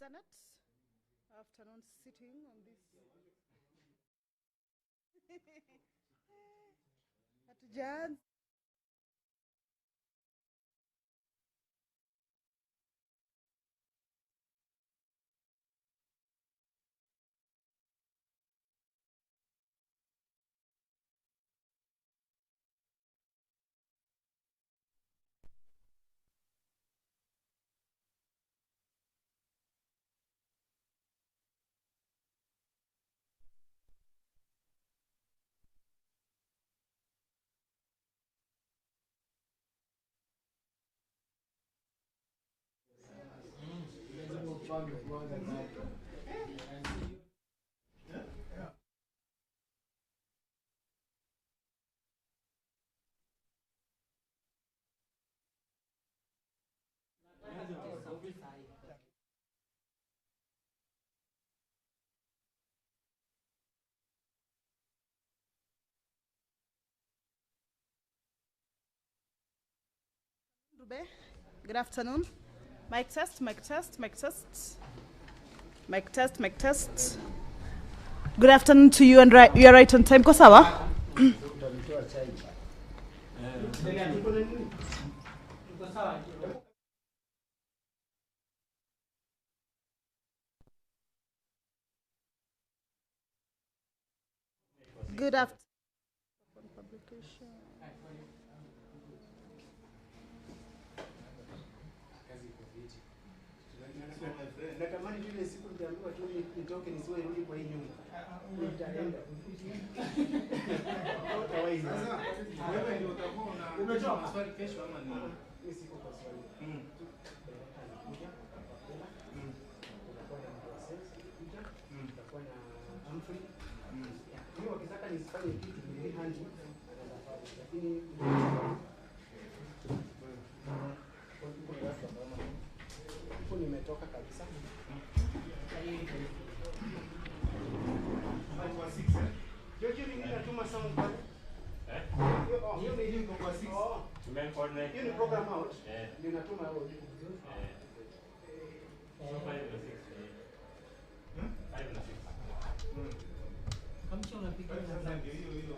Senate afternoon sitting on this. Hatujaanza. Good afternoon. Mic test, mic test, mic test. Mic test, mic test. Good afternoon to you, and you are right on time. Kosawa? Good afternoon. Natamani vile siku nitaambiwa tu nitoke nisiwe rudi kwa hii nyumba. Nitaenda. Sasa wewe ndio utakuwa umetoa maswali kesho ama ni? Mimi siko kwa swali. Utakuwa na Humphrey. Mimi wakitaka nisifanye kitu ni hanji. Lakini nimetoka kabisa. Jojo ni natuma sound pale. Hiyo ni link kwa 6. Tumecoordinate. Hiyo ni program out. Ninatuma audio. So 5 na 6. 5 na 6. Kama unapiga na hiyo.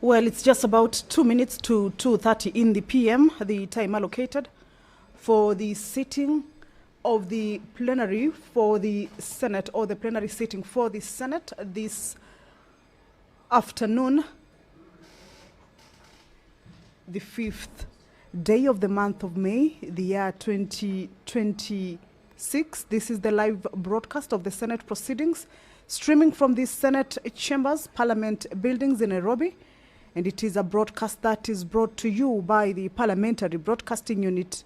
Well, it's just about 2 minutes to 2:30 in the PM, the time allocated for the sitting of the plenary for the Senate, or the plenary sitting for the Senate this afternoon, the 5th day of the month of May, the year 2026. This is the live broadcast of the Senate proceedings. streaming from the Senate chambers, Parliament buildings in Nairobi. And it is a broadcast that is brought to you by the Parliamentary Broadcasting Unit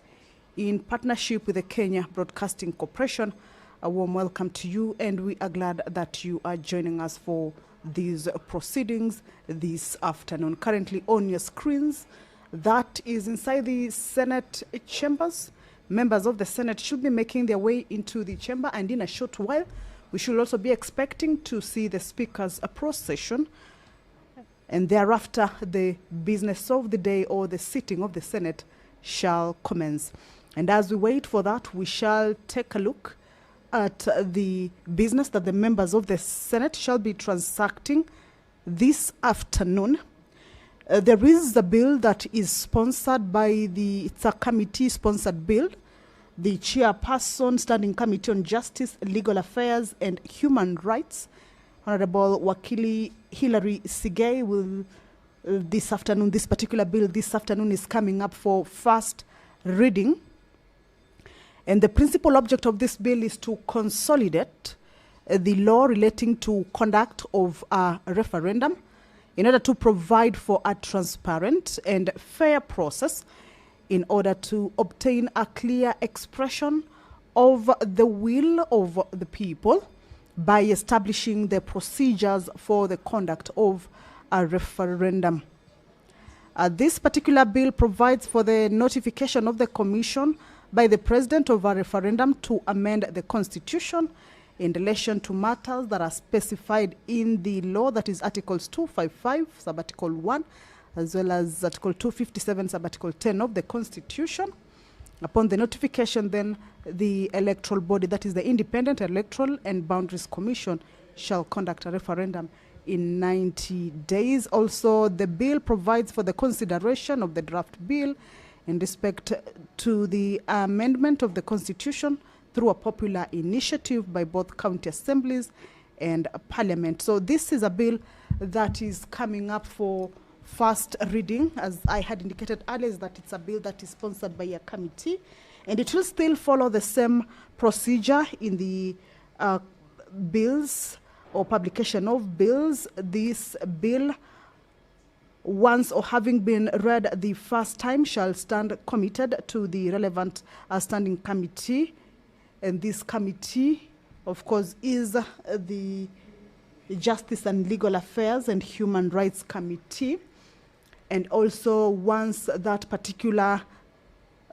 in partnership with the Kenya Broadcasting Corporation. A warm welcome to you, and we are glad that you are joining us for these proceedings this afternoon. Currently on your screens, that is inside the Senate chambers. Members of the Senate should be making their way into the chamber, and in a short while, we should also be expecting to see the Speaker's procession, and thereafter the business of the day or the sitting of the Senate shall commence. And as we wait for that, we shall take a look at the business that the members of the Senate shall be transacting this afternoon. There is a bill that is sponsored by it's a committee-sponsored bill. The chairperson, Standing Committee on Justice, Legal Affairs and Human Rights, Honorable Wakili Hilary Sigei, will this afternoon, this particular bill this afternoon is coming up for first reading. And the principal object of this bill is to consolidate the law relating to conduct of a referendum in order to provide for a transparent and fair process in order to obtain a clear expression of the will of the people by establishing the procedures for the conduct of a referendum. This particular bill provides for the notification of the Commission by the President of a referendum to amend the Constitution in relation to matters that are specified in the law, that is Articles 255, Sub-Article 1, as well as Article 257, Sub-Article 10 of the Constitution. Upon the notification, then, the electoral body, that is the Independent Electoral and Boundaries Commission, shall conduct a referendum in 90 days. Also, the bill provides for the consideration of the draft bill in respect to the amendment of the Constitution through a popular initiative by both county assemblies and Parliament. So this is a bill that is coming up for first reading. As I had indicated earlier, is that it's a bill that is sponsored by a committee, and it will still follow the same procedure in the bills or publication of bills. This bill, once or having been read the first time, shall stand committed to the relevant standing committee. And this committee, of course, is the Justice and Legal Affairs and Human Rights Committee. And also, once that particular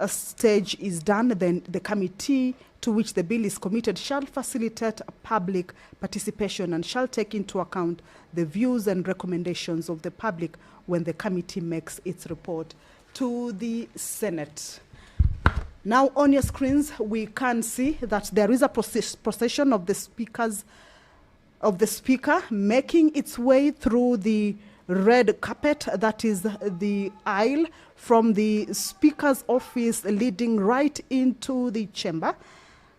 stage is done, then the committee to which the bill is committed shall facilitate public participation and shall take into account the views and recommendations of the public when the committee makes its report to the Senate. Now on your screens, we can see that there is a procession of the Speaker making its way through the red carpet, that is the aisle, from the Speaker's office leading right into the chamber.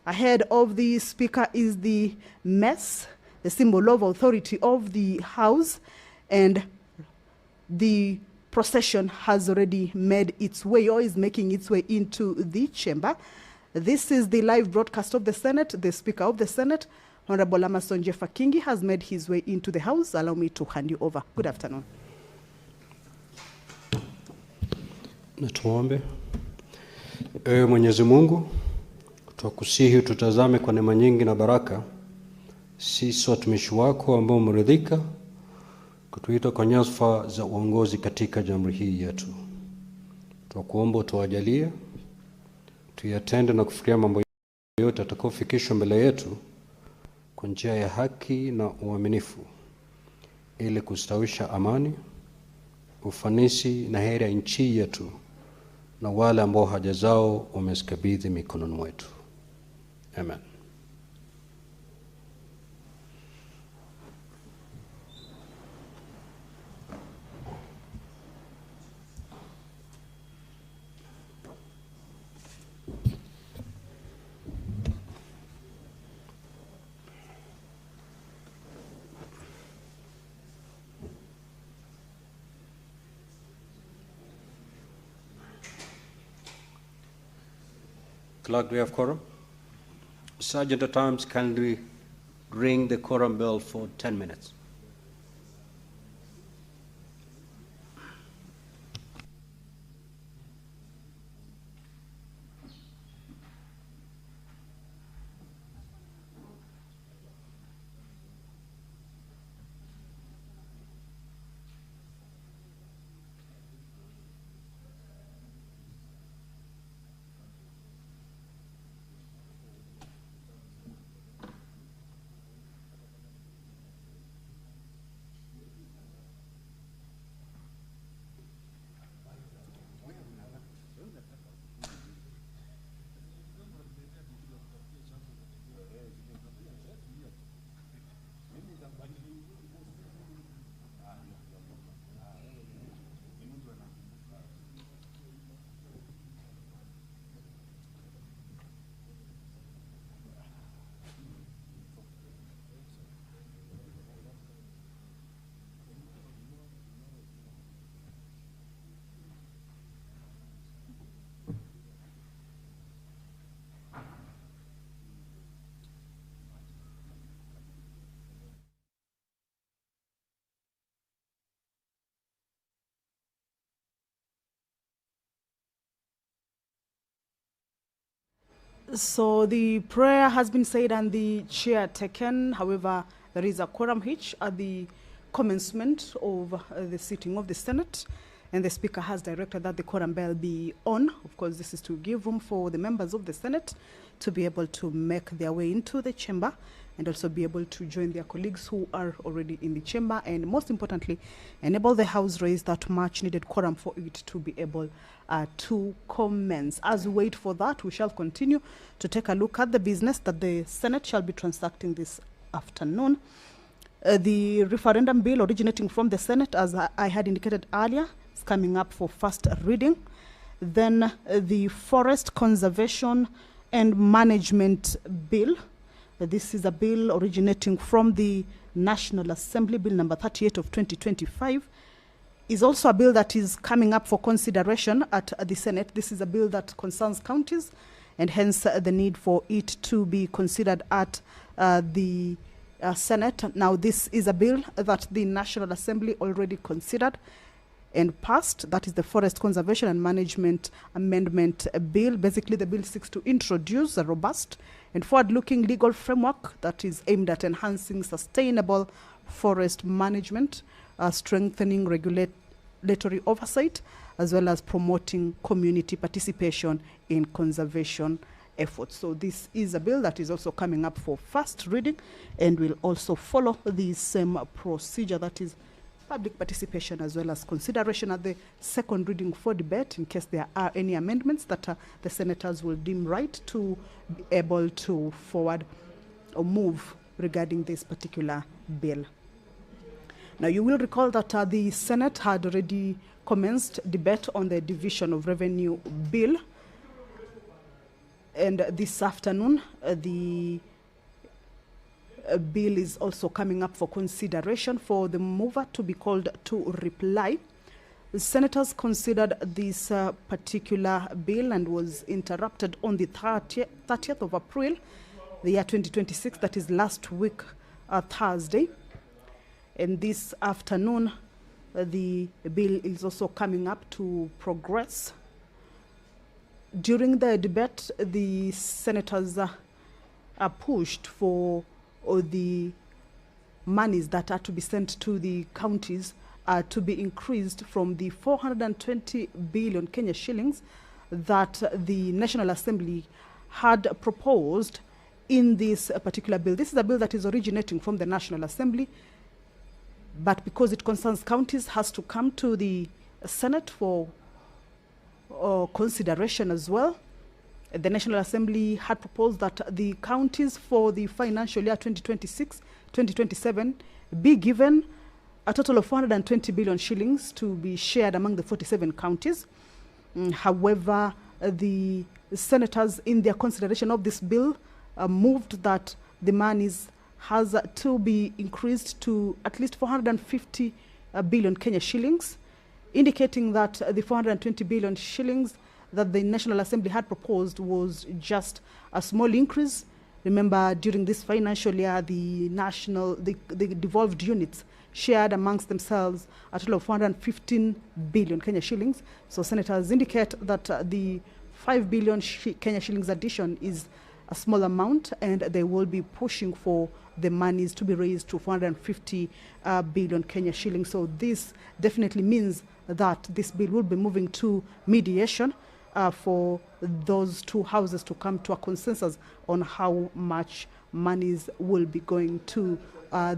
Ahead of the Speaker is the mess, the symbol of authority of the House, and the procession has already made its way or is making its way into the chamber. This is the live broadcast of the Senate. The Speaker of the Senate, Honorable Amason Jeffa Kingi, has made his way into the House. Allow me to hand you over. Good afternoon. Natuombe. Ewe Mwenyezi Mungu, twakusihi tutazame kwa neema nyingi na baraka sisi watumishi wako ambao umeridhika kutuita kwa nyadhifa za uongozi katika jamhuri hii yetu. Twakuomba utujalie tuyatende na kufikiria mambo yote atakayofikishwa mbele yetu kwa njia ya haki na uaminifu, ili kustawisha amani, ufanisi na heri ya nchi yetu na wale ambao haja zao wamezikabidhi mikononi mwetu. Amen. Clerk, do we have quorum? Sergeant at Arms kindly ring the quorum bell for 10 minutes. So the prayer has been said and the chair taken. However, there is a quorum hitch at the commencement of the sitting of the Senate, and the Speaker has directed that the quorum bell be on. Of course, this is to give room for the members of the Senate to be able to make their way into the chamber and also be able to join their colleagues who are already in the chamber, and most importantly, enable the House raise that much needed quorum for it to be able to commence. As we wait for that, we shall continue to take a look at the business that the Senate shall be transacting this afternoon. The referendum bill originating from the Senate, as I had indicated earlier, is coming up for first reading. Then the Forest Conservation and Management Bill. This is a bill originating from the National Assembly, Bill number 38 of 2025. Is also a bill that is coming up for consideration at the Senate. This is a bill that concerns counties, and hence the need for it to be considered at the Senate. Now, this is a bill that the National Assembly already considered and passed. That is the Forest Conservation and Management Amendment Bill. Basically, the bill seeks to introduce a robust and forward-looking legal framework that is aimed at enhancing sustainable forest management, strengthening regulatory oversight, as well as promoting community participation in conservation efforts. So this is a bill that is also coming up for first reading and will also follow the same procedure, that is public participation as well as consideration at the second reading for debate in case there are any amendments that the senators will deem right to be able to forward or move regarding this particular bill. Now, you will recall that the Senate had already commenced debate on the Division of Revenue Bill. And this afternoon, the bill is also coming up for consideration for the mover to be called to reply. The senators considered this particular bill and was interrupted on the 30th of April, the year 2026, that is last week, Thursday. And this afternoon, the bill is also coming up to progress. During the debate, the senators are pushed for the monies that are to be sent to the counties to be increased from the 420 billion Kenya shillings that the National Assembly had proposed in this particular bill. This is a bill that is originating from the National Assembly, but because it concerns counties, has to come to the Senate for consideration as well. The National Assembly had proposed that the counties for the financial year 2026-2027 be given a total of 420 billion shillings to be shared among the 47 counties. However, the senators, in their consideration of this bill, moved that the monies has to be increased to at least 450 billion Kenya shillings, indicating that the 420 billion shillings that the National Assembly had proposed was just a small increase Remember, during this financial year, the devolved units shared amongst themselves a total of 115 billion Kenya shillings. So senators indicate that the 5 billion Kenya shillings addition is a small amount, and they will be pushing for the monies to be raised to 450 billion Kenya shillings. So this definitely means that this bill will be moving to mediation for those two houses to come to a consensus on how much monies will be going to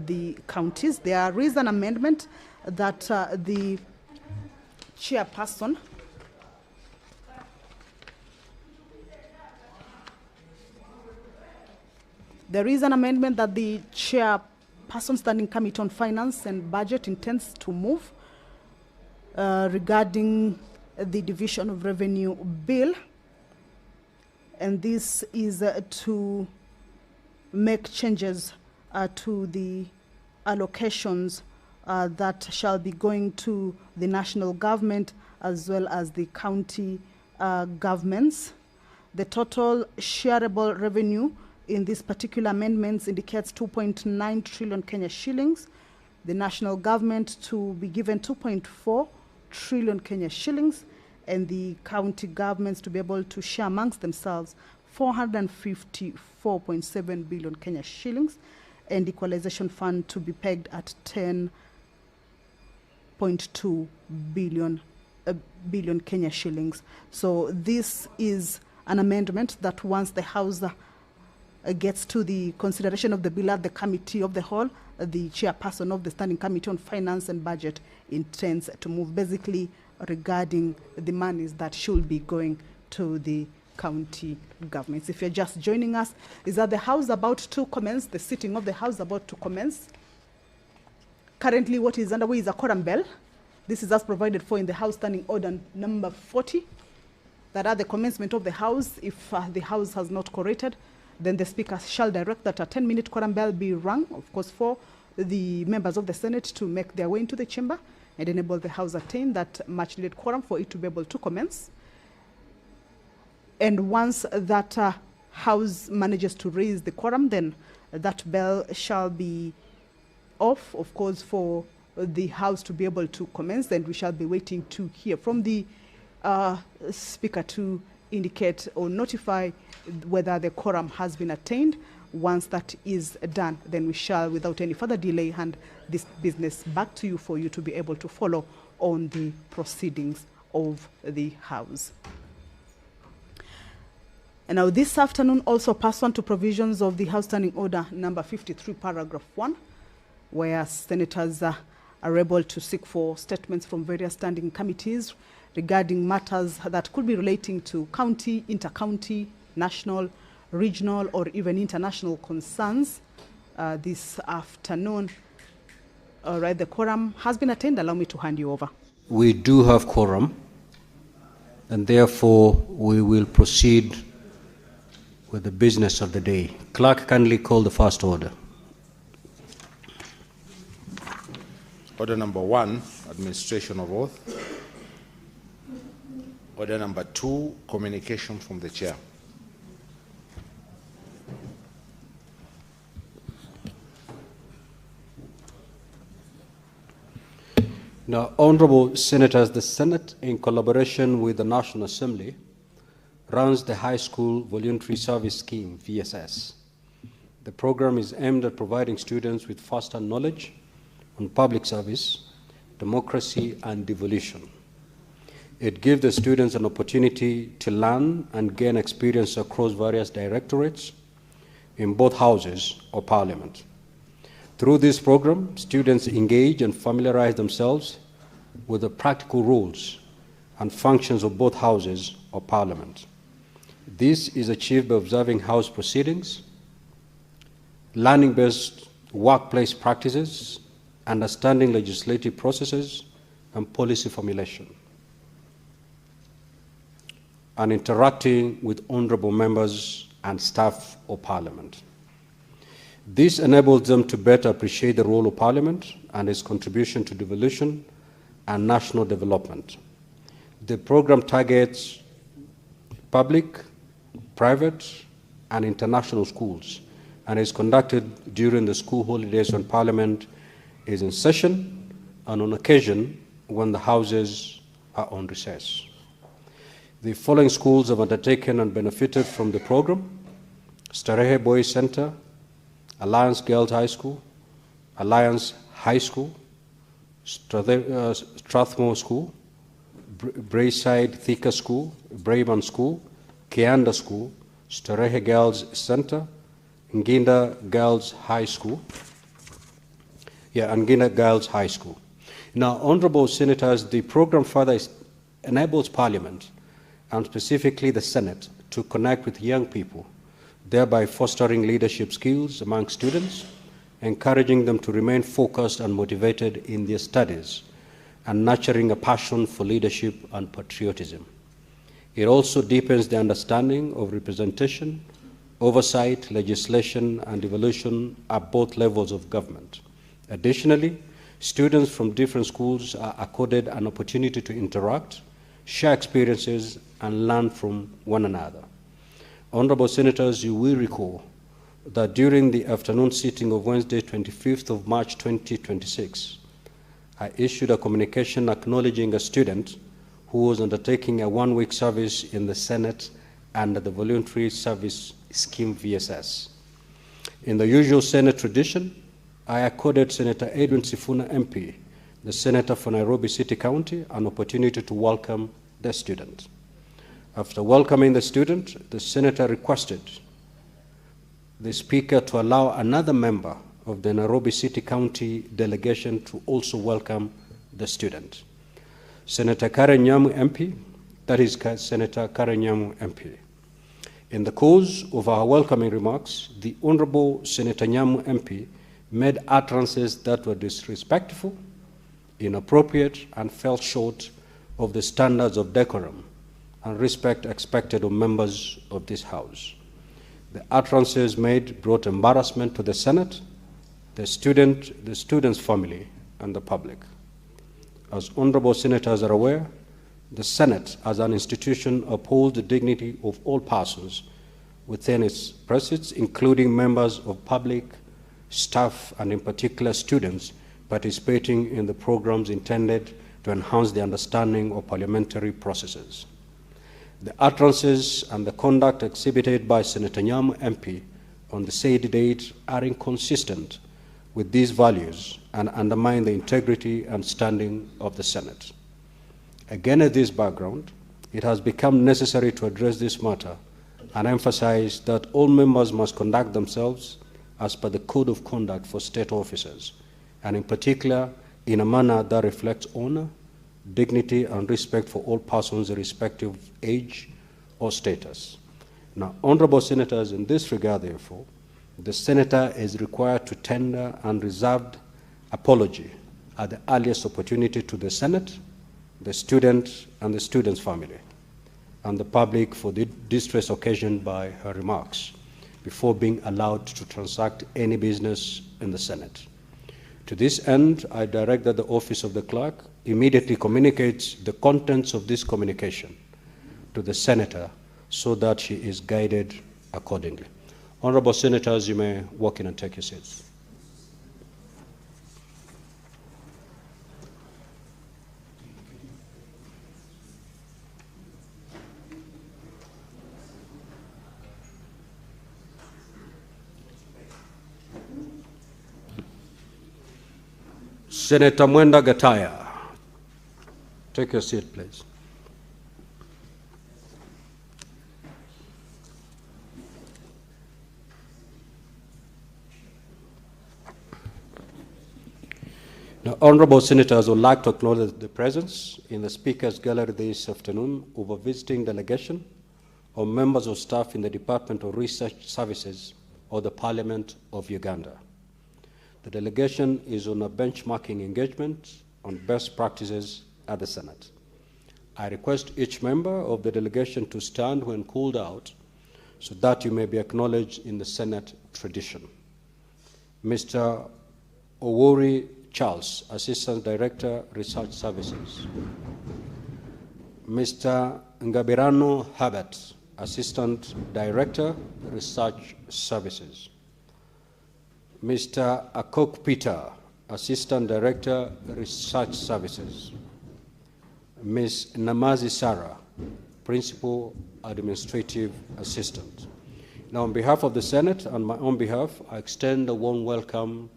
the counties. There is an amendment that the chairperson Standing Committee on Finance and Budget intends to move regarding the Division of Revenue Bill, and this is to make changes to the allocations that shall be going to the national government as well as the county governments. The total shareable revenue in these particular amendments indicates 2.9 trillion Kenya shillings. The national government to be given 2.4 trillion Kenya shillings, and the county governments to be able to share amongst themselves 454.7 billion Kenya shillings, and equalization fund to be pegged at 10.2 billion Kenya shillings. So this is an amendment that once the House gets to the consideration of the bill at the Committee of the Whole, the chairperson of the Standing Committee on Finance and Budget intends to move basically regarding the monies that should be going to the county governments. If you're just joining us, is that the House about to commence, the sitting of the House about to commence. Currently what is underway is a quorum bell. This is as provided for in the House Standing Order number 40, that at the commencement of the House, if the House has not quorated, then the Speaker shall direct that a 10-minute quorum bell be rung, of course, for the members of the Senate to make their way into the chamber and enable the House attain that much-needed quorum for it to be able to commence. And once that House manages to raise the quorum, then that bell shall be off, of course, for the House to be able to commence, and we shall be waiting to hear from the Speaker to indicate or notify whether the quorum has been attained. Once that is done, then we shall, without any further delay, hand this business back to you for you to be able to follow on the proceedings of the House. And now this afternoon, also pursuant to provisions of the House Standing Order number 53, paragraph 1, where senators are able to seek for statements from various standing committees regarding matters that could be relating to county, inter-county, national, regional, or even international concerns this afternoon. All right, the quorum has been attained. Allow me to hand you over. We do have quorum, and therefore we will proceed with the business of the day. Clerk, kindly call the first order. Order number 1, administration of oath. Order number 2, communication from the chair. Now, honorable senators, the Senate, in collaboration with the National Assembly, runs the High School Voluntary Service Scheme, VSS. The program is aimed at providing students with first-hand knowledge on public service, democracy, and devolution. It gives the students an opportunity to learn and gain experience across various directorates in both houses of parliament. Through this program, students engage and familiarize themselves with the practical rules and functions of both houses of parliament. This is achieved by observing House proceedings, learning best workplace practices, understanding legislative processes and policy formulation, and interacting with honorable members and staff of parliament. This enables them to better appreciate the role of Parliament and its contribution to devolution and national development. The program targets public, private, and international schools and is conducted during the school holidays when Parliament is in session and on occasion when the houses are on recess. The following schools have undertaken and benefited from the program: Starehe Boys Center, Alliance Girls High School, Alliance High School, Strathmore School, Brayside Thika School, Brayman School, Kianda School, Starehe Girls Center, Nginda Girls High School. Nginda Girls High School. Now, honorable senators, the program further enables Parliament, and specifically the Senate, to connect with young people, thereby fostering leadership skills among students, encouraging them to remain focused and motivated in their studies, and nurturing a passion for leadership and patriotism. It also deepens the understanding of representation, oversight, legislation, and evolution at both levels of government. Additionally, students from different schools are accorded an opportunity to interact, share experiences, and learn from one another. Honorable Senators, you will recall that during the afternoon sitting of Wednesday, 25th of March 2026, I issued a communication acknowledging a student who was undertaking a one-week service in the Senate under the Voluntary Service Scheme VSS. In the usual Senate tradition, I accorded Senator Edwin Sifuna MP, the Senator for Nairobi City County, an opportunity to welcome the student. After welcoming the student, the Senator requested the Speaker to allow another member of the Nairobi City County delegation to also welcome the student. Senator Karen Nyamu MP, that is Senator Karen Nyamu MP. In the course of our welcoming remarks, the Honorable Senator Nyamu MP made utterances that were disrespectful, inappropriate, and fell short of the standards of decorum and respect expected of members of this House. The utterances made brought embarrassment to the Senate, the student's family, and the public. As honorable senators are aware, the Senate as an institution upholds the dignity of all persons within its precincts, including members of public, staff, and in particular students participating in the programs intended to enhance the understanding of parliamentary processes. The utterances and the conduct exhibited by Senator Nyamu MP on the said date are inconsistent with these values and undermine the integrity and standing of the Senate. Against this background, it has become necessary to address this matter and emphasize that all members must conduct themselves as per the Code of Conduct for State Officers, and in particular, in a manner that reflects honor, dignity, and respect for all persons irrespective of age or status. Now, honorable senators, in this regard, therefore, the senator is required to tender an reserved apology at the earliest opportunity to the Senate, the student, and the student's family, and the public for the distress occasioned by her remarks before being allowed to transact any business in the Senate. To this end, I direct that the office of the clerk immediately communicates the contents of this communication to the senator so that she is guided accordingly. Honorable senators, you may walk in and take your seats. Senator Mwenda Gataya, take your seat, please. Now, honorable senators would like to acknowledge the presence in the Speaker's Gallery this afternoon of a visiting delegation of members of staff in the Department of Research Services or the Parliament of Uganda. The delegation is on a benchmarking engagement on best practices at the Senate. I request each member of the delegation to stand when called out so that you may be acknowledged in the Senate tradition. Mr. Owori Charles, Assistant Director, Research Services. Mr. Ngabirano Herbert, Assistant Director, Research Services. Mr. Akok Peter, Assistant Director, Research Services. Ms. Namazi Sarah, Principal Administrative Assistant. Now, on behalf of the Senate and my own behalf, I extend a warm welcome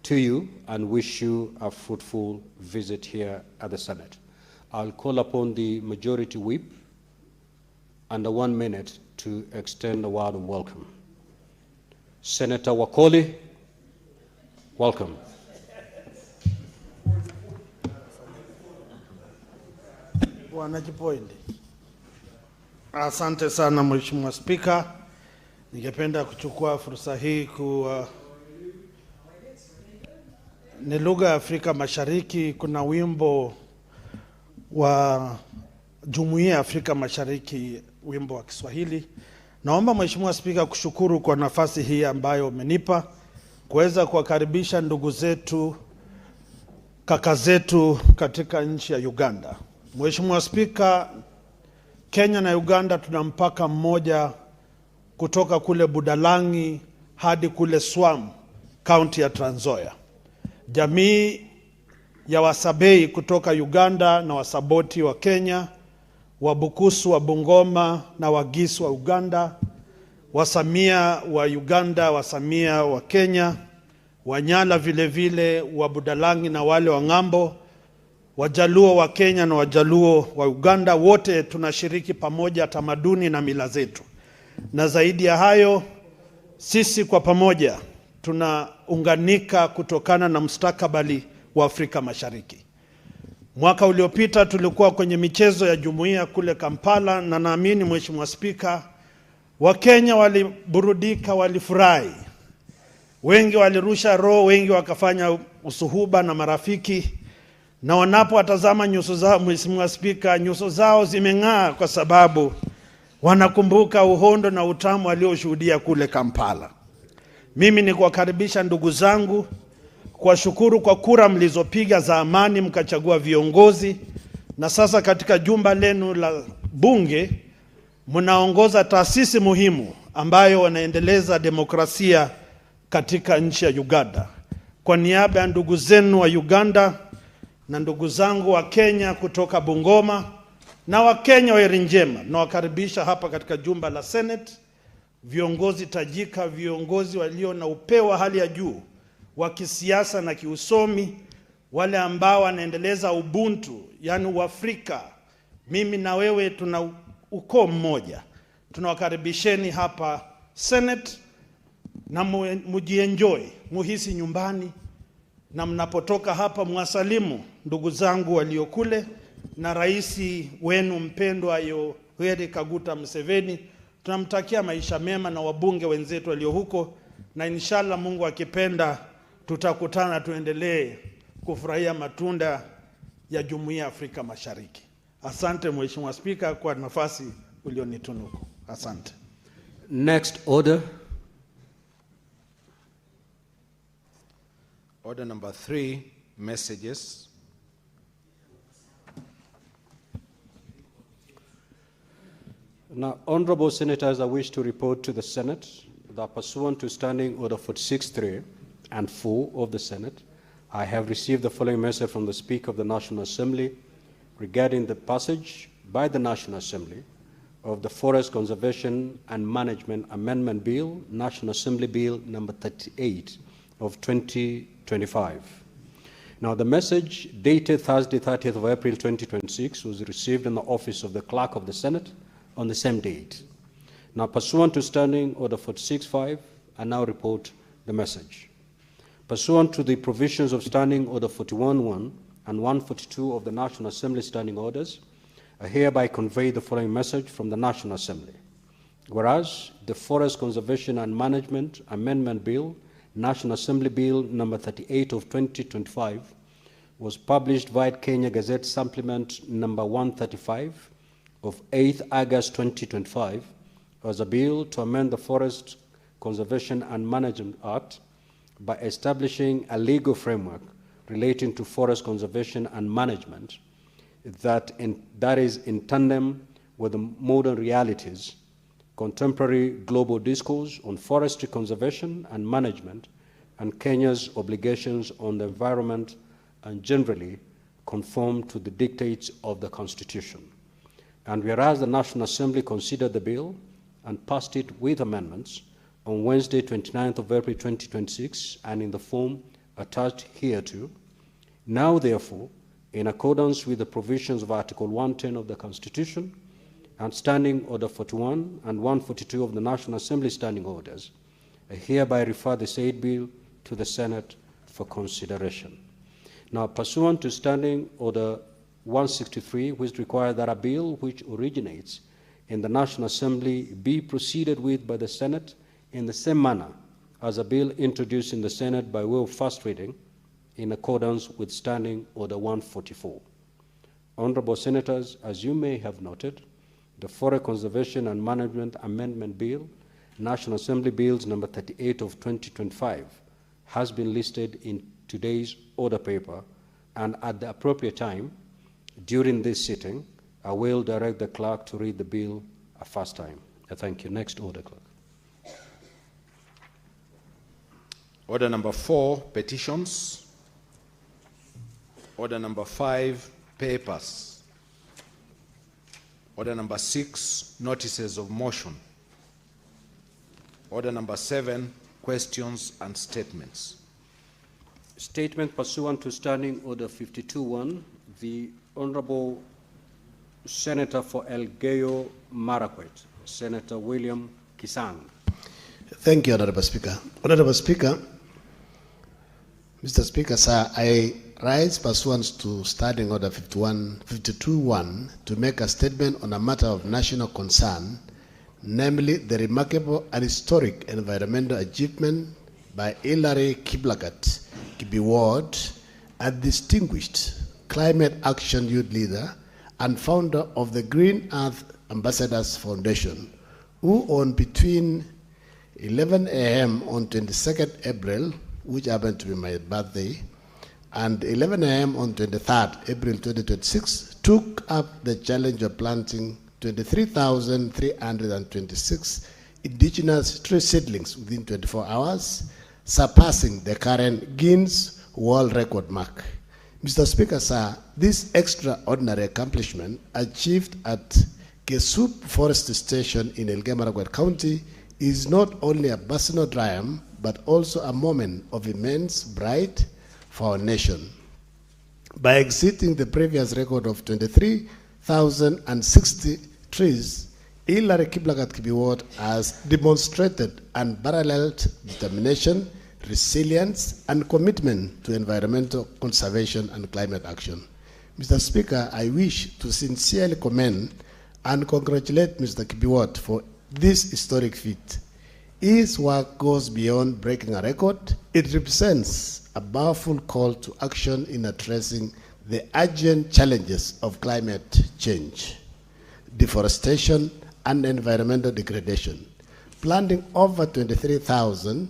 to you and wish you a fruitful visit here at the Senate. I'll call upon the Majority Whip under 1 minute to extend a word of welcome. Senator Wakoli, welcome. Wanajipoindi. Asante sana Mheshimiwa Spika. Ningependa kuchukua fursa hii ni lugha ya Afrika Mashariki. Kuna wimbo wa Jumuiya ya Afrika Mashariki, wimbo wa Kiswahili. Naomba Mheshimiwa Spika kushukuru kwa nafasi hii ambayo umenipa kuweza kuwakaribisha ndugu zetu, kaka zetu katika nchi ya Uganda. Mheshimiwa Spika, Kenya na Uganda tuna mpaka mmoja kutoka kule Budalangi hadi kule Swam, kaunti ya Trans Nzoia. Jamii ya Wasabei kutoka Uganda na Wasaboti wa Kenya, Wabukusu wa Bungoma na Wagisu wa Uganda, Wasamia wa Uganda, Wasamia wa Kenya, Wanyala vile vile wa Budalangi na wale wa Ngambo, Wajaluo wa Kenya na Wajaluo wa Uganda, wote tunashiriki pamoja tamaduni na mila zetu. Na zaidi ya hayo, sisi kwa pamoja tunaunganika kutokana na mustakabali wa Afrika Mashariki. Mwaka uliopita tulikuwa kwenye michezo ya jumuiya kule Kampala, na naamini Mheshimiwa Spika, Wakenya waliburudika, walifurahi. Wengi walirusha roho, wengi wakafanya usuhuba na marafiki. Na wanapowatazama nyuso zao, Mheshimiwa Spika, nyuso zao zimeng'aa kwa sababu wanakumbuka uhondo na utamu walioshuhudia kule Kampala. Mimi ni kuwakaribisha ndugu zangu, kuwashukuru kwa kura mlizopiga za amani mkachagua viongozi, na sasa katika jumba lenu la bunge mnaongoza taasisi muhimu ambayo wanaendeleza demokrasia katika nchi ya Uganda. Kwa niaba ya ndugu zenu wa Uganda na ndugu zangu wa Kenya kutoka Bungoma na wa Kenya wa Erinjema, nawakaribisha hapa katika jumba la Senate, viongozi tajika, viongozi walio na upeo wa hali ya juu wa kisiasa na kiusomi, wale ambao wanaendeleza ubuntu, yani Uafrika. Mimi na wewe tuna ukoo mmoja. Tunawakaribisheni hapa Senate, na mujienjoy, muhisi nyumbani, na mnapotoka hapa mwasalimu ndugu zangu waliokule na rais wenu mpendwa Yoweri Kaguta Museveni. Tunamtakia maisha mema na wabunge wenzetu walio huko, na inshallah Mungu akipenda tutakutana tuendelee kufurahia matunda ya Jumuiya ya Afrika Mashariki. Asante Mheshimiwa Spika kwa nafasi ulionitunuku. Asante. Next order. Order number 3, messages. Now, honorable senators, I wish to report to the Senate that pursuant to Standing Order 46.3 and 4 of the Senate, I have received the following message from the Speaker of the National Assembly regarding the passage by the National Assembly of the Forest Conservation and Management Amendment Bill, National Assembly Bill number 38 of 2025. Now, the message dated Thursday, 30th of April 2026 was received in the office of the Clerk of the Senate on the same date. Now, pursuant to Standing Order 46.5, I now report the message. Pursuant to the provisions of Standing Order 41.1 and 142 of the National Assembly Standing Orders, I hereby convey the following message from the National Assembly. Whereas the Forest Conservation and Management Amendment Bill, National Assembly Bill number 38 of 2025, was published via Kenya Gazette Supplement number 135 of 8th August 2025 as a bill to amend the Forest Conservation and Management Act by establishing a legal framework relating to forest conservation and management that is in tandem with the modern realities, contemporary global discourse on forestry conservation and management, and Kenya's obligations on the environment and generally conform to the dictates of the Constitution. And whereas the National Assembly considered the bill and passed it with amendments on Wednesday, 29th of April 2026, and in the form attached hereto, now therefore, in accordance with the provisions of Article 110 of the Constitution and Standing Order 41 and 142 of the National Assembly Standing Orders, I hereby refer the said bill to the Senate for consideration. Now, pursuant to Standing Order 163, which requires that a bill which originates in the National Assembly be proceeded with by the Senate in the same manner as a bill introduced in the Senate by way of first reading, in accordance with Standing Order 144. Honorable Senators, as you may have noted, the Forest Conservation and Management Amendment Bill, National Assembly Bills number 38 of 2025, has been listed in today's order paper, and at the appropriate time during this sitting, I will direct the clerk to read the bill a first time. I thank you. Next order, clerk. Order number 4, petitions. Order number 5, papers. Order number 6, notices of motion. Order number 7, questions and statements. Statement pursuant to Standing Order 52.1, the Honorable Senator for Elgeyo Marakwet, Senator William Kisang. Thank you, Honorable Speaker. Honorable Speaker, Mr. Speaker, sir, I rise pursuant to Standing Order 52.1 to make a statement on a matter of national concern, namely the remarkable and historic environmental achievement by Hilary Kiplagat Kibiward, a distinguished climate action youth leader and founder of the Green Earth Ambassadors Foundation, who on between 11 a.m. on 22nd April, which happened to be my birthday, and 11 a.m. on 23rd April 2026, took up the challenge of planting 23,326 indigenous tree seedlings within 24 hours, surpassing the current Guinness World Record mark. Mr. Speaker, sir, this extraordinary accomplishment achieved at Kesup Forest Station in Elgeyo Marakwet County is not only a personal triumph, but also a moment of immense pride for our nation. By exceeding the previous record of 23,060 trees, Hilary Kiplagat Kibiward has demonstrated unparalleled determination, resilience, and commitment to environmental conservation and climate action. Mr. Speaker, I wish to sincerely commend and congratulate Mr. Kibiward for this historic feat. His work goes beyond breaking a record. It represents a powerful call to action in addressing the urgent challenges of climate change, deforestation, and environmental degradation. Planting over 23,000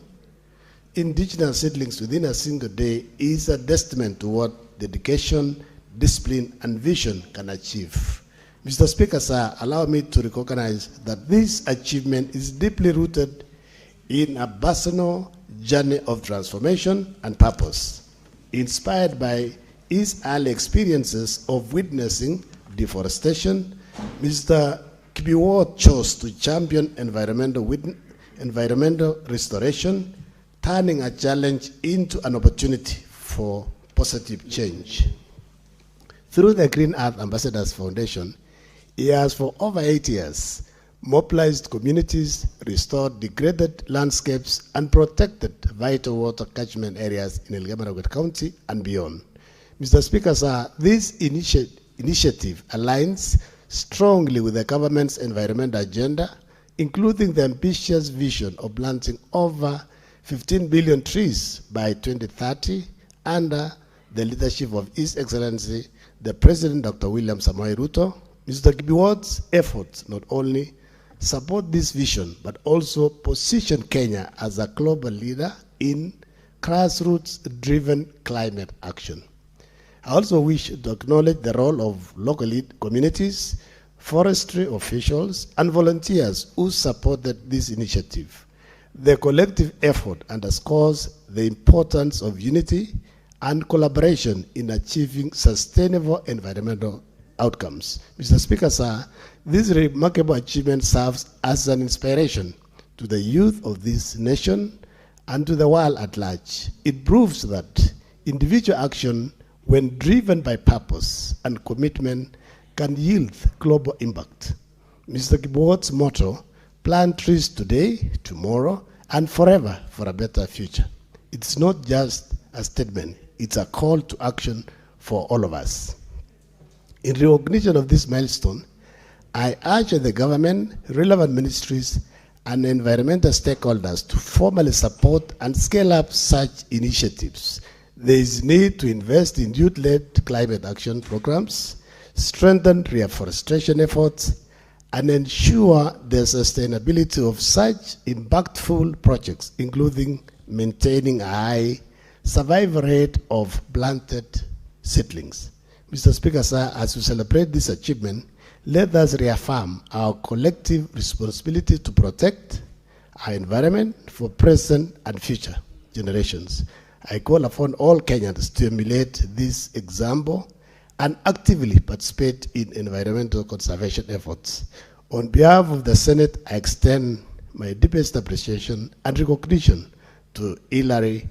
indigenous seedlings within a single day is a testament to what dedication, discipline, and vision can achieve. Mr. Speaker, sir, allow me to recognize that this achievement is deeply rooted in a personal journey of transformation and purpose, inspired by his early experiences of witnessing deforestation. Mr. Kibiward chose to champion environmental restoration, turning a challenge into an opportunity for positive change. Through the Green Earth Ambassadors Foundation, he has for over 8 years mobilized communities, restored degraded landscapes, and protected vital water catchment areas in Elgeyo Marakwet County and beyond. Mr. Speaker, sir, this initiative aligns strongly with the government's environmental agenda, including the ambitious vision of planting over 15 billion trees by 2030 under the leadership of His Excellency, the President Dr. William Samoei Ruto. Mr. Kibiward's efforts not only support this vision, but also position Kenya as a global leader in grassroots-driven climate action. I also wish to acknowledge the role of local communities, forestry officials, and volunteers who supported this initiative. The collective effort underscores the importance of unity and collaboration in achieving sustainable environmental outcomes. Mr. Speaker, sir, this remarkable achievement serves as an inspiration to the youth of this nation and to the world at large. It proves that individual action, when driven by purpose and commitment, can yield global impact. Mr. Kibuot's motto, plant trees today, tomorrow, and forever for a better future. It's not just a statement, it's a call to action for all of us. In recognition of this milestone, I urge the government, relevant ministries, and environmental stakeholders to formally support and scale up such initiatives. There is need to invest in youth-led climate action programs, strengthen reforestation efforts, and ensure the sustainability of such impactful projects, including maintaining a high survival rate of planted seedlings. Mr. Speaker, sir, as we celebrate this achievement, let us reaffirm our collective responsibility to protect our environment for present and future generations. I call upon all Kenyans to emulate this example and actively participate in environmental conservation efforts. On behalf of the Senate, I extend my deepest appreciation and recognition to Hilary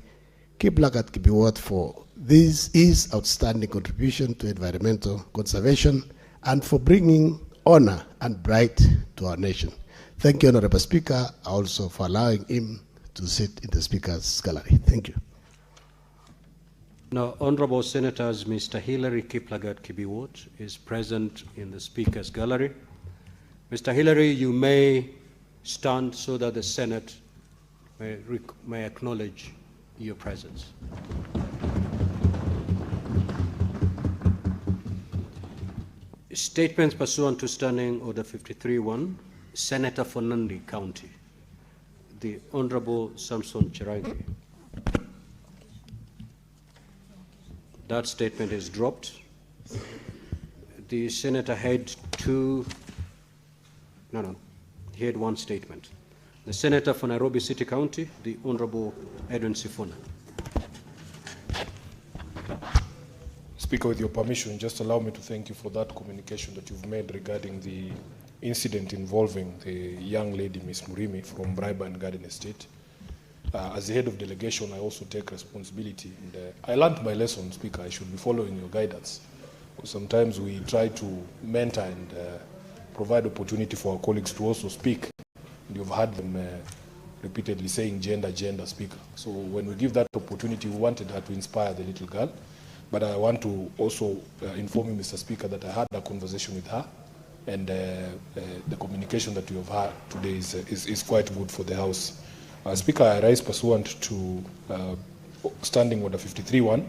Kiplagat-Kibiwot for his outstanding contribution to environmental conservation and for bringing honor and pride to our nation. Thank you, Honorable Speaker, also for allowing him to sit in the Speaker's gallery. Thank you. Now, Honorable Senators, Mr. Hilary Kiplagat-Kibiwot is present in the Speaker's gallery. Mr. Hilary, you may stand so that the Senate may acknowledge your presence. Statements pursuant to Standing Order 53-1, Senator for Nandi County, the Honorable Samson Cherangi. That statement is dropped. The Senator had he had one statement. The Senator for Nairobi City County, the Honorable Edwin Sifuna. Speaker, with your permission, just allow me to thank you for that communication that you've made regarding the incident involving the young lady, Ms. Murimi, from Briban Garden Estate. As the head of delegation, I also take responsibility. And I learned my lesson, Speaker. I should be following your guidance. Sometimes we try to mentor and provide opportunity for our colleagues to also speak. And you've heard them repeatedly saying gender, Speaker. So when we give that opportunity, we wanted her to inspire the little girl. But I want to also inform you, Mr. Speaker, that I had a conversation with her, and the communication that you have had today is quite good for the House. Speaker, I rise pursuant to Standing Order 53-1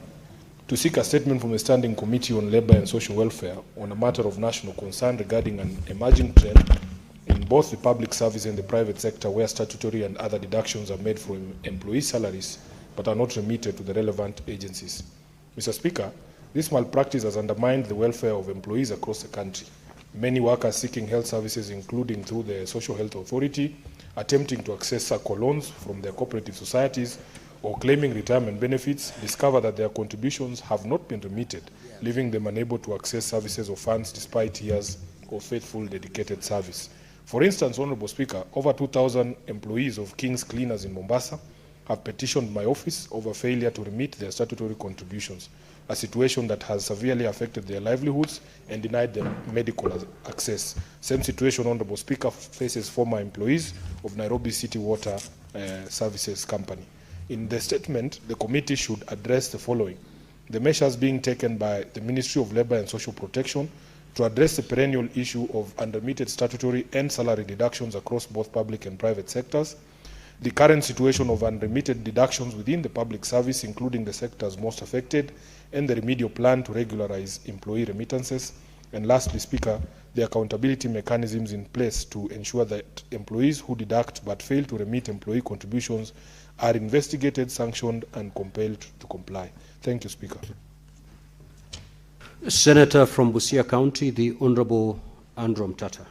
to seek a statement from the Standing Committee on Labour and Social Welfare on a matter of national concern regarding an emerging trend in both the public service and the private sector where statutory and other deductions are made from employee salaries but are not remitted to the relevant agencies. Mr. Speaker, this malpractice has undermined the welfare of employees across the country. Many workers seeking health services, including through the Social Health Authority, attempting to access SACCO loans from their cooperative societies or claiming retirement benefits, discover that their contributions have not been remitted, leaving them unable to access services or funds despite years of faithful, dedicated service. For instance, Honorable Speaker, over 2,000 employees of King's Cleaners in Mombasa have petitioned my office over failure to remit their statutory contributions, a situation that has severely affected their livelihoods and denied them medical access. Same situation, Honorable Speaker, faces former employees of Nairobi City Water Services Company. In the statement, the committee should address the following: the measures being taken by the Ministry of Labour and Social Protection to address the perennial issue of unremitted statutory and salary deductions across both public and private sectors, the current situation of unremitted deductions within the public service, including the sectors most affected, and the remedial plan to regularize employee remittances, and lastly, Speaker, the accountability mechanisms in place to ensure that employees who deduct but fail to remit employee contributions are investigated, sanctioned, and compelled to comply. Thank you, Speaker. Senator from Busia County, the Honorable Andrew Mtata.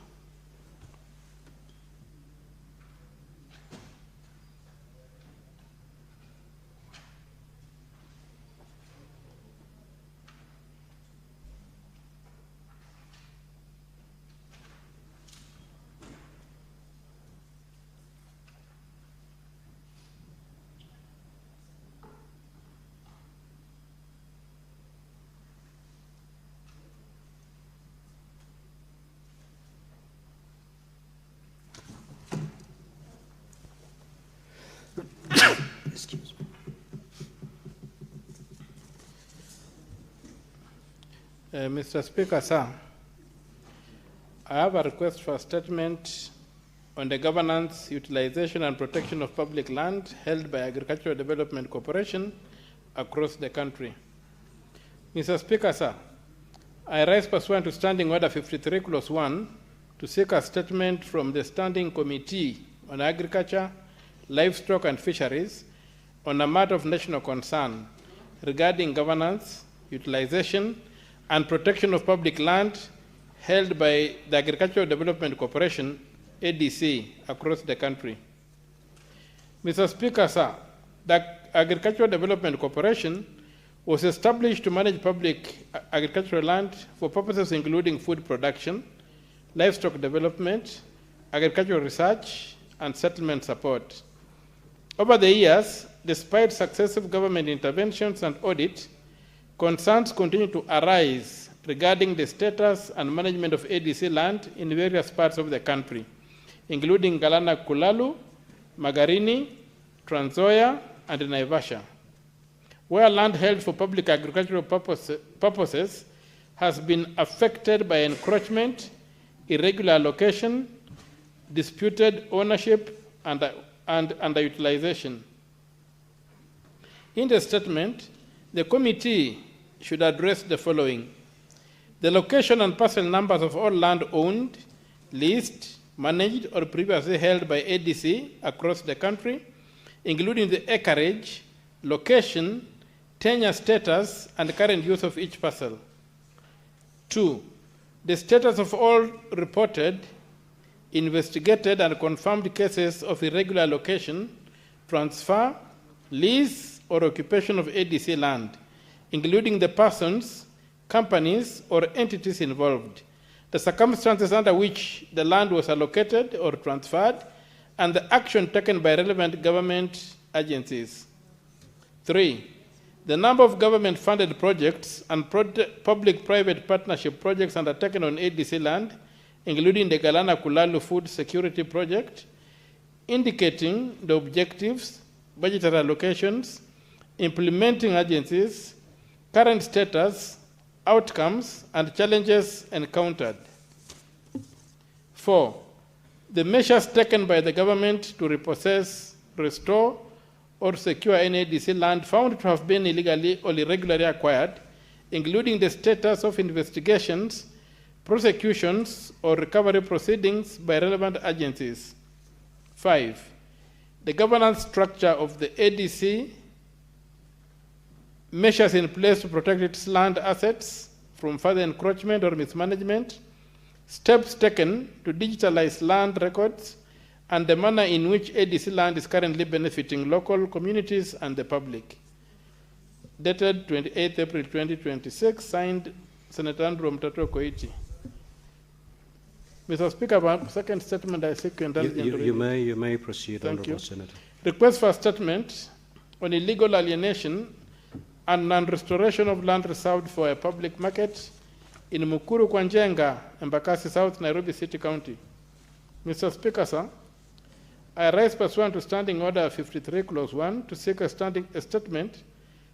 Excuse me. Mr. Speaker, sir, I have a request for a statement on the governance, utilization, and protection of public land held by Agricultural Development Corporation across the country. Mr. Speaker, sir, I rise pursuant to Standing Order 53, Clause 1, to seek a statement from the Standing Committee on Agriculture, Livestock, and Fisheries on a matter of national concern regarding governance, utilization, and protection of public land held by the Agricultural Development Corporation, ADC, across the country. Mr. Speaker, sir, the Agricultural Development Corporation was established to manage public agricultural land for purposes including food production, livestock development, agricultural research, and settlement support. Over the years, despite successive government interventions and audit, concerns continue to arise regarding the status and management of ADC land in various parts of the country, including Galana Kulalu, Magarini, Trans Nzoia, and Naivasha, where land held for public agricultural purposes has been affected by encroachment, irregular allocation, disputed ownership, and underutilization. In the statement, the committee should address the following: the location and parcel numbers of all land owned, leased, managed, or previously held by ADC across the country, including the acreage, location, tenure status, and current use of each parcel. 2, the status of all reported, investigated, and confirmed cases of irregular allocation, transfer, lease, or occupation of ADC land, including the persons, companies, or entities involved, the circumstances under which the land was allocated or transferred, and the action taken by relevant government agencies. 3, the number of government-funded projects and public-private partnership projects undertaken on ADC land, including the Galana Kulalu Food Security Project, indicating the objectives, budgetary allocations, implementing agencies, current status, outcomes, and challenges encountered. 4, the measures taken by the government to repossess, restore, or secure any ADC land found to have been illegally or irregularly acquired, including the status of investigations, prosecutions, or recovery proceedings by relevant agencies. 5, the governance structure of the ADC, measures in place to protect its land assets from further encroachment or mismanagement, steps taken to digitalize land records, and the manner in which ADC land is currently benefiting local communities and the public. Dated 28 April 2026, signed Senator Andrew Mtato Koiti. Mr. Speaker, second statement I seek you may proceed, Thank you. Senator. Request for a statement on illegal alienation and non-restoration of land reserved for a public market in Mukuru Kwanjenga, Embakasi South, Nairobi City County. Mr. Speaker, sir, I rise pursuant to Standing Order 53, Clause 1, to seek a statement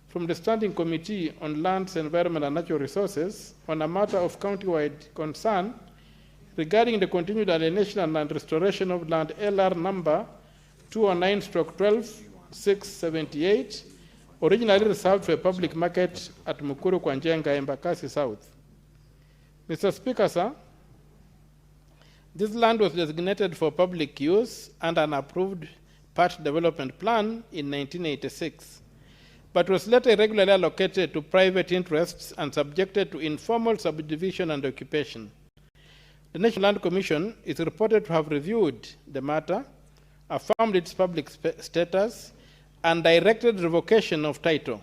from the Standing Committee on Lands, Environment, and Natural Resources on a matter of county-wide concern regarding the continued alienation and non-restoration of land LR number 209/12-678, originally reserved for a public market at Mukuru Kwanjenga, Embakasi South. Mr. Speaker, sir, this land was designated for public use under an approved part development plan in 1986, but was later irregularly allocated to private interests and subjected to informal subdivision and occupation. The National Land Commission is reported to have reviewed the matter, affirmed its public status, and directed revocation of title.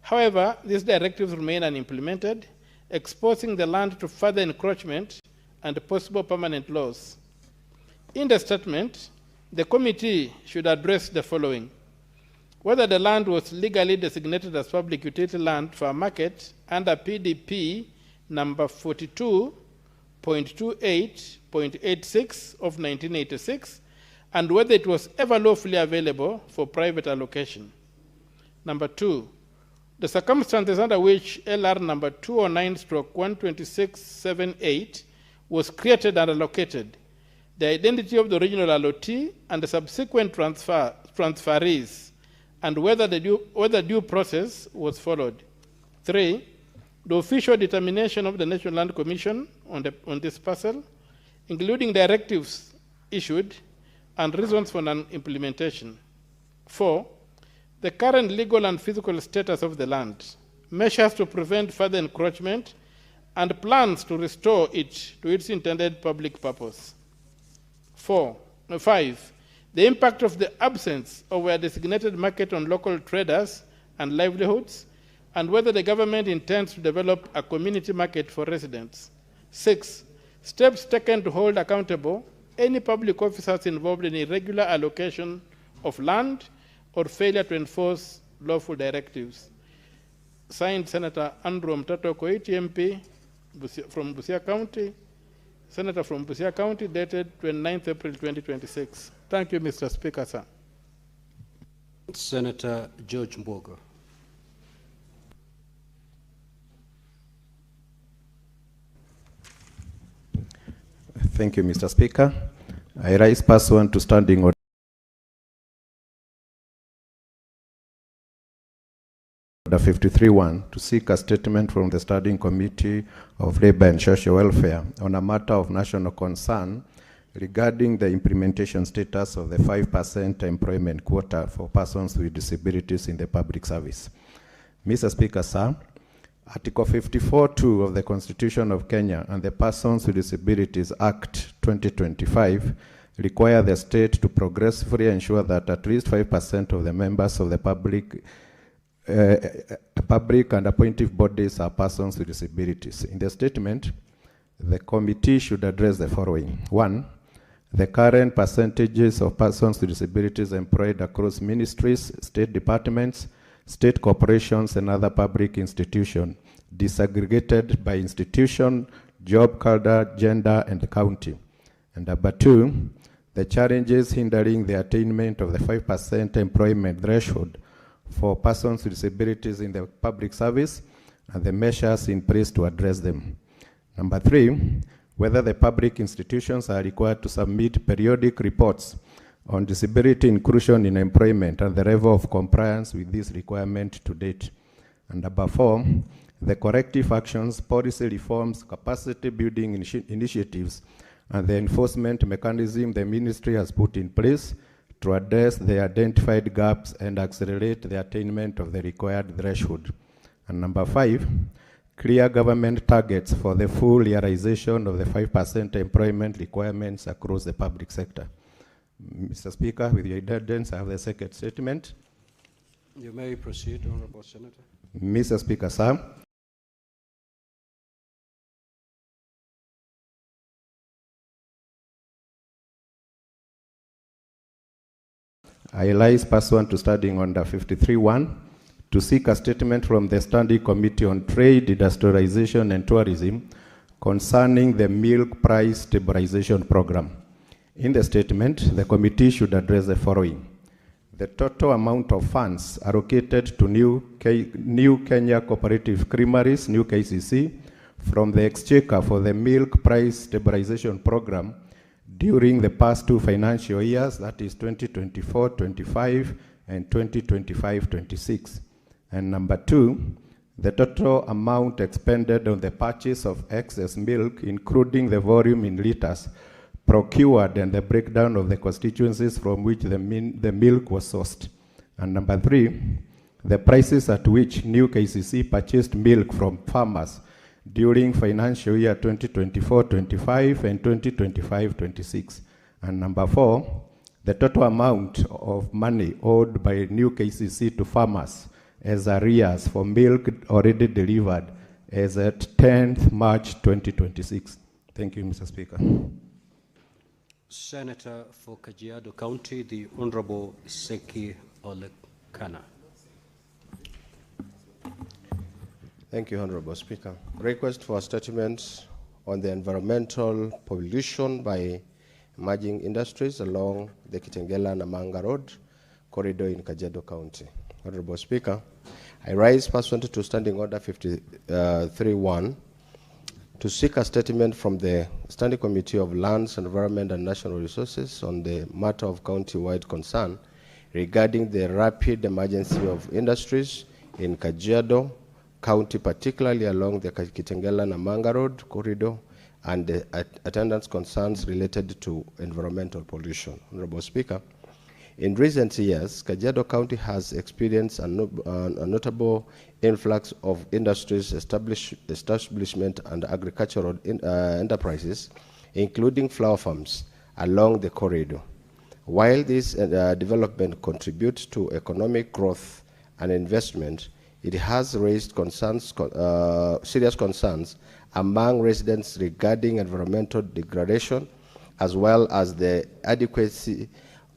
However, these directives remain unimplemented, exposing the land to further encroachment and possible permanent loss. In the statement, the committee should address the following: whether the land was legally designated as public utility land for a market under PDP number 42.28.86 of 1986, and whether it was ever lawfully available for private allocation. Number 2, the circumstances under which LR number 209/12678 was created and allocated, the identity of the original allottee and the subsequent transferees, and whether due process was followed. 3, the official determination of the National Land Commission on this parcel, including directives issued and reasons for non-implementation. 4, the current legal and physical status of the land, measures to prevent further encroachment, and plans to restore it to its intended public purpose. 5, the impact of the absence of a designated market on local traders and livelihoods, and whether the government intends to develop a community market for residents. 6, steps taken to hold accountable any public officers involved in irregular allocation of land or failure to enforce lawful directives. Signed, Senator Andrew Mtato Koiti, MP from Busia County, Senator from Busia County, dated 29th April 2026. Thank you, Mr. Speaker, sir. Senator George Mbogo. Thank you, Mr. Speaker. I rise pursuant to Standing Order 53-1 to seek a statement from the Standing Committee of Labor and Social Welfare on a matter of national concern regarding the implementation status of the 5% employment quota for persons with disabilities in the public service. Mr. Speaker, sir, Article 54(2) of the Constitution of Kenya and the Persons with Disabilities Act 2025 require the state to progressively ensure that at least 5% of the members of the public and appointive bodies are persons with disabilities. In the statement, the committee should address the following. 1, the current percentages of persons with disabilities employed across ministries, state departments, state corporations, and other public institutions, disaggregated by institution, job cadre, gender, and county. And number 2, the challenges hindering the attainment of the 5% employment threshold for persons with disabilities in the public service and the measures in place to address them. Number 3, whether the public institutions are required to submit periodic reports on disability inclusion in employment and the level of compliance with this requirement to date. And number 4, the corrective actions, policy reforms, capacity building initiatives, and the enforcement mechanism the ministry has put in place to address the identified gaps and accelerate the attainment of the required threshold. And number 5, clear government targets for the full realization of the 5% employment requirements across the public sector. Mr. Speaker, with your indulgence, I have the second statement. You may proceed, Honorable Senator. Mr. Speaker, sir, I rise pursuant to Standing Order 53-1 to seek a statement from the Standing Committee on Trade, Industrialization and Tourism concerning the Milk Price Stabilization Program. In the statement, the committee should address the following. The total amount of funds allocated to New Kenya Cooperative Creameries, New KCC, from the Exchequer for the Milk Price Stabilization Program during the past 2 financial years, that is 2024-25 and 2025-26. And number 2, the total amount expended on the purchase of excess milk, including the volume in liters procured and the breakdown of the constituencies from which the milk was sourced. And number 3, the prices at which New KCC purchased milk from farmers during financial year 2024-25 and 2025-26. And number 4, the total amount of money owed by New KCC to farmers as arrears for milk already delivered as at 10th March 2026. Thank you, Mr. Speaker. Senator for Kajiado County, the Honorable Seki Olekana. Thank you, Honorable Speaker. Request for a statement on the environmental pollution by emerging industries along the Kitengela-Namanga Road corridor in Kajiado County. Honorable Speaker, I rise pursuant to Standing Order 53-1 to seek a statement from the Standing Committee of Lands, Environment and National Resources on the matter of county-wide concern regarding the rapid emergency of industries in Kajiado County, particularly along the Kitengela-Namanga Road corridor, and the attendance concerns related to environmental pollution. Honorable Speaker, in recent years, Kajiado County has experienced a notable influx of industries, establishment and agricultural enterprises, including flower farms, along the corridor. While this development contributes to economic growth and investment, it has raised concerns, serious concerns among residents regarding environmental degradation, as well as the adequacy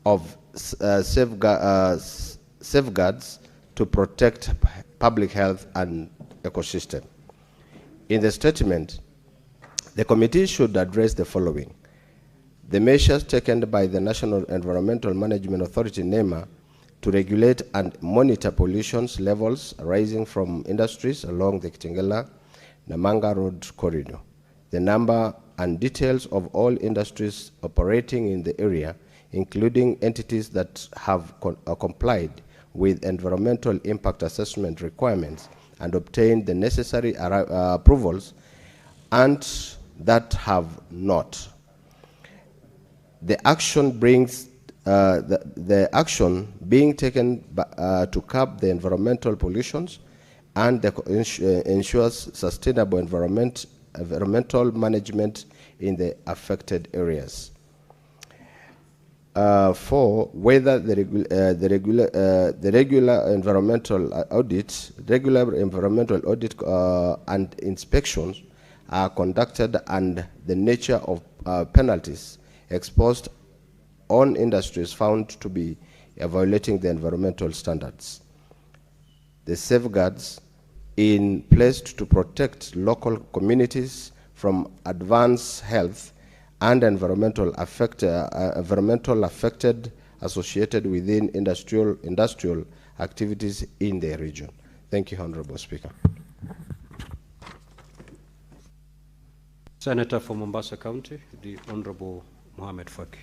of safeguards to protect public health and ecosystem. In the statement, the committee should address the following: the measures taken by the National Environmental Management Authority, NEMA, to regulate and monitor pollution levels arising from industries along the Kitengela-Namanga Road corridor, the number and details of all industries operating in the area, including entities that have complied with environmental impact assessment requirements and obtained the necessary approvals, and that have not. The action brings the action being taken to curb the environmental pollutions and ensures sustainable environmental management in the affected areas. 4, whether the regular environmental audit and inspections are conducted, and the nature of penalties exposed on industries found to be violating the environmental standards. The safeguards in place to protect local communities from adverse health and environmental affected associated within industrial activities in the region. Thank you, Honorable Speaker. Senator for Mombasa County, the Honorable Mohamed Faki.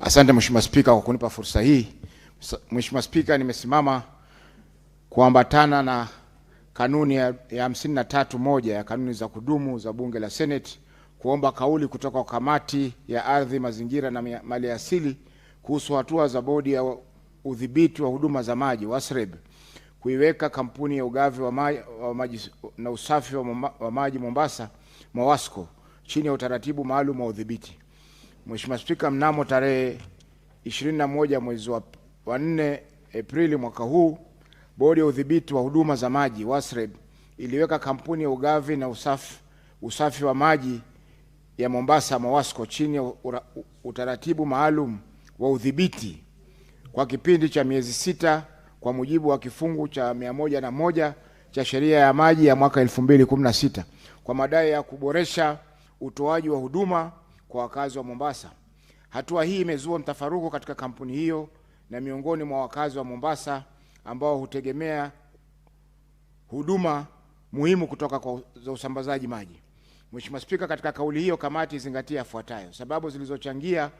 Asante Mheshimiwa Spika kwa kunipa fursa hii. Mheshimiwa Spika, nimesimama kuambatana na kanuni ya 53(1) ya kanuni za kudumu za Bunge la Senate kuomba kauli kutoka kwa kamati ya ardhi, mazingira na mali asili kuhusu hatua za bodi ya udhibiti wa huduma za maji WASREB kuiweka kampuni ya ugavi wa maji na usafi wa maji Mombasa MOWASCO chini ya utaratibu maalum wa udhibiti. Mheshimiwa Spika, mnamo tarehe 21 mwezi wa 4 Aprili mwaka huu, bodi ya udhibiti wa huduma za maji WASREB iliweka kampuni ya ugavi na usafi wa maji ya Mombasa MOWASCO chini ya utaratibu maalum wa udhibiti kwa kipindi cha miezi 6 kwa mujibu wa kifungu cha 101 cha sheria ya maji ya mwaka 2016 kwa madai ya kuboresha utoaji wa huduma kwa wakazi wa Mombasa. Hatua hii imezua mtafaruku katika kampuni hiyo na miongoni mwa wakazi wa Mombasa ambao hutegemea huduma muhimu kutoka kwa usambazaji maji. Mheshimiwa Spika, katika kauli hiyo kamati izingatia yafuatayo: sababu zilizochangia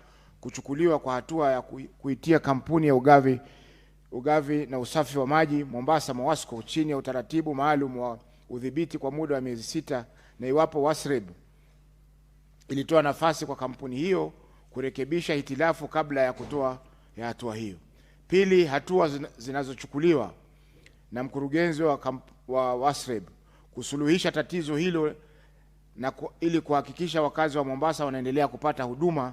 kuchukuliwa kwa hatua ya kuitia kampuni ya ugavi na usafi wa maji Mombasa MOWASCO chini ya utaratibu maalum wa udhibiti kwa muda wa miezi 6, na iwapo WASREB ilitoa nafasi kwa kampuni hiyo kurekebisha hitilafu kabla ya kutoa hatua hiyo. Pili, hatua zinazochukuliwa na mkurugenzi wa WASREB kusuluhisha tatizo hilo na ili kuhakikisha wakazi wa Mombasa wanaendelea kupata huduma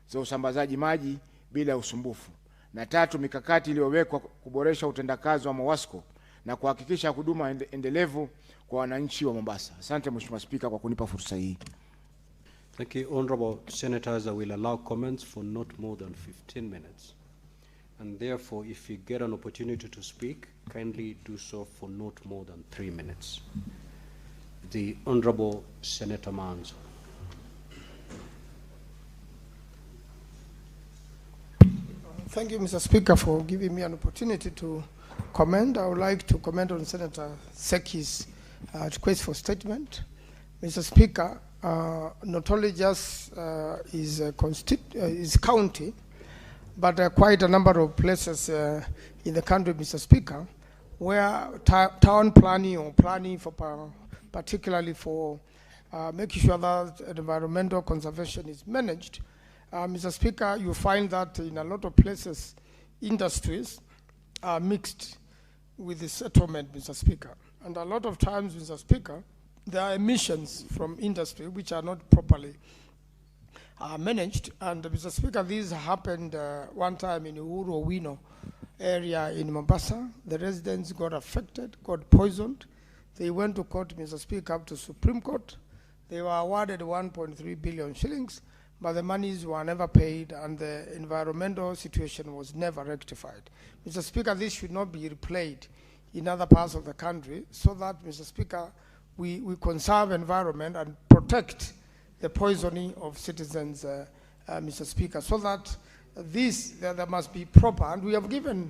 za usambazaji maji bila usumbufu. Na tatu, mikakati iliyowekwa kuboresha utendakazi wa MOWASCO na kuhakikisha huduma endelevu kwa wananchi wa Mombasa. Asante Mheshimiwa Spika kwa kunipa fursa hii. Thank you, Honorable Senators. I will allow comments for not more than 15 minutes. And therefore, if you get an opportunity to speak, kindly do so for not more than 3 minutes. The Honorable Senator Manzo. Thank you, Mr. Speaker, for giving me an opportunity to comment. I would like to comment on Senator Seki's request for statement. Mr. Speaker, not only just is county, but quite a number of places in the country, Mr. Speaker, where town planning or planning for particularly for making sure that environmental conservation is managed. Mr. Speaker, you find that in a lot of places, industries are mixed with the settlement, Mr. Speaker. And a lot of times, Mr. Speaker, there are emissions from industry which are not properly managed. And Mr. Speaker, this happened one time in Uhuru area in Mombasa. The residents got affected, got poisoned. They went to court, Mr. Speaker, up to Supreme Court. They were awarded 1.3 billion shillings, but the monies were never paid and the environmental situation was never rectified. Mr. Speaker, this should not be replayed in other parts of the country so that, Mr. Speaker, we conserve environment and protect the poisoning of citizens, Mr. Speaker, so that there must be proper, and we have given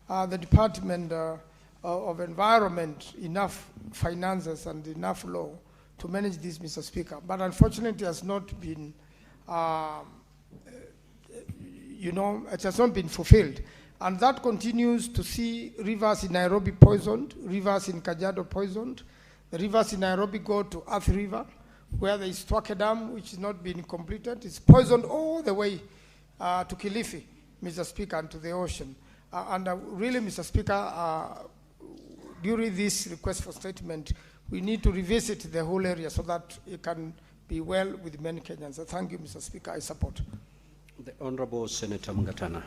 the Department of Environment enough finances and enough law to manage this, Mr. Speaker, but unfortunately it has not been it has not been fulfilled. And that continues to see rivers in Nairobi poisoned, rivers in Kajiado poisoned. The rivers in Nairobi go to Earth River, where there is Twake Dam, which is not being completed. It's poisoned all the way to Kilifi, Mr. Speaker, and to the ocean. Really, Mr. Speaker, during this request for statement, we need to revisit the whole area so that it can be well with many Kenyans. Thank you, Mr. Speaker. I support. The Honorable Senator Mgatana.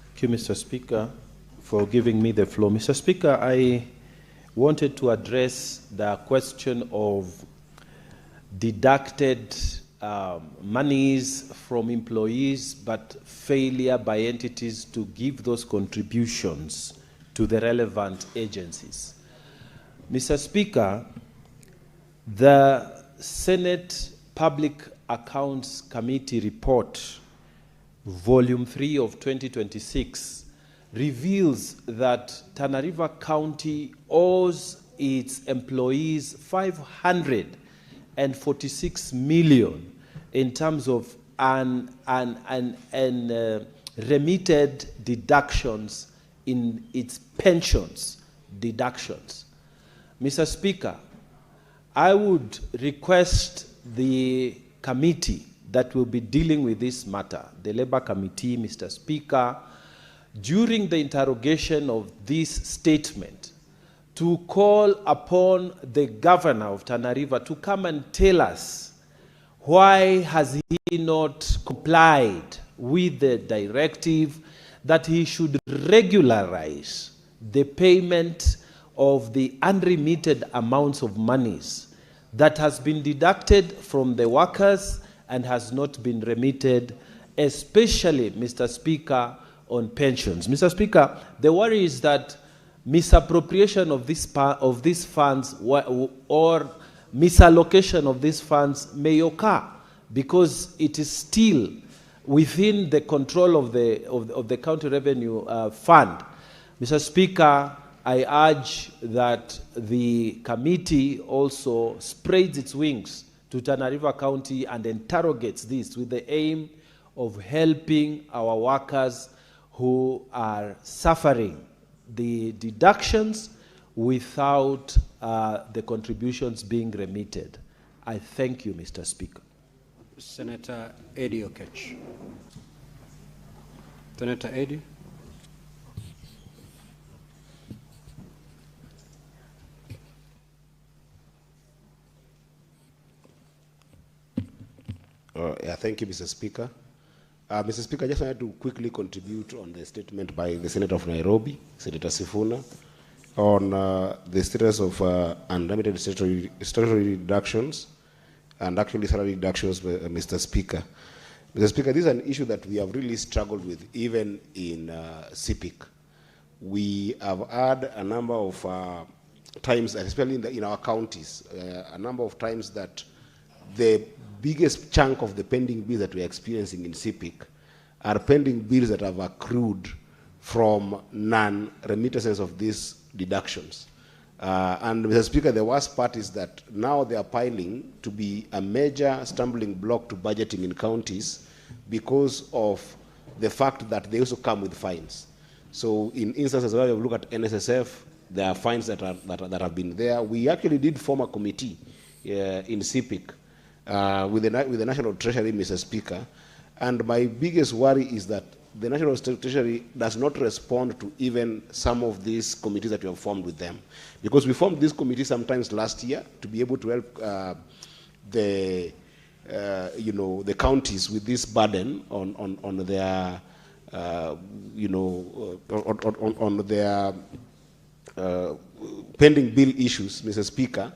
Thank you, Mr. Speaker, for giving me the floor. Mr. Speaker, I wanted to address the question of deducted monies from employees, but failure by entities to give those contributions to the relevant agencies. Mr. Speaker, the Senate Public Accounts Committee report, Volume 3 of 2026, reveals that Tana River County owes its employees 546 million in terms of remitted deductions in its pensions deductions. Mr. Speaker, I would request the committee that will be dealing with this matter, the Labour Committee, Mr. Speaker, during the interrogation of this statement, to call upon the governor of Tana River to come and tell us why has he not complied with the directive that he should regularize the payment of the unremitted amounts of monies that has been deducted from the workers and has not been remitted, especially, Mr. Speaker, on pensions. Mr. Speaker, the worry is that misappropriation of these funds or misallocation of these funds may occur because it is still within the control of the county revenue fund. Mr. Speaker, I urge that the committee also spreads its wings to Tana River County and interrogates this with the aim of helping our workers who are suffering the deductions without the contributions being remitted. I thank you, Mr. Speaker. Senator Eddie Okech. Senator Eddie. Thank you, Mr. Speaker. Mr. Speaker, I just wanted to quickly contribute on the statement by the Senator of Nairobi, Senator Sifuna, on the status of unlimited statutory deductions and actually salary deductions, Mr. Speaker. Mr. Speaker, this is an issue that we have really struggled with, even in CPIC, we have had a number of times, especially in our counties, a number of times that the biggest chunk of the pending bills that we are experiencing in CPIC are pending bills that have accrued from non-remittances of these deductions. And Mr. Speaker, the worst part is that now they are piling to be a major stumbling block to budgeting in counties because of the fact that they also come with fines. So in instances where you look at NSSF, there are fines that have been there. We actually did form a committee in CPIC with the National Treasury, Mr. Speaker, and my biggest worry is that the National Treasury does not respond to even some of these committees that we have formed with them. Because we formed this committee sometimes last year to be able to help the counties with this burden on their, on their pending bill issues, Mr. Speaker.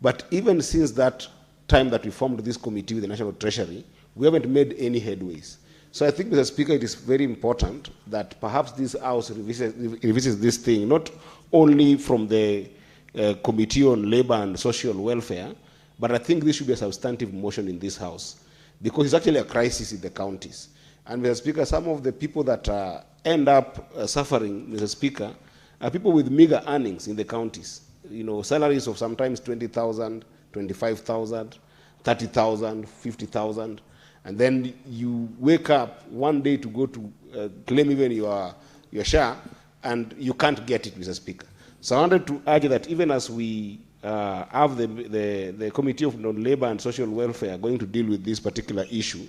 But even since that time that we formed this committee with the National Treasury, we haven't made any headways. So I think, Mr. Speaker, it is very important that perhaps this House revisits this thing, not only from the Committee on Labor and Social Welfare, but I think this should be a substantive motion in this House, because it's actually a crisis in the counties. And, Mr. Speaker, some of the people that end up suffering, Mr. Speaker, are people with meager earnings in the counties. You know, salaries of sometimes 20,000, 25,000, 30,000, 50,000. And then you wake up one day to go to claim even your share, and you can't get it, Mr. Speaker. So I wanted to urge that even as we have the Committee of Labor and Social Welfare going to deal with this particular issue,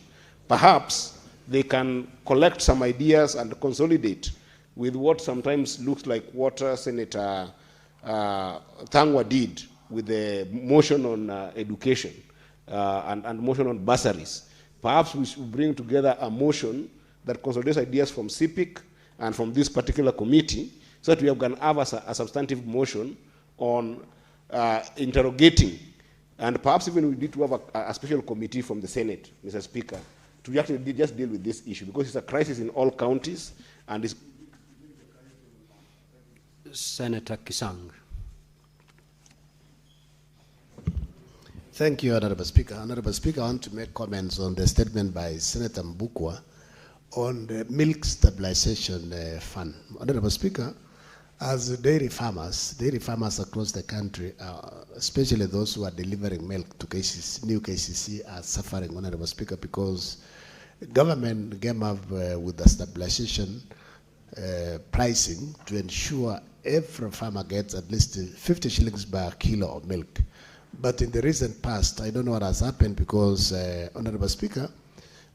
perhaps they can collect some ideas and consolidate with what sometimes looks like what Senator Thangwa did with the motion on education and motion on bursaries. Perhaps we should bring together a motion that consolidates ideas from CPIC and from this particular committee, so that we can have a substantive motion on interrogating, and perhaps even we need to have a special committee from the Senate, Mr. Speaker, to actually just deal with this issue, because it's a crisis in all counties, and it's... Senator Kisang. Thank you, Honorable Speaker. Honorable Speaker, I want to make comments on the statement by Senator Mbukwa on the milk stabilization fund. Honorable Speaker, as dairy farmers across the country, especially those who are delivering milk to KCC, new KCC, are suffering, Honorable Speaker, because government came up with the stabilization pricing to ensure every farmer gets at least 50 shillings per kilo of milk. But in the recent past, I don't know what has happened, because, Honorable Speaker,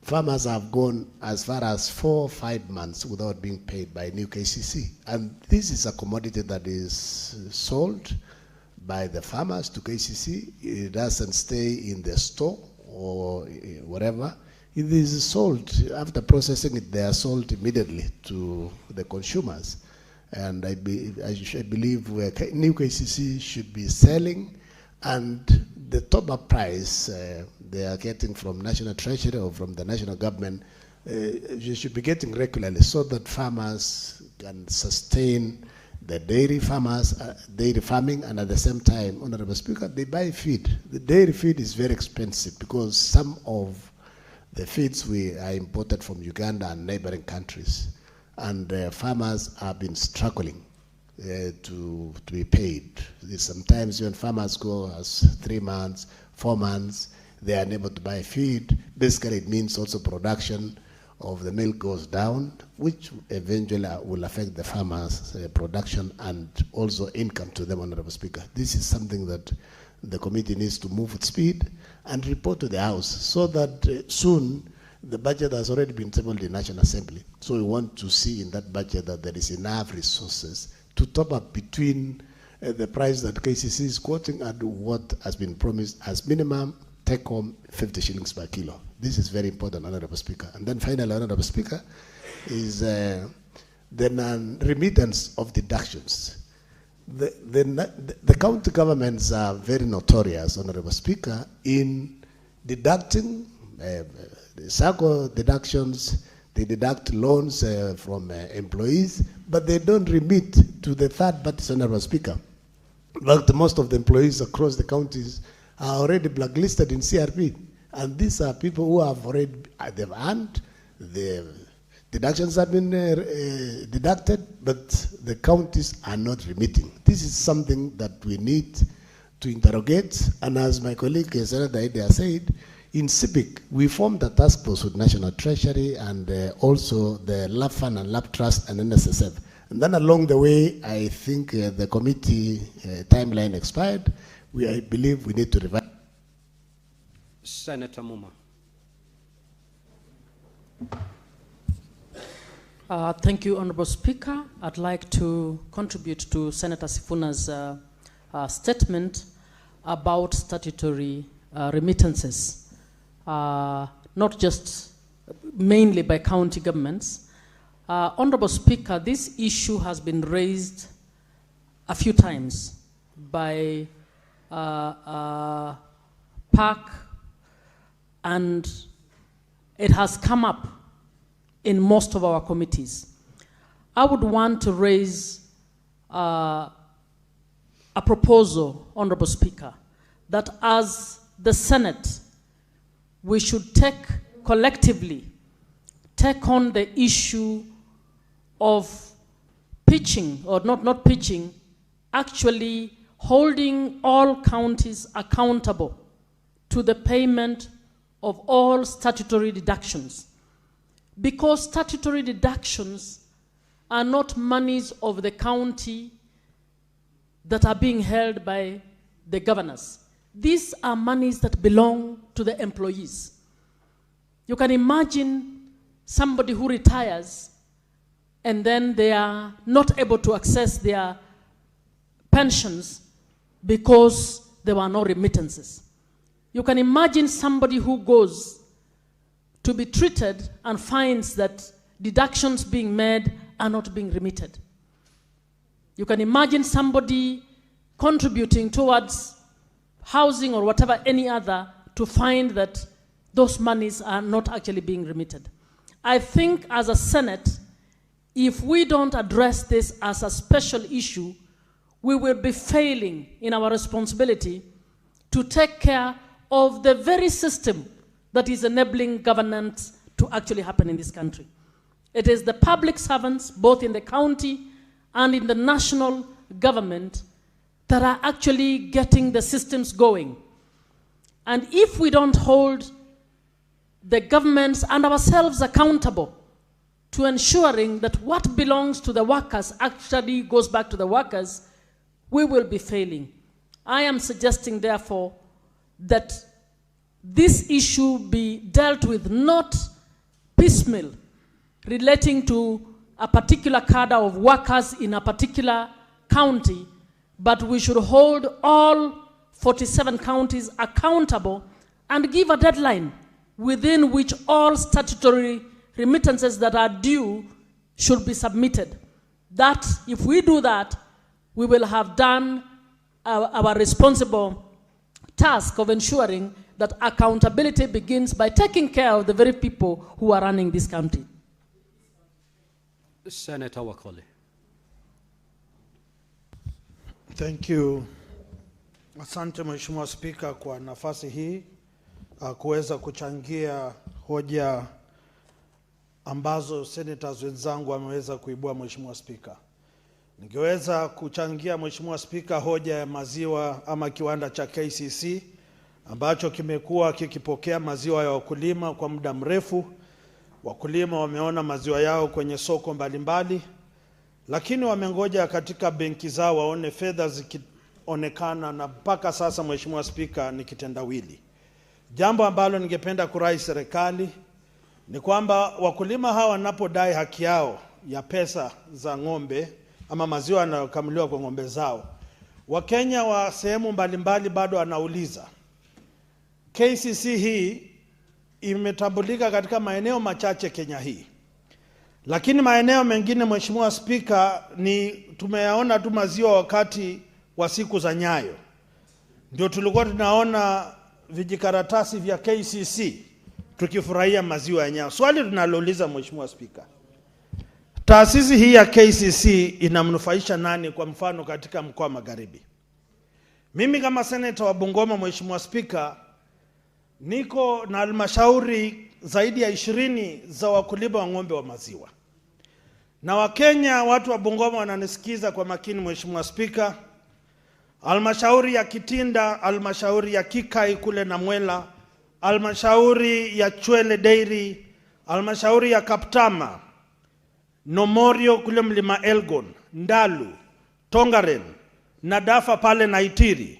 farmers have gone as far as 4 or 5 months without being paid by new KCC. And this is a commodity that is sold by the farmers to KCC. It doesn't stay in the store or whatever. It is sold. After processing it, they are sold immediately to the consumers. And I believe new KCC should be selling, and the top-up price they are getting from National Treasury or from the national government, you should be getting regularly, so that farmers can sustain the dairy farming, and at the same time, Honorable Speaker, they buy feed. The dairy feed is very expensive, because some of the feeds are imported from Uganda and neighboring countries, and farmers have been struggling to be paid. Sometimes when farmers go as 3 months, 4 months, they are unable to buy feed. Basically, it means also production of the milk goes down, which eventually will affect the farmers' production and also income to them, Honorable Speaker. This is something that the committee needs to move with speed and report to the House, so that soon the budget has already been tabled in National Assembly. So we want to see in that budget that there is enough resources to top up between the price that KCC is quoting and what has been promised as minimum take-home 50 shillings per kilo. This is very important, Honorable Speaker. And then finally, Honorable Speaker, is the non-remittance of deductions. The county governments are very notorious, Honorable Speaker, in deducting the SACCO deductions, They deduct loans from employees, but they don't remit to the third party, Honorable Speaker. But most of the employees across the counties are already blacklisted in CRP. And these are people who have already, they've earned, the deductions have been deducted, but the counties are not remitting. This is something that we need to interrogate. And as my colleague Senator Idea said, in CIPIC, we formed a task force with National Treasury and also the Lab Fund and Lab Trust and NSSF. And then along the way, I think the committee timeline expired. I believe we need to revise. Senator Muma. Thank you, Honorable Speaker. I'd like to contribute to Senator Sifuna's statement about statutory remittances, not just mainly by county governments. Honorable Speaker, this issue has been raised a few times by PAC, and it has come up in most of our committees. I would want to raise a proposal, Honorable Speaker, that as the Senate, we should collectively take on the issue of pitching, or not pitching, actually holding all counties accountable to the payment of all statutory deductions. Because statutory deductions are not monies of the county that are being held by the governors. These are monies that belong to the employees. You can imagine somebody who retires and then they are not able to access their pensions because there were no remittances. You can imagine somebody who goes to be treated and finds that deductions being made are not being remitted. You can imagine somebody contributing towards housing or whatever, any other, to find that those monies are not actually being remitted. I think as a Senate, if we don't address this as a special issue, we will be failing in our responsibility to take care of the very system that is enabling governance to actually happen in this country. It is the public servants, both in the county and in the national government, that are actually getting the systems going. And if we don't hold the governments and ourselves accountable to ensuring that what belongs to the workers actually goes back to the workers, we will be failing. I am suggesting, therefore, that this issue be dealt with not piecemeal, relating to a particular cadre of workers in a particular county, but we should hold all 47 counties accountable and give a deadline within which all statutory remittances that are due should be submitted. That, if we do that, we will have done our responsible task of ensuring that accountability begins by taking care of the very people who are running this country. Senator Wakoli. Thank you. Asante Mheshimiwa Spika kwa nafasi hii kuweza kuchangia hoja ambazo senators wenzangu wameweza kuibua. Mheshimiwa Spika, ningeweza kuchangia Mheshimiwa Spika hoja ya maziwa ama kiwanda cha KCC ambacho kimekuwa kikipokea maziwa ya wakulima kwa muda mrefu. Wakulima wameona maziwa yao kwenye soko mbalimbali, lakini wamengoja katika benki zao waone fedha zikionekana, na mpaka sasa Mheshimiwa Spika ni kitendawili. Jambo ambalo ningependa kurai serikali ni kwamba wakulima hawa wanapodai haki yao ya pesa za ng'ombe ama maziwa yanayokamuliwa kwa ng'ombe zao, Wakenya wa sehemu mbalimbali bado wanauliza. KCC hii imetambulika katika maeneo machache Kenya hii, lakini maeneo mengine Mheshimiwa Spika ni tumeyaona tu maziwa wakati wa siku za Nyayo. Ndio tulikuwa tunaona vijikaratasi vya KCC tukifurahia maziwa ya nyao. Swali tunalouliza Mheshimiwa Spika, taasisi hii ya KCC inamnufaisha nani, kwa mfano katika mkoa wa Magharibi? Mimi kama seneta wa Bungoma, Mheshimiwa Spika, niko na halmashauri zaidi ya 20 za wakulima wa ng'ombe wa maziwa. Na Wakenya, watu wa Bungoma wananisikiza kwa makini Mheshimiwa Spika. Halmashauri ya Kitinda, halmashauri ya Kikai kule na Mwela, halmashauri ya Chwele Dairy, halmashauri ya Kaptama, Nomorio kule Mlima Elgon, Ndalu, Tongaren, Nadafa pale Naitiri,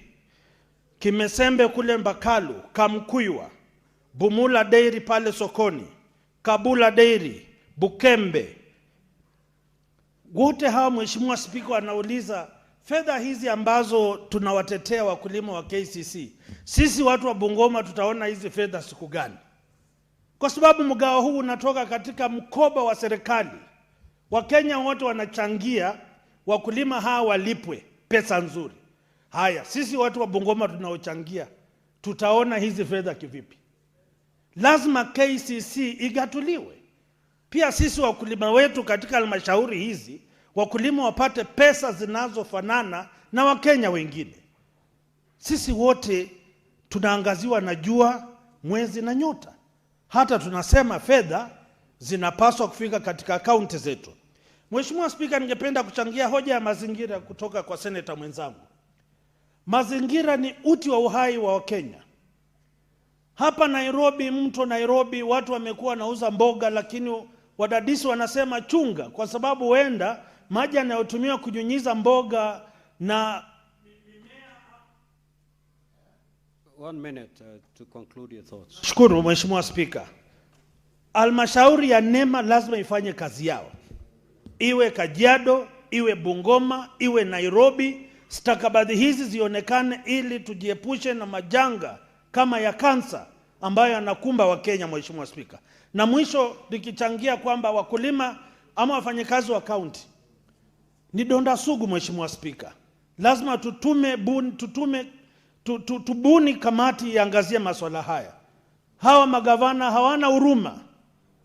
Kimesembe kule Mbakalu, Kamkuywa, Bumula Dairy pale Sokoni, Kabula Dairy, Bukembe. Wote hawa Mheshimiwa Spika wanauliza fedha hizi ambazo tunawatetea wakulima wa KCC, sisi watu wa Bungoma tutaona hizi fedha siku gani? Kwa sababu mgao huu unatoka katika mkoba wa serikali. Wakenya wote wanachangia wakulima hawa walipwe pesa nzuri. Haya, sisi watu wa Bungoma tunaochangia tutaona hizi fedha kivipi? Lazima KCC igatuliwe. Pia sisi wakulima wetu katika halmashauri hizi, wakulima wapate pesa zinazofanana na Wakenya wengine. Sisi wote tunaangaziwa na jua, mwezi na nyota. Hata tunasema fedha zinapaswa kufika katika akaunti zetu. Mheshimiwa Spika, ningependa kuchangia hoja ya mazingira kutoka kwa seneta mwenzangu. Mazingira ni uti wa uhai wa Wakenya. Hapa Nairobi, mto Nairobi, watu wamekuwa wanauza mboga, lakini wadadisi wanasema chunga, kwa sababu huenda maji yanayotumiwa kunyunyiza mboga na 1 minute to conclude your thoughts. Shukuru Mheshimiwa Spika. Halmashauri ya NEMA lazima ifanye kazi yao. Iwe Kajiado, iwe Bungoma, iwe Nairobi, stakabadhi hizi zionekane ili tujiepushe na majanga kama ya kansa ambayo yanakumba Wakenya, Mheshimiwa Spika. Na mwisho nikichangia kwamba wakulima ama wafanyakazi wa kaunti ni donda sugu, Mheshimiwa Spika. Lazima tubuni kamati iangazie masuala haya. Hawa magavana hawana huruma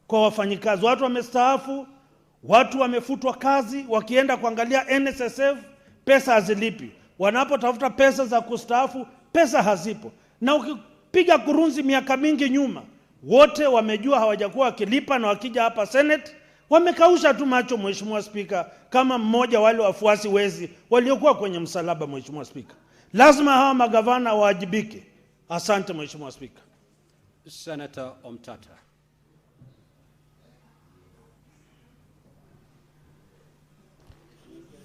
kwa wafanyikazi. Watu wamestaafu, watu wamefutwa kazi, wakienda kuangalia NSSF pesa hazilipi. Wanapotafuta pesa za kustaafu, pesa hazipo. Na ukipiga kurunzi miaka mingi nyuma, wote wamejua hawajakuwa wakilipa, na wakija hapa Senate wamekausha tu macho, Mheshimiwa Spika, kama mmoja wale wafuasi wezi waliokuwa kwenye msalaba, Mheshimiwa Spika. Lazima hawa magavana waajibike. Asante Mheshimiwa Spika. Senator Omtata.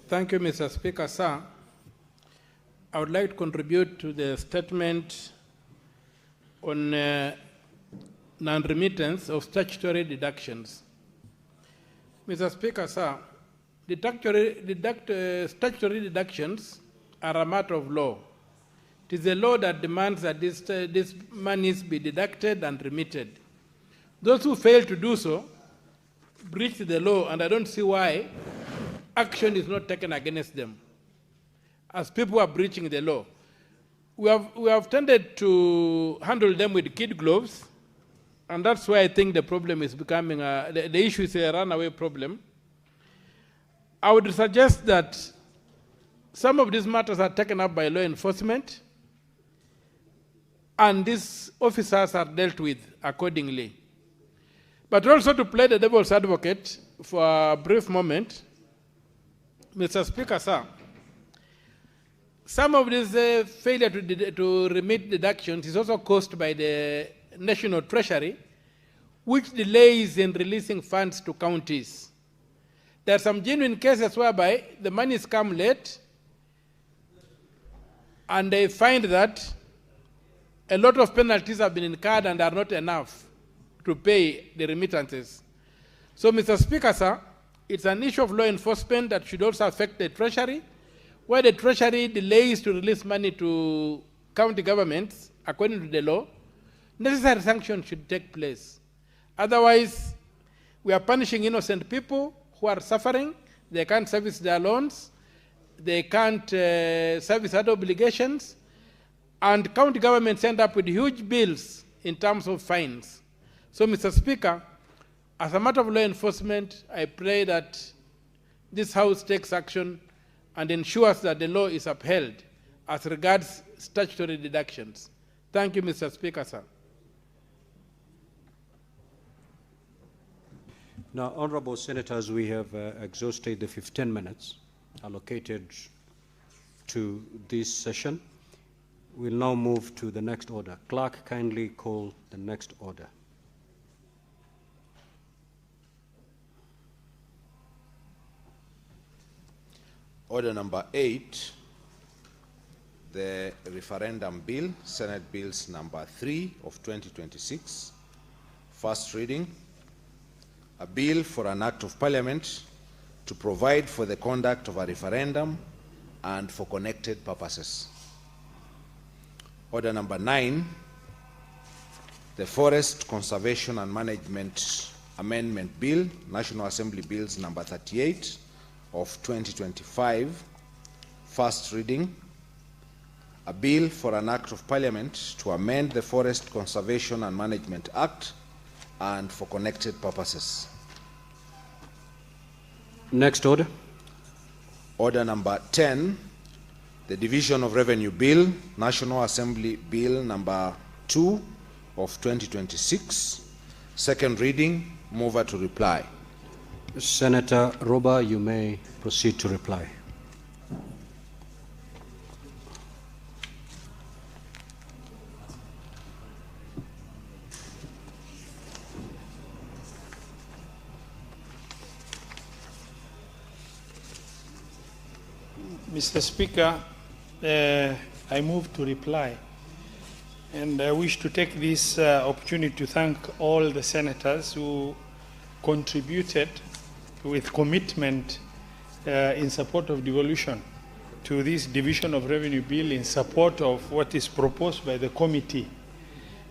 Thank you, Mr. Speaker, sir. I would like to contribute to the statement on non-remittance of statutory deductions. Mr. Speaker, sir, statutory deductions are a matter of law. It is a law that demands that these monies be deducted and remitted. Those who fail to do so breach the law, and I don't see why action is not taken against them, as people are breaching the law. We have tended to handle them with kid gloves, and that's why I think the problem is becoming, the issue is a runaway problem. I would suggest that some of these matters are taken up by law enforcement, and these officers are dealt with accordingly. But also, to play the devil's advocate for a brief moment, Mr. Speaker, sir, some of this failure to remit deductions is also caused by the National Treasury, which delays in releasing funds to counties. There are some genuine cases whereby the monies come late, and they find that a lot of penalties have been incurred and are not enough to pay the remittances. So, Mr. Speaker, sir, it's an issue of law enforcement that should also affect the Treasury, where the Treasury delays to release money to county governments according to the law. Necessary sanctions should take place. Otherwise, we are punishing innocent people who are suffering. They can't service their loans. They can't service other obligations. And county governments end up with huge bills in terms of fines. So, Mr. Speaker, as a matter of law enforcement, I pray that this House takes action and ensures that the law is upheld as regards statutory deductions. Thank you, Mr. Speaker, sir. Now, honorable senators, we have exhausted the 15 minutes allocated to this session. We'll now move to the next order. Clerk, kindly call the next order. Order number 8, the referendum bill, Senate Bills number 3 of 2026, first reading. A bill for an act of parliament to provide for the conduct of a referendum and for connected purposes. Order number 9, the Forest Conservation and Management Amendment Bill, National Assembly Bills number 38 of 2025, first reading. A bill for an act of parliament to amend the Forest Conservation and Management Act and for connected purposes. Next order. Order number 10, the Division of Revenue Bill, National Assembly Bill number 2 of 2026, second reading. Mover to reply. Senator Roba, you may proceed to reply. Mr. Speaker, I move to reply. And I wish to take this opportunity to thank all the senators who contributed with commitment in support of devolution to this Division of Revenue Bill in support of what is proposed by the committee.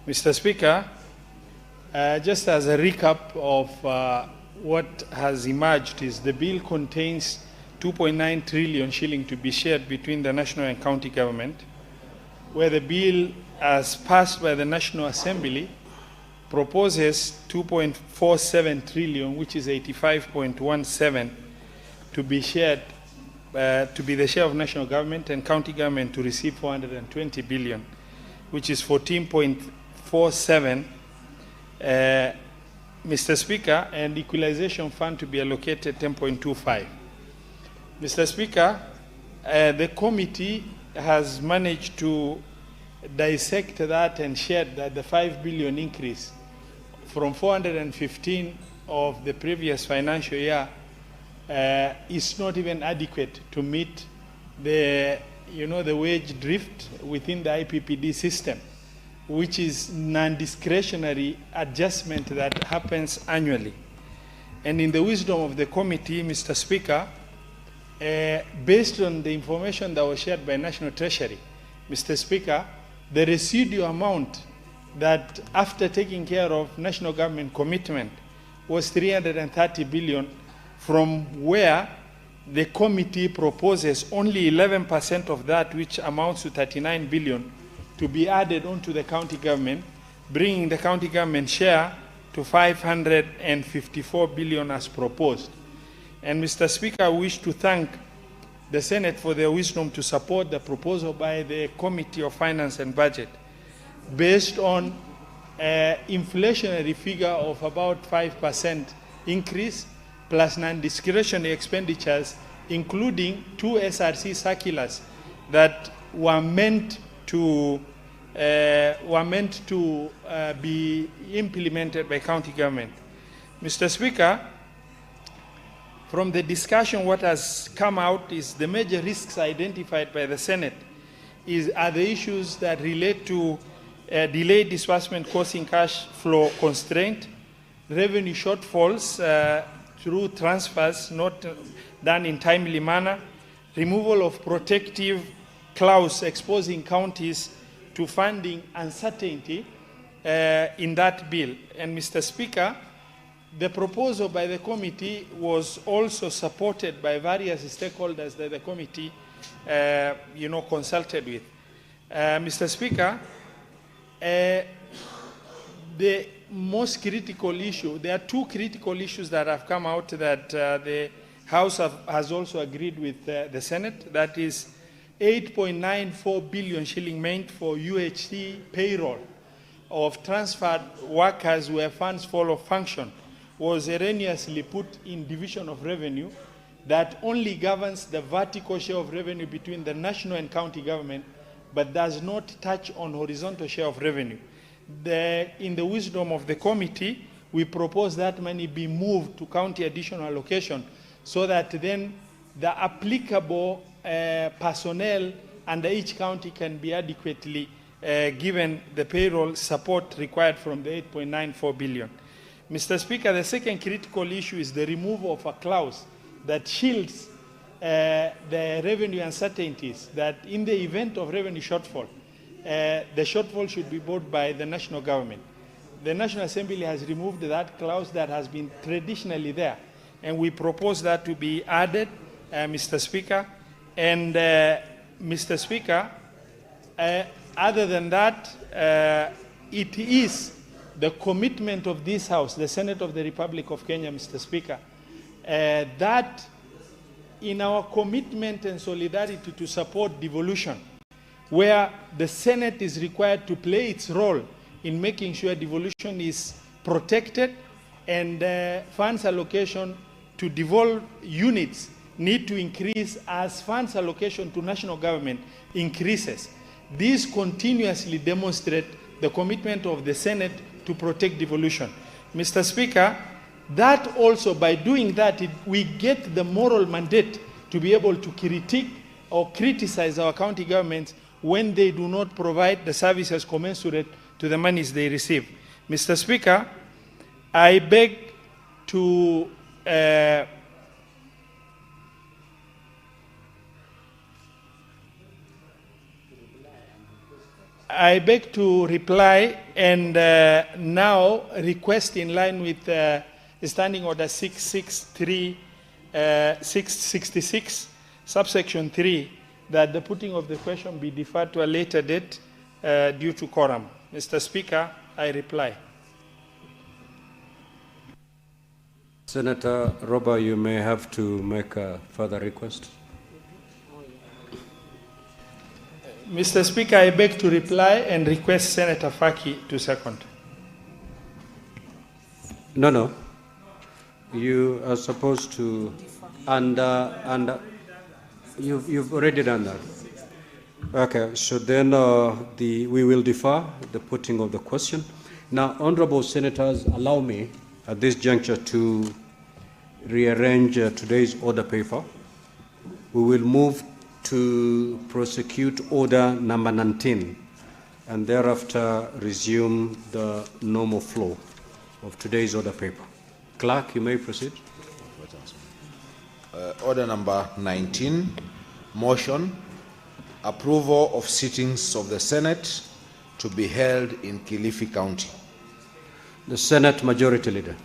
Mr. Speaker, just as a recap of what has emerged is the bill contains 2.9 trillion shilling to be shared between the national and county government, where the bill as passed by the National Assembly proposes 2.47 trillion, which is 85.17, to be shared, to be the share of national government, and county government to receive 420 billion, which is 14.47, Mr. Speaker, and equalization fund to be allocated 10.25. Mr. Speaker, the committee has managed to dissect that and shared that the 5 billion increase from 415 of the previous financial year is not even adequate to meet the, the wage drift within the IPPD system, which is non-discretionary adjustment that happens annually. And in the wisdom of the committee, Mr. Speaker, based on the information that was shared by National Treasury, Mr. Speaker, the residual amount that after taking care of national government commitment was 330 billion, from where the committee proposes only 11% of that, which amounts to 39 billion, to be added onto the county government, bringing the county government share to 554 billion as proposed. And Mr. Speaker, I wish to thank the Senate for their wisdom to support the proposal by the Committee of Finance and Budget based on an inflationary figure of about 5% increase plus non-discretionary expenditures, including 2 SRC circulars that were meant to be implemented by county government. Mr. Speaker, from the discussion, what has come out is the major risks identified by the Senate are the issues that relate to delayed disbursement causing cash flow constraint, revenue shortfalls through transfers not done in timely manner, removal of protective clause exposing counties to funding uncertainty in that bill. And Mr. Speaker, the proposal by the committee was also supported by various stakeholders that the committee, consulted with. Mr. Speaker, the most critical issue, there are two critical issues that have come out that the House has also agreed with the Senate. That is 8.94 billion shilling meant for UHC payroll of transferred workers where funds fall off function was erroneously put in division of revenue that only governs the vertical share of revenue between the national and county government, but does not touch on horizontal share of revenue. In the wisdom of the committee, we propose that money be moved to county additional allocation so that then the applicable personnel under each county can be adequately given the payroll support required from the 8.94 billion. Mr. Speaker, the second critical issue is the removal of a clause that shields the revenue uncertainties, that in the event of revenue shortfall, the shortfall should be borne by the national government. The National Assembly has removed that clause that has been traditionally there, and we propose that to be added, Mr. Speaker. And Mr. Speaker, other than that, it is the commitment of this House, the Senate of the Republic of Kenya, Mr. Speaker, that in our commitment and solidarity to support devolution, where the Senate is required to play its role in making sure devolution is protected and funds allocation to devolve units need to increase as funds allocation to national government increases. These continuously demonstrate the commitment of the Senate to protect devolution. Mr. Speaker, that also, by doing that, we get the moral mandate to be able to critique or criticize our county governments when they do not provide the services commensurate to the monies they receive. Mr. Speaker, I beg to reply and now request, in line with Standing Order 666, subsection 3, that the putting of the question be deferred to a later date due to quorum. Mr. Speaker, I reply. Senator Roba, you may have to make a further request. Mr. Speaker, I beg to reply and request Senator Faki to second. No. You are supposed to, you've already done that. Okay, so then we will defer the putting of the question. Now, honorable senators, allow me at this juncture to rearrange today's order paper. We will move to prosecute order number 19 and thereafter resume the normal flow of today's order paper. Clerk, you may proceed. Order number 19, motion, approval of sittings of the Senate to be held in Kilifi County. The Senate Majority Leader.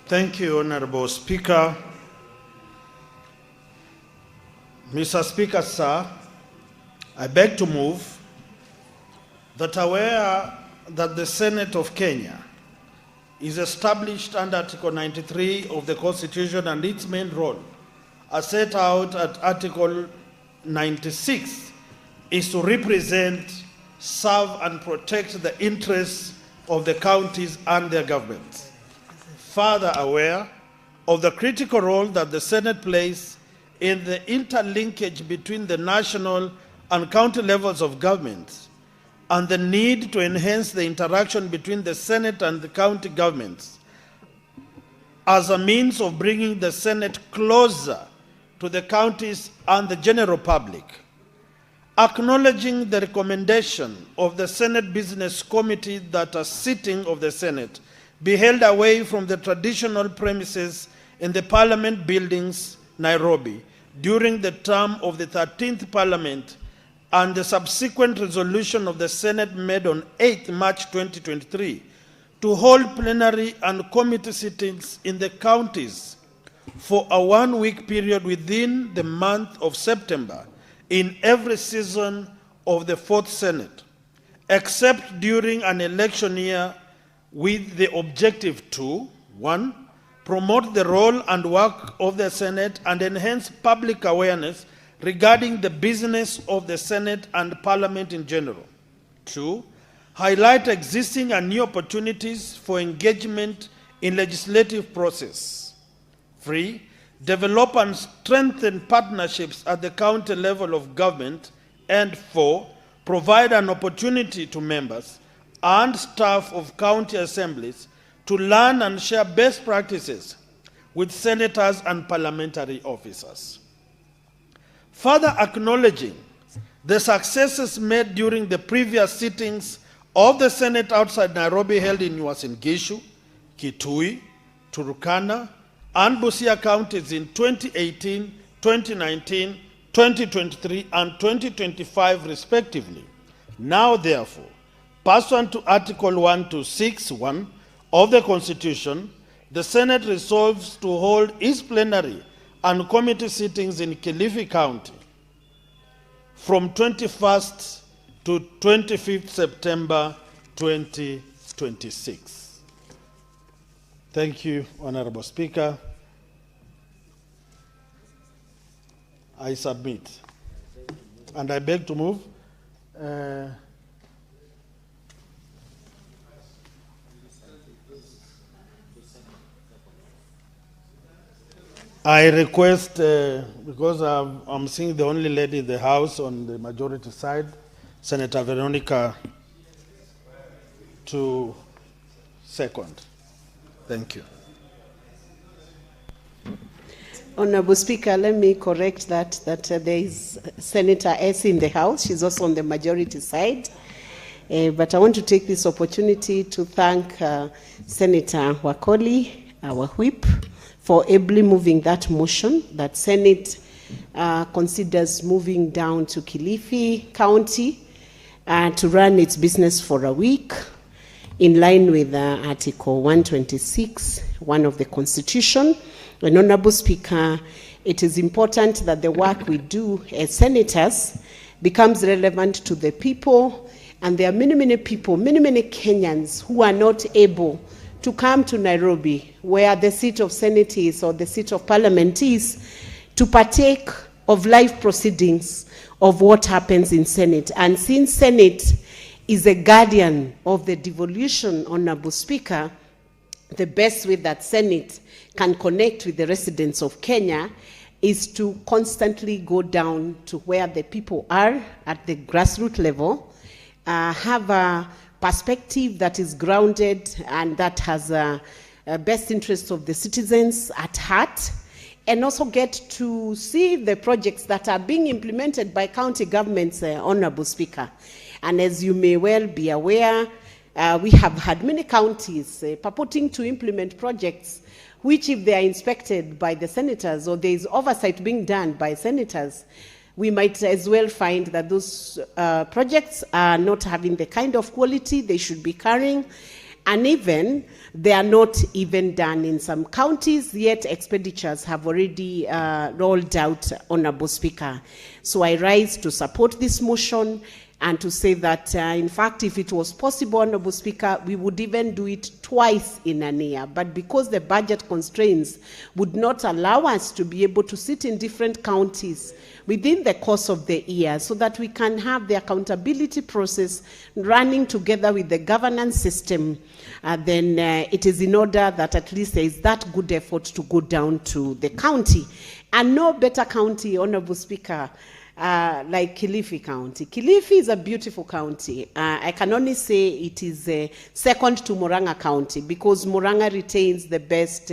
Thank you, Honorable Speaker. Mr. Speaker, sir, I beg to move that aware that the Senate of Kenya is established under Article 93 of the Constitution and its main role, as set out at Article 96, is to represent, serve, and protect the interests of the counties and their governments. Further aware of the critical role that the Senate plays in the interlinkage between the national and county levels of government, and the need to enhance the interaction between the Senate and the county governments as a means of bringing the Senate closer to the counties and the general public. Acknowledging the recommendation of the Senate Business Committee that a sitting of the Senate be held away from the traditional premises in the Parliament buildings, Nairobi, during the term of the 13th Parliament, and the subsequent resolution of the Senate made on 8 March 2023 to hold plenary and committee sittings in the counties for a one-week period within the month of September in every season of the 4th Senate, except during an election year, with the objective to, 1, promote the role and work of the Senate and enhance public awareness regarding the business of the Senate and Parliament in general. 2, highlight existing and new opportunities for engagement in legislative process. 3, develop and strengthen partnerships at the county level of government. And 4, provide an opportunity to members and staff of county assemblies to learn and share best practices with senators and parliamentary officers. Further acknowledging the successes made during the previous sittings of the Senate outside Nairobi held in Uasin Gishu, Kitui, Turkana, and Busia counties in 2018, 2019, 2023, and 2025 respectively. Now therefore, pursuant to Article 126(1) of the Constitution, the Senate resolves to hold its plenary and committee sittings in Kilifi County from 21st to 25th September 2026. Thank you, Honorable Speaker. I submit. And I beg to move. I request, because I'm seeing the only lady in the House on the majority side, Senator Veronica, to second. Thank you. Honorable Speaker, let me correct that there is Senator S in the House. She's also on the majority side. But I want to take this opportunity to thank Senator Wakoli, our whip, for ably moving that motion that Senate considers moving down to Kilifi County to run its business for a week in line with Article 126(1) of the Constitution. And Honorable Speaker, it is important that the work we do as senators becomes relevant to the people, and there are many people, many Kenyans who are not able to come to Nairobi, where the seat of Senate is or the seat of Parliament is, to partake of live proceedings of what happens in Senate. And since Senate is a guardian of the devolution, Honorable Speaker, the best way that Senate can connect with the residents of Kenya is to constantly go down to where the people are at the grassroots level, have a perspective that is grounded and that has a best interest of the citizens at heart, and also get to see the projects that are being implemented by county governments, Honorable Speaker. And as you may well be aware, we have had many counties purporting to implement projects which, if they are inspected by the senators or there is oversight being done by senators, we might as well find that those projects are not having the kind of quality they should be carrying, and even they are not even done in some counties, yet expenditures have already rolled out, Honorable Speaker. So I rise to support this motion and to say that, in fact, if it was possible, Honorable Speaker, we would even do it twice in an year. But because the budget constraints would not allow us to be able to sit in different counties within the course of the year, so that we can have the accountability process running together with the governance system, then it is in order that at least there is that good effort to go down to the county. And no better county, Honorable Speaker, like Kilifi County. Kilifi is a beautiful county. I can only say it is second to Murang'a County, because Murang'a retains the best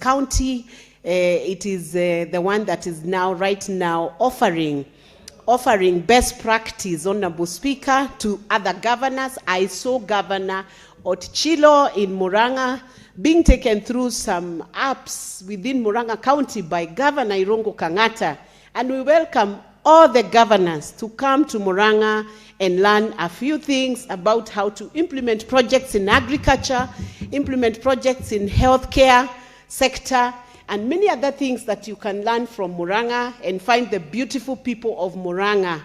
county. It is the one that is right now offering best practice, Honorable Speaker, to other governors. I saw Governor Otchilo in Murang'a being taken through some apps within Murang'a County by Governor Irungu Kang'ata. And we welcome all the governors to come to Murang'a and learn a few things about how to implement projects in agriculture, implement projects in healthcare sector, and many other things that you can learn from Murang'a and find the beautiful people of Murang'a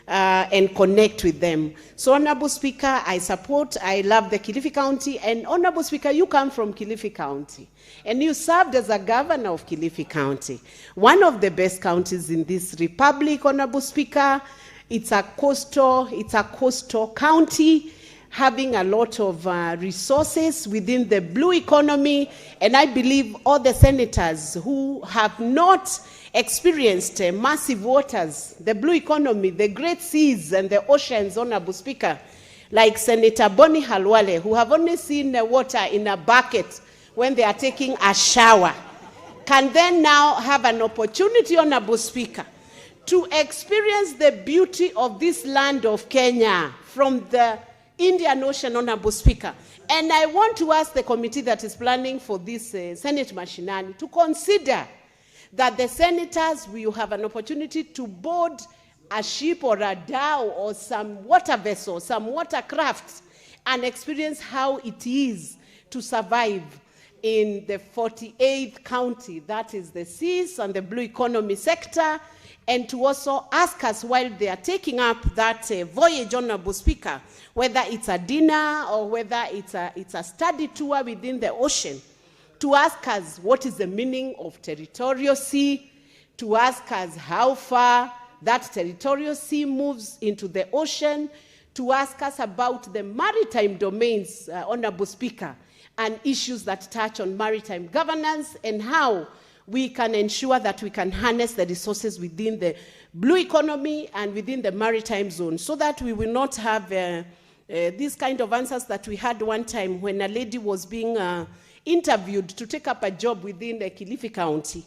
and connect with them. So, Honorable Speaker, I love the Kilifi County, and Honorable Speaker, you come from Kilifi County, and you served as a governor of Kilifi County, one of the best counties in this republic, Honorable Speaker. It's a coastal county, having a lot of resources within the blue economy, and I believe all the senators who have not experienced massive waters, the blue economy, the great seas and the oceans, Honorable Speaker, like Senator Boni Halwale, who have only seen the water in a bucket when they are taking a shower, can then now have an opportunity, Honorable Speaker, to experience the beauty of this land of Kenya from the Indian Ocean, Honorable Speaker. And I want to ask the committee that is planning for this Senate Mashinani to consider that the senators will have an opportunity to board a ship or a dhow or some water vessel, some watercraft, and experience how it is to survive in the 48th county, that is the seas and the blue economy sector, and to also ask us while they are taking up that voyage, Honorable Speaker, whether it's a dinner or whether it's a study tour within the ocean, to ask us what is the meaning of territorial sea, to ask us how far that territorial sea moves into the ocean, to ask us about the maritime domains, Honorable Speaker, and issues that touch on maritime governance and how we can ensure that we can harness the resources within the blue economy and within the maritime zone, so that we will not have these kind of answers that we had one time when a lady was being interviewed to take up a job within the Kilifi County.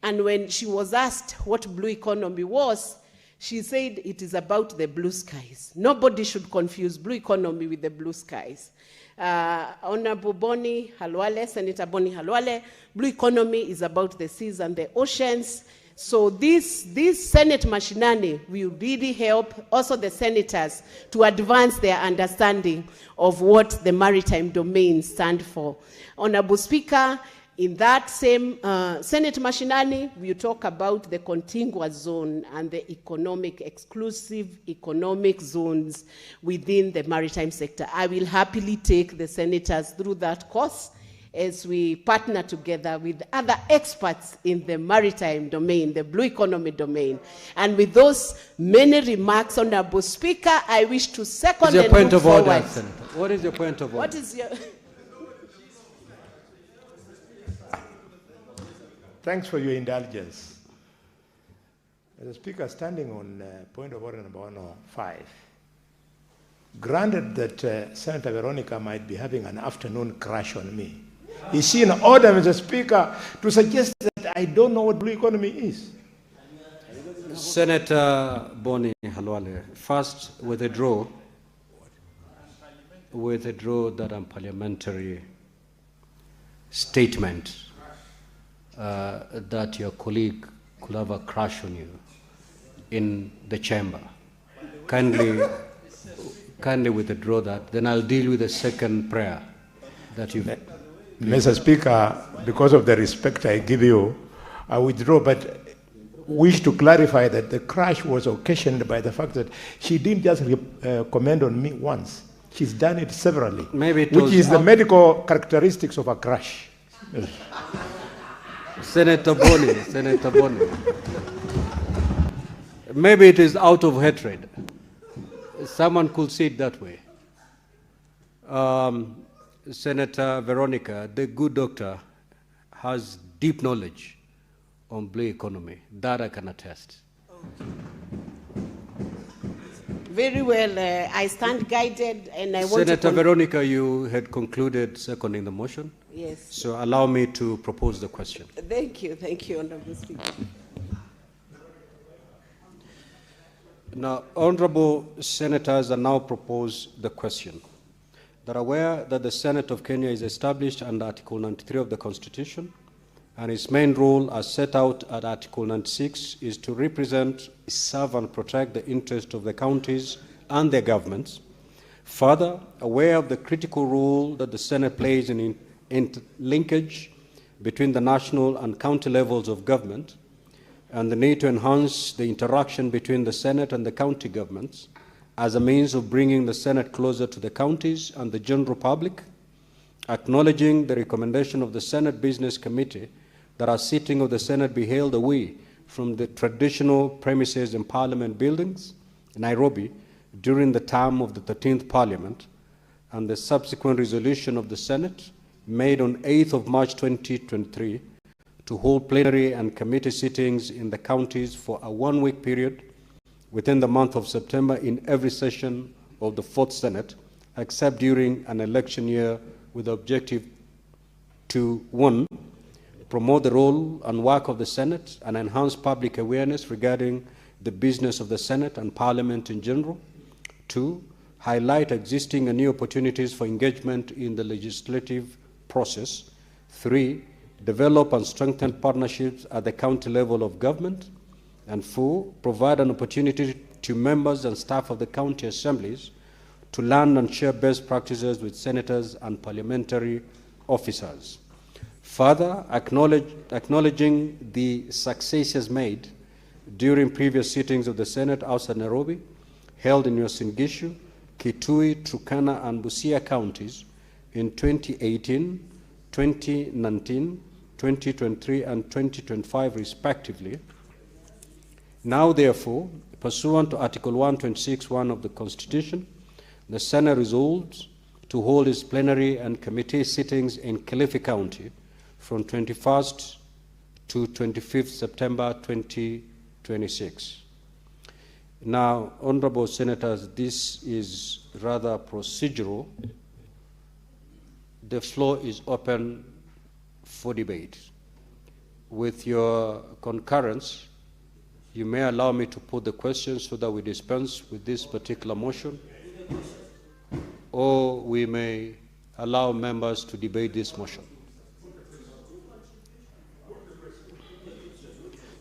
And when she was asked what blue economy was, she said it is about the blue skies. Nobody should confuse blue economy with the blue skies. Honorable Boni Halwale, Senator Boni Halwale, blue economy is about the seas and the oceans. So this Senate Mashinani will really help also the senators to advance their understanding of what the maritime domains stand for. Honorable Speaker, in that same Senate Mashinani, we talk about the contiguous zone and the exclusive economic zones within the maritime sector. I will happily take the senators through that course as we partner together with other experts in the maritime domain, the blue economy domain. And with those many remarks, Honorable Speaker, I wish to second and look forward. What is your point of order, Senator? What is your point of order? What is your... Thanks for your indulgence. As a Speaker, standing on point of order number 105, granted that Senator Veronica might be having an afternoon crush on me, is she in order, Mr. Speaker, to suggest that I don't know what blue economy is? Senator Boni Halwale, first withdraw that unparliamentary statement that your colleague could have a crush on you in the chamber. Kindly withdraw that. Then I'll deal with the second prayer that you've... Mr. Speaker, because of the respect I give you, I withdraw, but wish to clarify that the crush was occasioned by the fact that she didn't just comment on me once. She's done it severally, which is the medical characteristics of a crush. Senator Boni. Maybe it is out of hatred. Someone could see it that way. Senator Veronica, the good doctor, has deep knowledge on blue economy. That I can attest. Very well. I stand guided, and I want to... Senator Veronica, you had concluded seconding the motion. Yes. So allow me to propose the question. Thank you, Honorable Speaker. Now, honorable senators are now propose the question. They're aware that the Senate of Kenya is established under Article 93 of the Constitution, and its main role, as set out at Article 96, is to represent, serve, and protect the interests of the counties and their governments. Further, aware of the critical role that the Senate plays in linkage between the national and county levels of government, and the need to enhance the interaction between the Senate and the county governments as a means of bringing the Senate closer to the counties and the general public, acknowledging the recommendation of the Senate Business Committee that a sitting of the Senate be held away from the traditional premises in Parliament buildings in Nairobi during the term of the 13th Parliament, and the subsequent resolution of the Senate made on 8th of March 2023 to hold plenary and committee sittings in the counties for a one-week period within the month of September in every session of the 4th Senate, except during an election year, with the objective to, 1, promote the role and work of the Senate and enhance public awareness regarding the business of the Senate and Parliament in general. 2, highlight existing and new opportunities for engagement in the legislative process. 3, develop and strengthen partnerships at the county level of government. And 4, provide an opportunity to members and staff of the county assemblies to learn and share best practices with senators and parliamentary officers. Further, acknowledging the successes made during previous sittings of the Senate outside Nairobi, held in Uasin Gishu, Kitui, Turkana, and Busia counties in 2018, 2019, 2023, and 2025 respectively. Now, therefore, pursuant to Article 126(1) of the Constitution, the Senate resolves to hold its plenary and committee sittings in Kilifi County from 21st to 25th September 2026. Now, Honorable Senators, this is rather procedural. The floor is open for debate. With your concurrence, you may allow me to put the question so that we dispense with this particular motion, or we may allow members to debate this motion.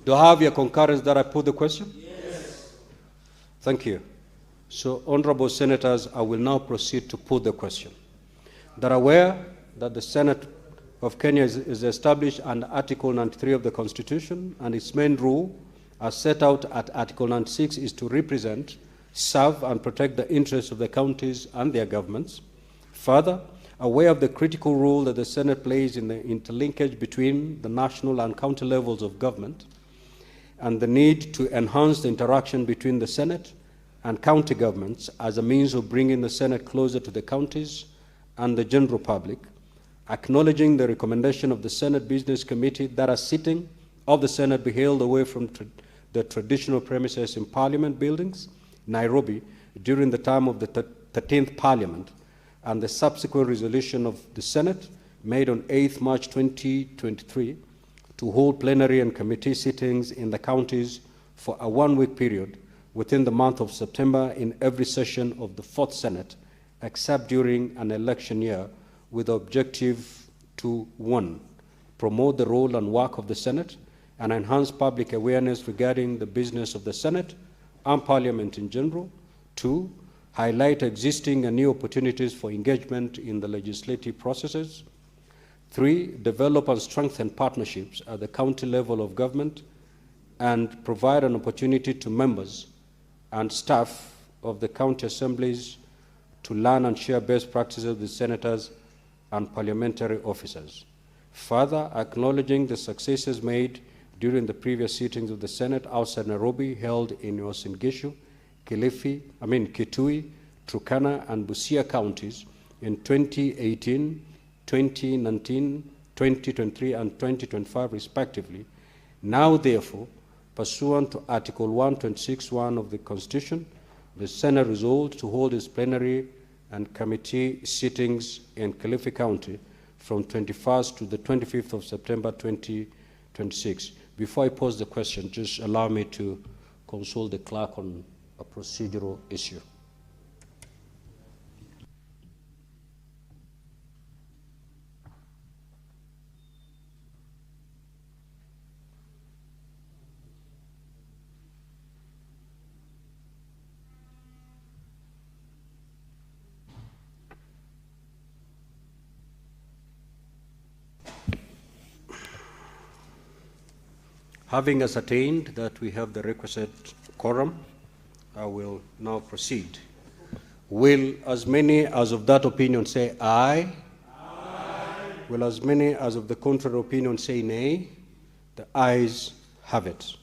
Do I have your concurrence that I put the question? Yes. Thank you. So, Honorable Senators, I will now proceed to put the question. They are aware that the Senate of Kenya is established under Article 93 of the Constitution, and its main rule, as set out at Article 96, is to represent, serve, and protect the interests of the counties and their governments. Further, aware of the critical role that the Senate plays in the interlinkage between the national and county levels of government, and the need to enhance the interaction between the Senate and county governments as a means of bringing the Senate closer to the counties and the general public, acknowledging the recommendation of the Senate Business Committee that a sitting of the Senate be held away from the traditional premises in Parliament buildings, Nairobi, during the time of the 13th Parliament, and the subsequent resolution of the Senate made on 8th March 2023 to hold plenary and committee sittings in the counties for a one-week period within the month of September in every session of the 4th Senate, except during an election year, with the objective to, 1, promote the role and work of the Senate and enhance public awareness regarding the business of the Senate and Parliament in general. 2, highlight existing and new opportunities for engagement in the legislative processes. 3, develop and strengthen partnerships at the county level of government and provide an opportunity to members and staff of the county assemblies to learn and share best practices with senators and parliamentary officers. Further, acknowledging the successes made during the previous sittings of the Senate outside Nairobi, held in Uasin Gishu, Kitui, Turkana, and Busia counties in 2018, 2019, 2023, and 2025 respectively. Now, therefore, pursuant to Article 126(1) of the Constitution, the Senate resolved to hold its plenary and committee sittings in Kilifi County from 21st to the 25th of September 2026. Before I pose the question, just allow me to consult the clerk on a procedural issue. Having ascertained that we have the requisite quorum, I will now proceed. Will as many as of that opinion say aye? Aye. Will as many as of the contrary opinion say nay? The ayes have it.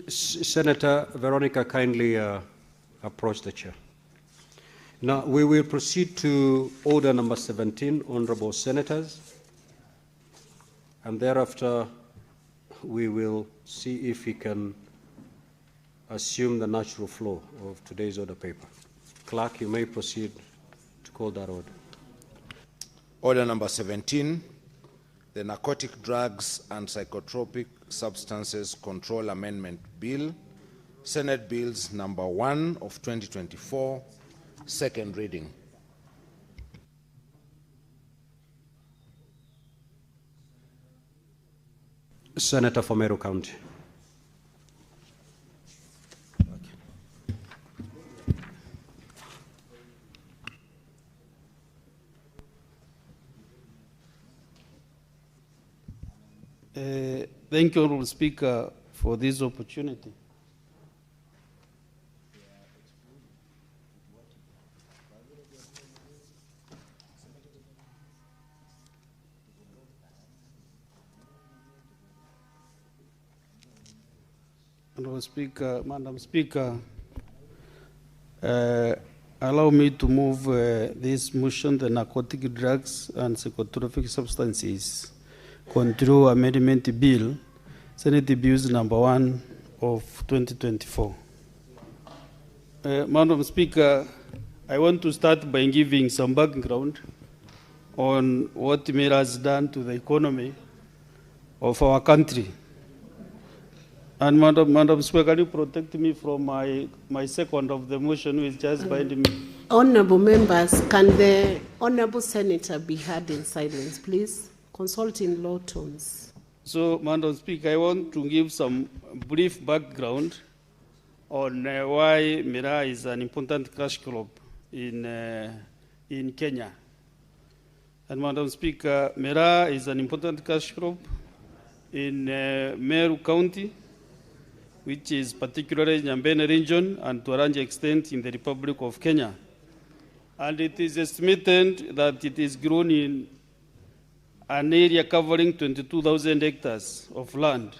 Senator Veronica, kindly approach the chair. Now, we will proceed to order number 17, honorable senators, and thereafter we will see if we can assume the natural flow of today's order paper. Clerk, you may proceed to call that order. Order number 17, the Narcotic Drugs and Psychotropic Substances Control Amendment Bill, Senate Bills number 1 of 2024, second reading. Senator for Meru County. Thank you, Honorable Speaker, for this opportunity. Honorable Speaker, Madam Speaker, allow me to move this motion, the Narcotic Drugs and Psychotropic Substances Control Amendment Bill, Senate Bills number 1 of 2024. Madam Speaker, I want to start by giving some background on what Mera has done to the economy of our country. And Madam Speaker, can you protect me from my second of the motion, which just binding me? Honorable members, can the Honorable Senator be heard in silence, please? Consult in low tones. So, Madam Speaker, I want to give some brief background on why Mera is an important cash crop in Kenya. And Madam Speaker, Mera is an important cash crop in Meru County, which is particularly in Nyambene region and to a large extent in the Republic of Kenya. And it is estimated that it is grown in an area covering 22,000 hectares of land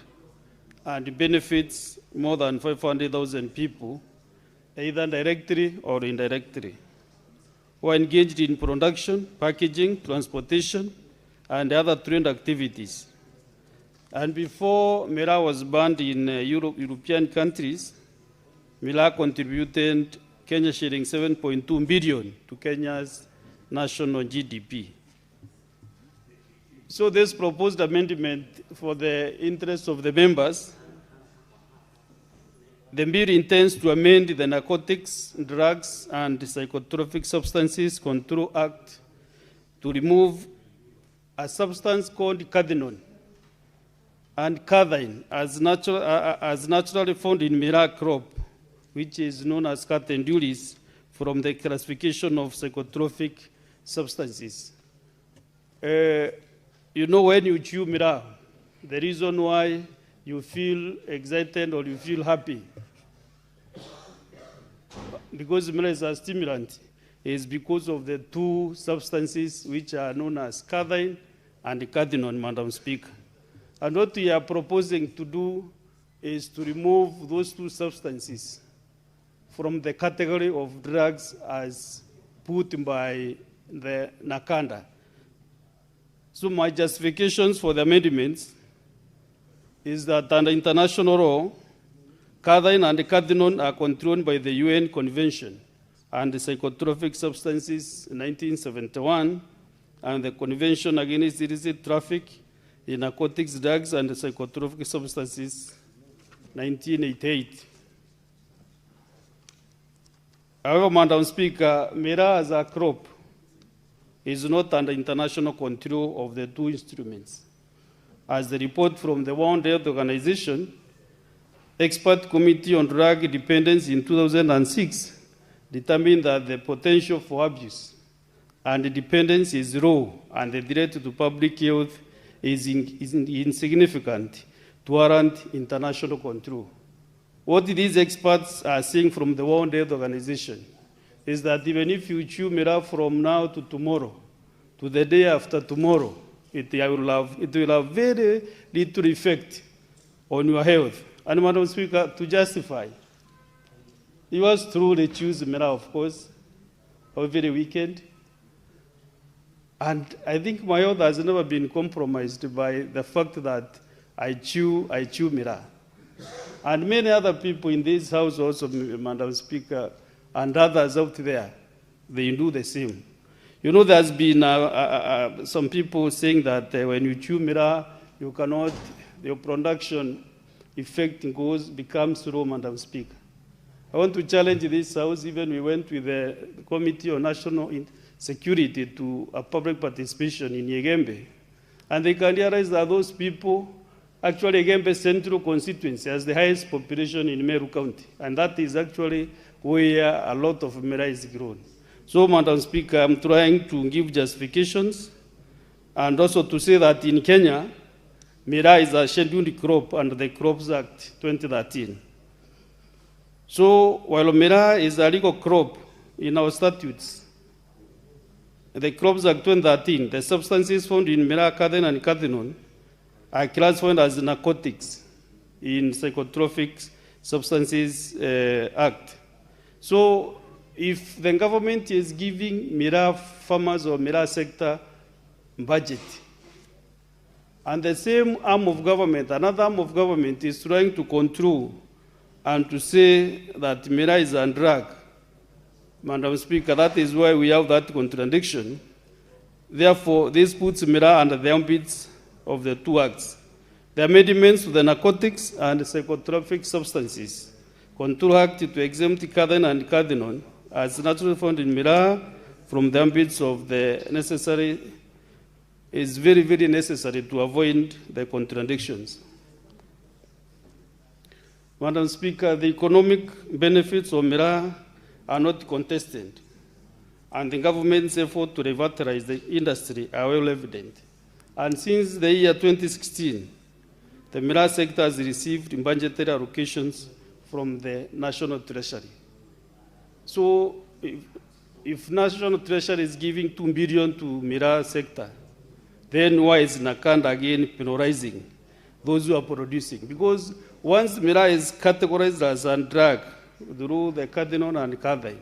and benefits more than 500,000 people, either directly or indirectly, who are engaged in production, packaging, transportation, and other trade activities. And before Mera was banned in European countries, Mera contributed Kenya shilling 7.2 billion to Kenya's national GDP. So this proposed amendment, for the interest of the members, the bill intends to amend the Narcotics, Drugs, and Psychotropic Substances Control Act to remove a substance called cathinone and cathine as naturally found in Mera crop, which is known as cathindulis, from the classification of psychotropic substances. You know, when you chew Mera, the reason why you feel excited or you feel happy, because Mera is a stimulant, is because of the two substances which are known as cathine and cathinone, Madam Speaker. And what we are proposing to do is to remove those two substances from the category of drugs as put by the Nakanda. So my justifications for the amendments is that under international law, cathine and cathinone are controlled by the UN Convention on the Psychotropic Substances 1971 and the Convention Against Illicit Traffic in Narcotics, Drugs, and Psychotropic Substances 1988. However, Madam Speaker, Mera as a crop is not under international control of the two instruments. As the report from the World Health Organization, Expert Committee on Drug Dependence in 2006 determined that the potential for abuse and dependence is low and the threat to public health is insignificant to warrant international control. What these experts are saying from the World Health Organization is that even if you chew miraa from now to tomorrow, to the day after tomorrow, it will have very little effect on your health. And Madam Speaker, to justify, yours truly chews miraa, of course, every weekend. And I think my health has never been compromised by the fact that I chew miraa. And many other people in this house also, Madam Speaker, and others out there, they do the same. You know, there's been some people saying that when you chew miraa, you cannot, your production effect becomes low, Madam Speaker. I want to challenge this house. Even we went with the Committee on National Security to a public participation in Yegembe. And they can realize that those people, actually Yegembe Central Constituency has the highest population in Meru County. And that is actually where a lot of miraa is grown. So, Madam Speaker, I'm trying to give justifications and also to say that in Kenya, miraa is a scheduled crop under the Crops Act 2013. So, while miraa is a legal crop in our statutes, the Crops Act 2013, the substances found in miraa, cadden, and cathinone are classified as narcotics in Psychotropic Substances Act. So, if the government is giving miraa farmers or miraa sector budget, and the same arm of government, another arm of government is trying to control and to say that miraa is a drug, Madam Speaker, that is why we have that contradiction. Therefore, this puts miraa under the ambits of the two acts. The amendments to the Narcotics and Psychotropic Substances Control Act to exempt cadden and cathinone as naturally found in miraa from the ambits of the necessary is very, very necessary to avoid the contradictions. Madam Speaker, the economic benefits of miraa are not contested, and the government's effort to revitalize the industry are well evident. And since the year 2016, the miraa sector has received budgetary allocations from the National Treasury. So if National Treasury is giving 2 billion to miraa sector, then why is Nakanda again penalizing those who are producing? Because once miraa is categorized as a drug through the cathinone and cathin,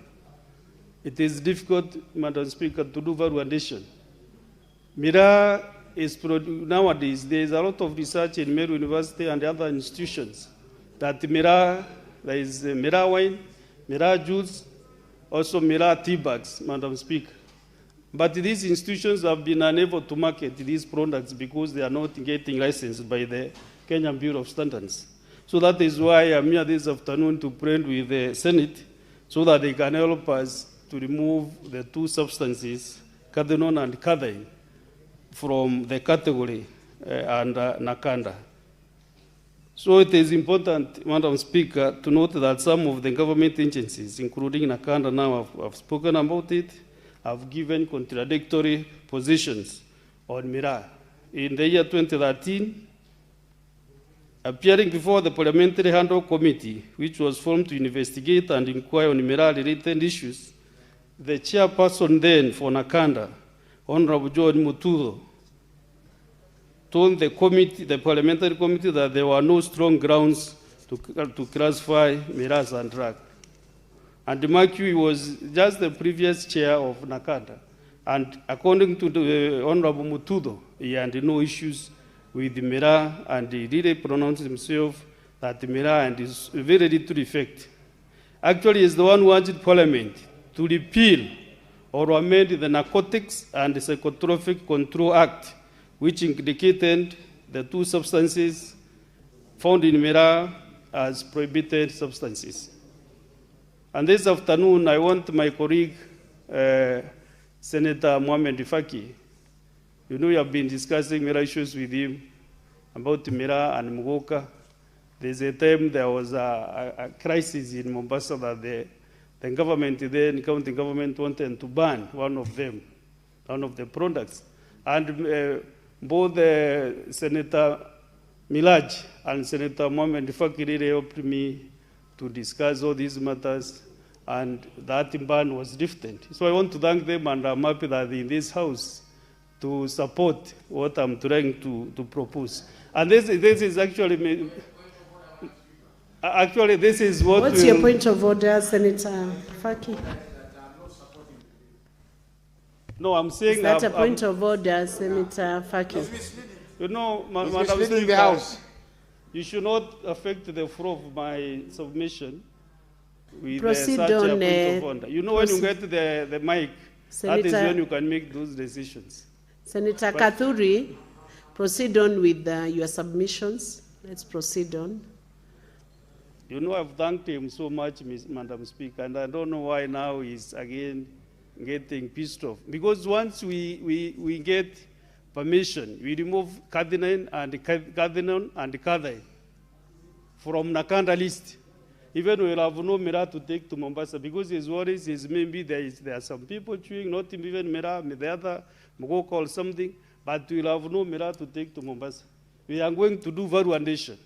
it is difficult, Madam Speaker, to do value addition. Miraa is produced nowadays. There is a lot of research in Meru University and other institutions that miraa, there is miraa wine, miraa juice, also miraa tea bags, Madam Speaker. But these institutions have been unable to market these products because they are not getting licensed by the Kenyan Bureau of Standards. So that is why I'm here this afternoon to pray with the Senate so that they can help us to remove the two substances, cathinone and cathin, from the category under Nakanda. So it is important, Madam Speaker, to note that some of the government agencies, including Nakanda now, have spoken about it, have given contradictory positions on miraa. In the year 2013, appearing before the Parliamentary Handle Committee, which was formed to investigate and inquire on miraa-related issues, the chairperson then for Nakanda, Honorable John Mutudo, told the committee, the Parliamentary Committee, that there were no strong grounds to classify miraa as a drug. And Makui was just the previous chair of Nakanda. And according to the Honorable Mutudo, he had no issues with the miraa, and he really pronounced himself that the miraa and is very little effect. Actually, is the one who urged Parliament to repeal or amend the Narcotics and the Psychotropic Control Act, which indicated the two substances found in miraa as prohibited substances. And this afternoon, I want my colleague Senator Mohamed Faki. You know, we have been discussing Mira issues with him about Mira and Mugoka. There's a time there was a crisis in Mombasa that the government then, county government, wanted to ban one of the products. And both Senator Milaj and Senator Mohamed Faki really helped me to discuss all these matters, and that ban was lifted. So I want to thank them, and I'm happy that in this house to support what I'm trying to propose. And this is actually this is what. What's your point of order, Senator Faki? No, I'm saying. Is that a point of order, Senator Faki? You know, Madam misleading the House. You should not affect the flow of my submission with Proceed such a on, point of order. You know, when you get the mic, Senator, that is when you can make those decisions. Senator Kathuri, proceed on with your submissions. Let's proceed on. You know, I've thanked him so much, Madam Speaker, and I don't know why now he's again getting pissed off. Because once we get permission, we remove Cardinal and Kadai from Nakanda list. Even we'll have no Mira to take to Mombasa, because his worries is maybe there are some people chewing, not even Mira, the other Mogoko or something, but we'll have no Mira to take to Mombasa. We are going to do valuation.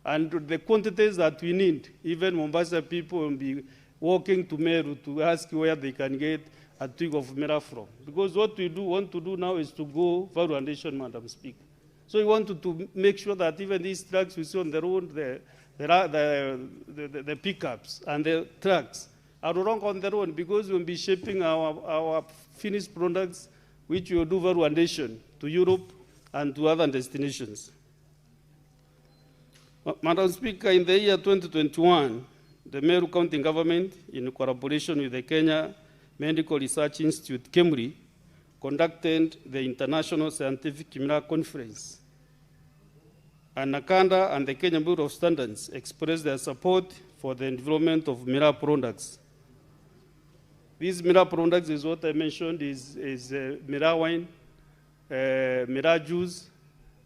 And the quantities that we need, even Mombasa people will be walking to Meru to ask where they can get a twig of Mira from. Because what we want to do now is to go valuation, Madam Speaker. So we want to make sure that even these trucks we see on the road, the pickups and the trucks are wrong on their own, because we'll be shipping our finished products, which we will do valuation to Europe and to other destinations. Madam Speaker, in the year 2021, the Meru County government, in collaboration with the Kenya Medical Research Institute, KEMRI, conducted the International Scientific Mira Conference. And Nakanda and the Kenya Bureau of Standards expressed their support for the development of Mira products. These Mira products is what I mentioned, is Mira wine, Mira juice,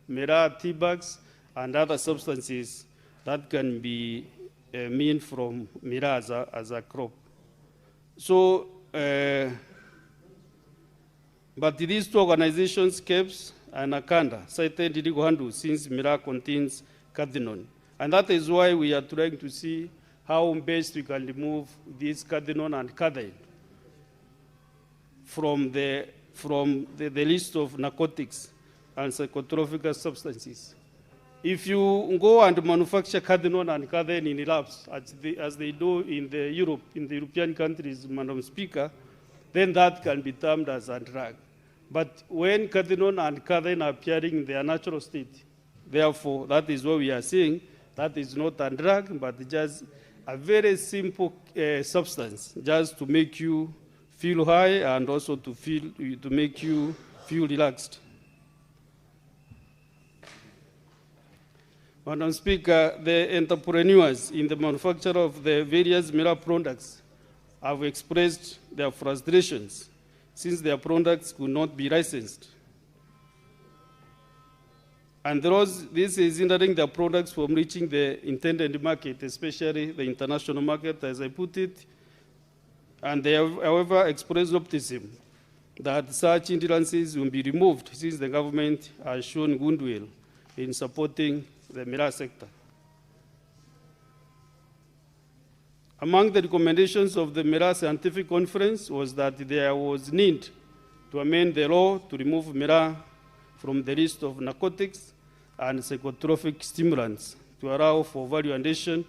Mira tea bags, and other substances that can be mined from Mira as a crop. So, but these two organizations, KEBS and Nakanda, cited illegal handle since Mira contains cadmium. And that is why we are trying to see how best we can remove this cadmium and cadmium from the list of narcotics and psychotropic substances. If you go and manufacture cadmium and cadmium in labs, as they do in the European countries, Madam Speaker, then that can be termed as a drug. But when cadmium and cadmium are appearing in their natural state, therefore, that is what we are saying, that is not a drug, but just a very simple substance, just to make you feel high and also to make you feel relaxed. Madam Speaker, the entrepreneurs in the manufacture of the various Mira products have expressed their frustrations since their products could not be licensed. And this is hindering their products from reaching the intended market, especially the international market, as I put it. And they have, however, expressed optimism that such hindrances will be removed since the government has shown goodwill in supporting the Mira sector. Among the recommendations of the Mira Scientific Conference was that there was need to amend the law to remove Mira from the list of narcotics and psychotropic stimulants to allow for value addition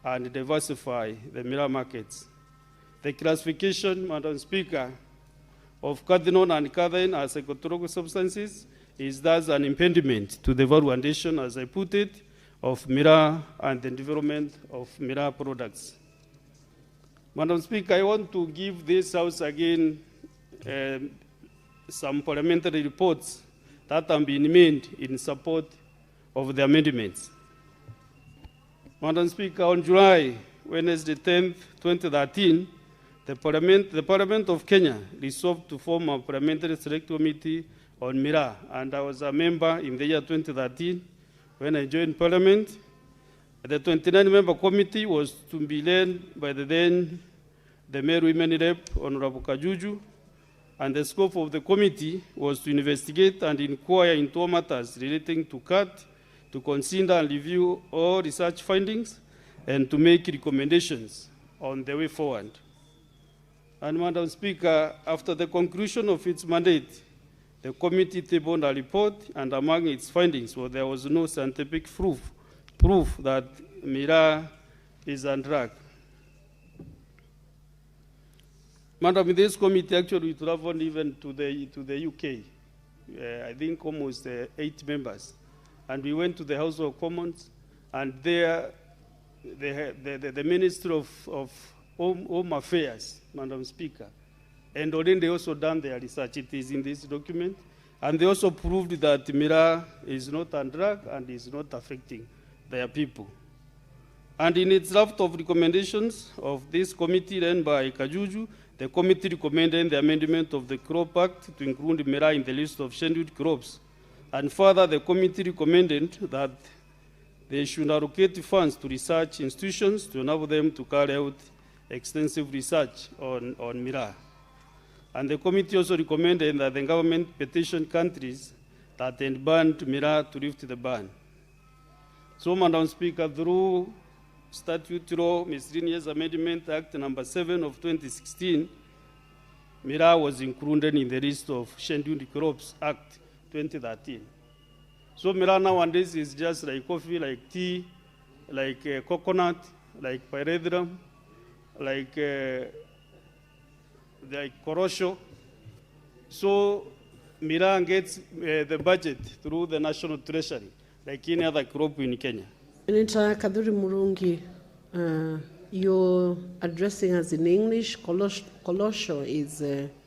and diversify the Mira markets. The classification, Madam Speaker, of cadmium and cadmium as psychotropic substances is thus an impediment to the value addition, as I put it, of Mira and the development of Mira products. Madam Speaker, I want to give this House again some parliamentary reports that have been made in support of the amendments. Madam Speaker, on July, Wednesday 10th, 2013, The Parliament of Kenya resolved to form a parliamentary select committee on miraa, and I was a member in the year 2013 when I joined Parliament. The 29-member committee was to be led by the Meru Women Rep, Honorable Kajuju, and the scope of the committee was to investigate and inquire into all matters relating to CAT, to consider and review all research findings, and to make recommendations on the way forward. And Madam Speaker, after the conclusion of its mandate, the committee tabled a report, and among its findings, there was no scientific proof that miraa is a drug. Madam, this committee actually traveled even to the UK. I think almost 8 members. And we went to the House of Commons, and there the Minister of Home Affairs, Madam Speaker, and already they also done their research. It is in this document. And they also proved that miraa is not a drug and is not affecting their people. And in its draft of recommendations of this committee led by Kajuju, the committee recommended the amendment of the Crop Act to include miraa in the list of scheduled crops. And further, the committee recommended that they should allocate funds to research institutions to enable them to carry out extensive research on miraa. And the committee also recommended that the government petition countries that had banned miraa to lift the ban. So, Madam Speaker, through Statute Law Miscellaneous Amendment Act number 7 of 2016, miraa was included in the list of Scheduled Crops Act 2013. So miraa nowadays is just like coffee, like tea, like coconut, like pyrethrum, like korosho. So miraa gets the budget through the National Treasury, like any other crop in Kenya. Senator Kaduri Murungi, you're addressing us in English. Kolosho is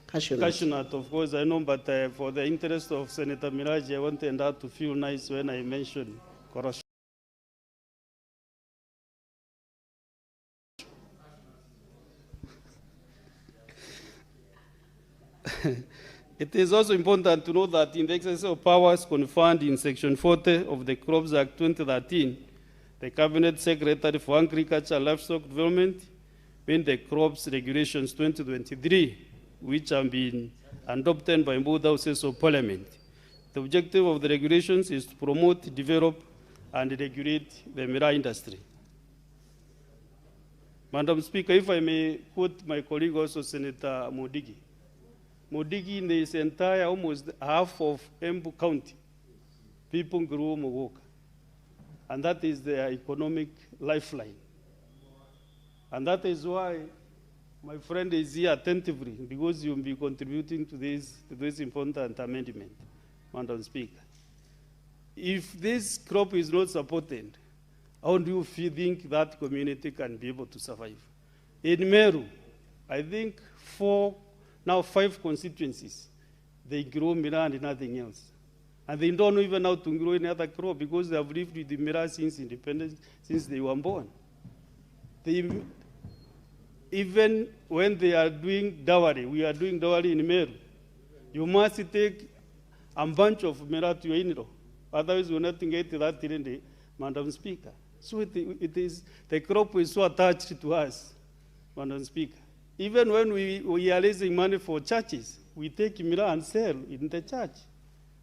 cashew nut. Cashew nut, of course, I know, but for the interest of Senator Miraji, I wanted her to feel nice when I mentioned korosho. It is also important to know that in the exercise of powers conferred in Section 40 of the Crops Act 2013, the Cabinet Secretary for Agriculture and Livestock Development made the Crops Regulations 2023, which have been adopted by both houses of Parliament. The objective of the regulations is to promote, develop, and regulate the miraa industry. Madam Speaker, if I may quote my colleague also, Senator Modigi. Modigi, in this entire almost half of Embu County, people grow mogoka. And that is their economic lifeline. And that is why my friend is here attentively, because you'll be contributing to this important amendment, Madam Speaker. If this crop is not supported, how do you think that community can be able to survive? In Meru, I think 5 constituencies, they grow miraa and nothing else. And they don't know even how to grow any other crop because they have lived with the miraa since independence, since they were born. Even when they are doing dowry, we are doing dowry in Meru, you must take a bunch of miraa to your in-law. Otherwise, you're not get that in the Madam Speaker. So it is, the crop is so attached to us, Madam Speaker. Even when we are raising money for churches, we take miraa and sell in the church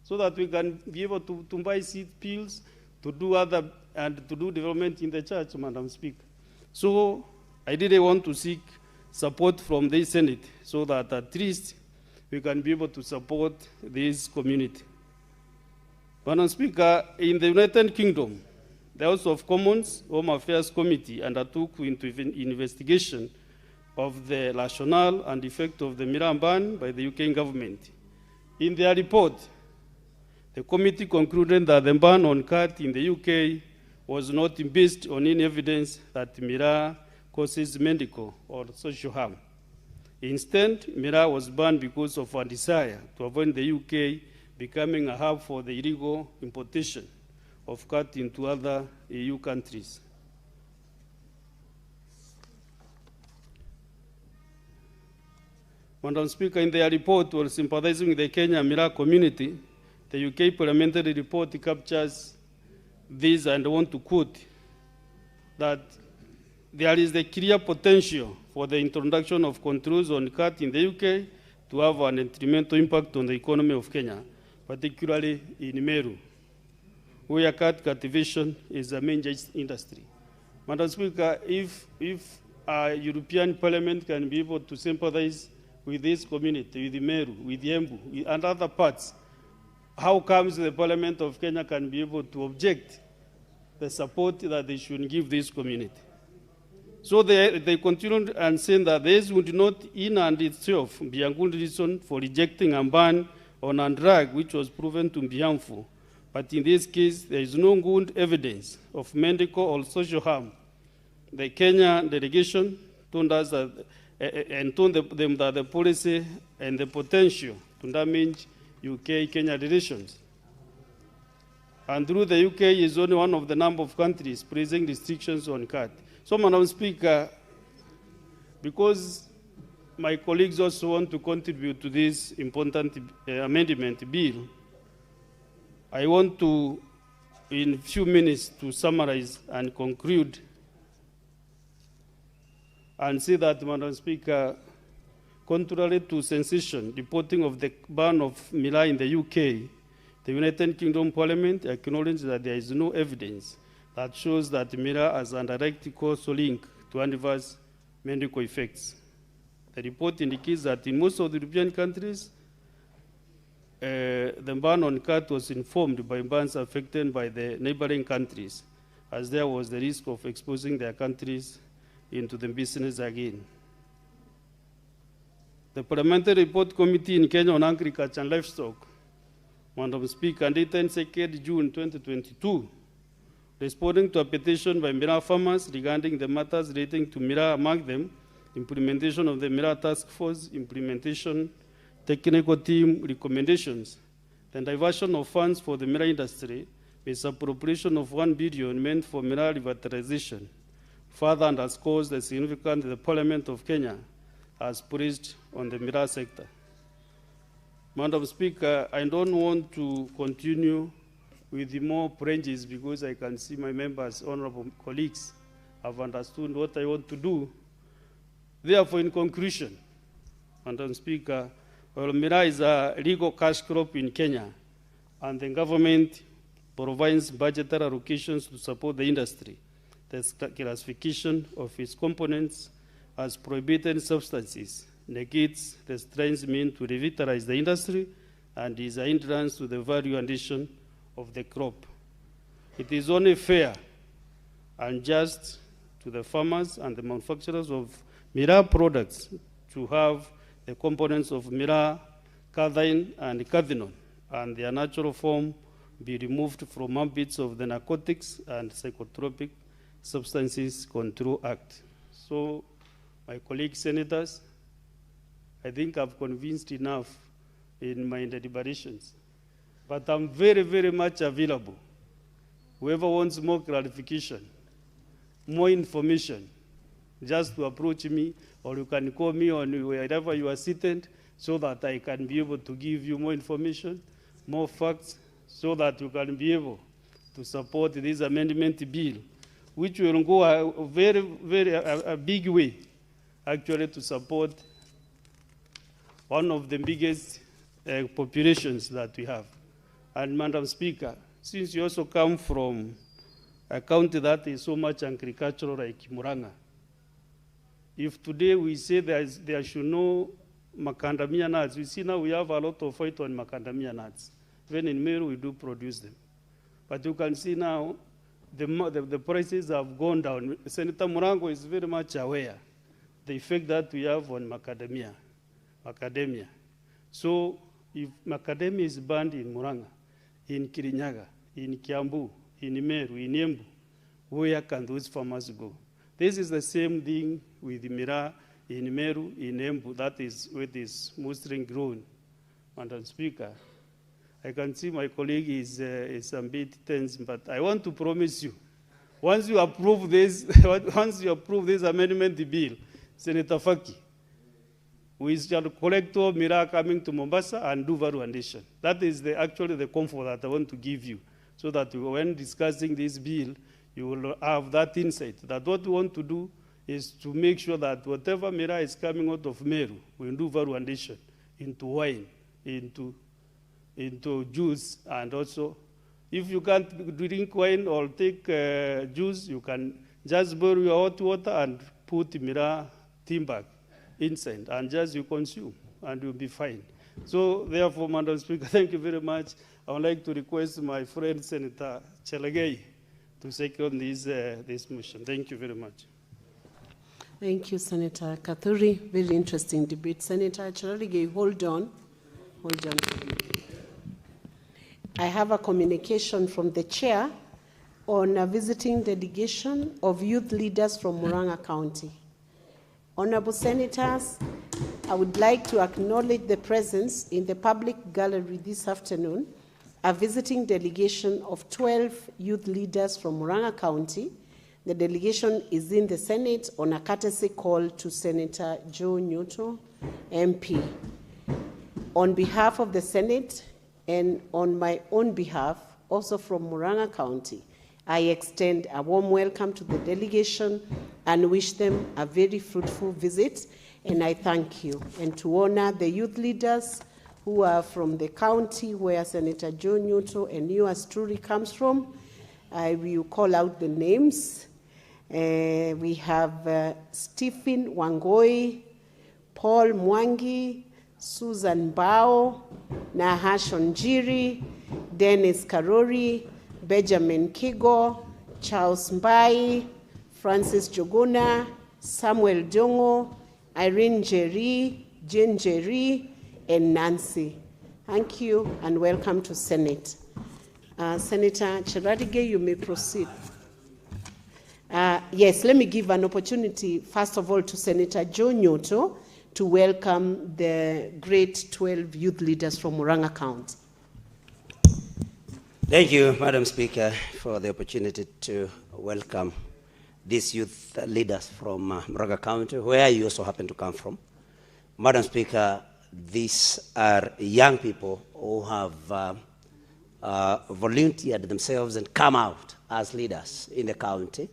so that we can be able to buy seed pills, to do development in the church, Madam Speaker. So I really want to seek support from the Senate so that at least we can be able to support this community. Madam Speaker, in the United Kingdom, the House of Commons Home Affairs Committee undertook into investigation of the rationale and effect of the miraa ban by the UK government. In their report, the committee concluded that the ban on cat in the UK was not based on any evidence that miraa causes medical or social harm. Instead, miraa was banned because of a desire to avoid the UK becoming a hub for the illegal importation of cat into other EU countries. Madam Speaker, in their report, while sympathizing with the Kenya Mira community, the UK parliamentary report captures this, and I want to quote that there is the clear potential for the introduction of controls on cat in the UK to have an detrimental impact on the economy of Kenya, particularly in Meru, where cat cultivation is a major industry. Madam Speaker, if European Parliament can be able to sympathize with this community, with Meru, with Embu, and other parts, how comes the Parliament of Kenya can be able to object the support that they should give this community? So they continued and saying that this would not in and itself be a good reason for rejecting a ban on a drug which was proven to be harmful. But in this case, there is no good evidence of medical or social harm. The Kenya delegation told us that, and told them that the policy and the potential to damage UK-Kenya relations. And through the UK is only one of the number of countries placing restrictions on cat. So, Madam Speaker, because my colleagues also want to contribute to this important amendment bill, I want to, in a few minutes, to summarize and conclude and say that, Madam Speaker, contrary to sensation reporting of the ban of Mila in the UK, the United Kingdom Parliament acknowledged that there is no evidence that shows that Mila has a direct causal link to adverse medical effects. The report indicates that in most of the European countries, the ban on cat was informed by bans affected by the neighboring countries, as there was the risk of exposing their countries into the business again. The Parliamentary Report Committee in Kenya on Agriculture and Livestock, Madam Speaker, dated 2nd June 2022, responding to a petition by Mira farmers regarding the matters relating to Mira, among them, implementation of the Mira Task Force, implementation technical team recommendations, the diversion of funds for the Mira industry, misappropriation of 1 billion meant for Mira revitalization, further underscores the significance the Parliament of Kenya has placed on the Mira sector. Madam Speaker, I don't want to continue with the more prejudice because I can see my members, honorable colleagues, have understood what I want to do. Therefore, in conclusion, Madam Speaker, well, Mira is a legal cash crop in Kenya, and the government provides budgetary allocations to support the industry. The classification of its components as prohibited substances negates the strengths meant to revitalize the industry and is a hindrance to the value addition of the crop. It is only fair and just to the farmers and the manufacturers of Mira products to have the components of Mira, cathine, and cathinone, and their natural form be removed from ambits of the Narcotics and Psychotropic Substances Control Act. So, my colleague senators, I think I've convinced enough in my deliberations, but I'm very, very much available. Whoever wants more clarification, more information, just to approach me, or you can call me on wherever you are seated so that I can be able to give you more information, more facts, so that you can be able to support this amendment bill, which will go a very, very big way, actually, to support one of the biggest populations that we have. And Madam Speaker, since you also come from a county that is so much agricultural like Muranga, if today we say there should no macadamia nuts, we see now we have a lot of fight on macadamia nuts. Even in Meru, we do produce them. But you can see now the prices have gone down. Senator Murango is very much aware the effect that we have on macadamia. So if macadamia is banned in Muranga, in Kirinyaga, in Kiambu, in Meru, in Embu, where can those farmers go? This is the same thing with the Mira in Meru, in Embu, that is where it is mostly grown. Madam Speaker, I can see my colleague is a bit tense, but I want to promise you, once you approve this amendment bill, Senator Faki, We shall collect all miraa coming to Mombasa and do value addition. That is actually the comfort that I want to give you, so that when discussing this bill, you will have that insight, that what we want to do is to make sure that whatever miraa is coming out of Meru, we do value addition into wine, into juice, and also, if you can't drink wine or take juice, you can just boil your hot water and put miraa timbag inside, and just you consume, and you'll be fine. So therefore, Madam Speaker, thank you very much. I would like to request my friend Senator Chelagay to second this motion. Thank you very much. Thank you, Senator Kathuri. Very interesting debate. Senator Chelagay, hold on. Hold on. I have a communication from the chair on a visiting delegation of youth leaders from Murang'a County. Honorable Senators, I would like to acknowledge the presence in the public gallery this afternoon, a visiting delegation of 12 youth leaders from Murang'a County. The delegation is in the Senate on a courtesy call to Senator Joe Nyuto, MP. On behalf of the Senate and on my own behalf, also from Murang'a County, I extend a warm welcome to the delegation and wish them a very fruitful visit, and I thank you. And to honor the youth leaders who are from the county where Senator Joe Nyuto and yours truly comes from, I will call out the names. We have Stephen Wangoi, Paul Mwangi, Susan Bao, Nahash Onjiri, Dennis Karori, Benjamin Kigo, Charles Mbai, Francis Joguna, Samuel Jongo, Irene Jerry, Jane Jerry, and Nancy. Thank you and welcome to Senate. Senator Cheradige, you may proceed. Yes, let me give an opportunity, first of all, to Senator Joe Nyuto to welcome the great 12 youth leaders from Murang'a County. Thank you, Madam Speaker, for the opportunity to welcome these youth leaders from Murang'a County, where you also happen to come from. Madam Speaker, these are young people who have volunteered themselves and come out as leaders in the county.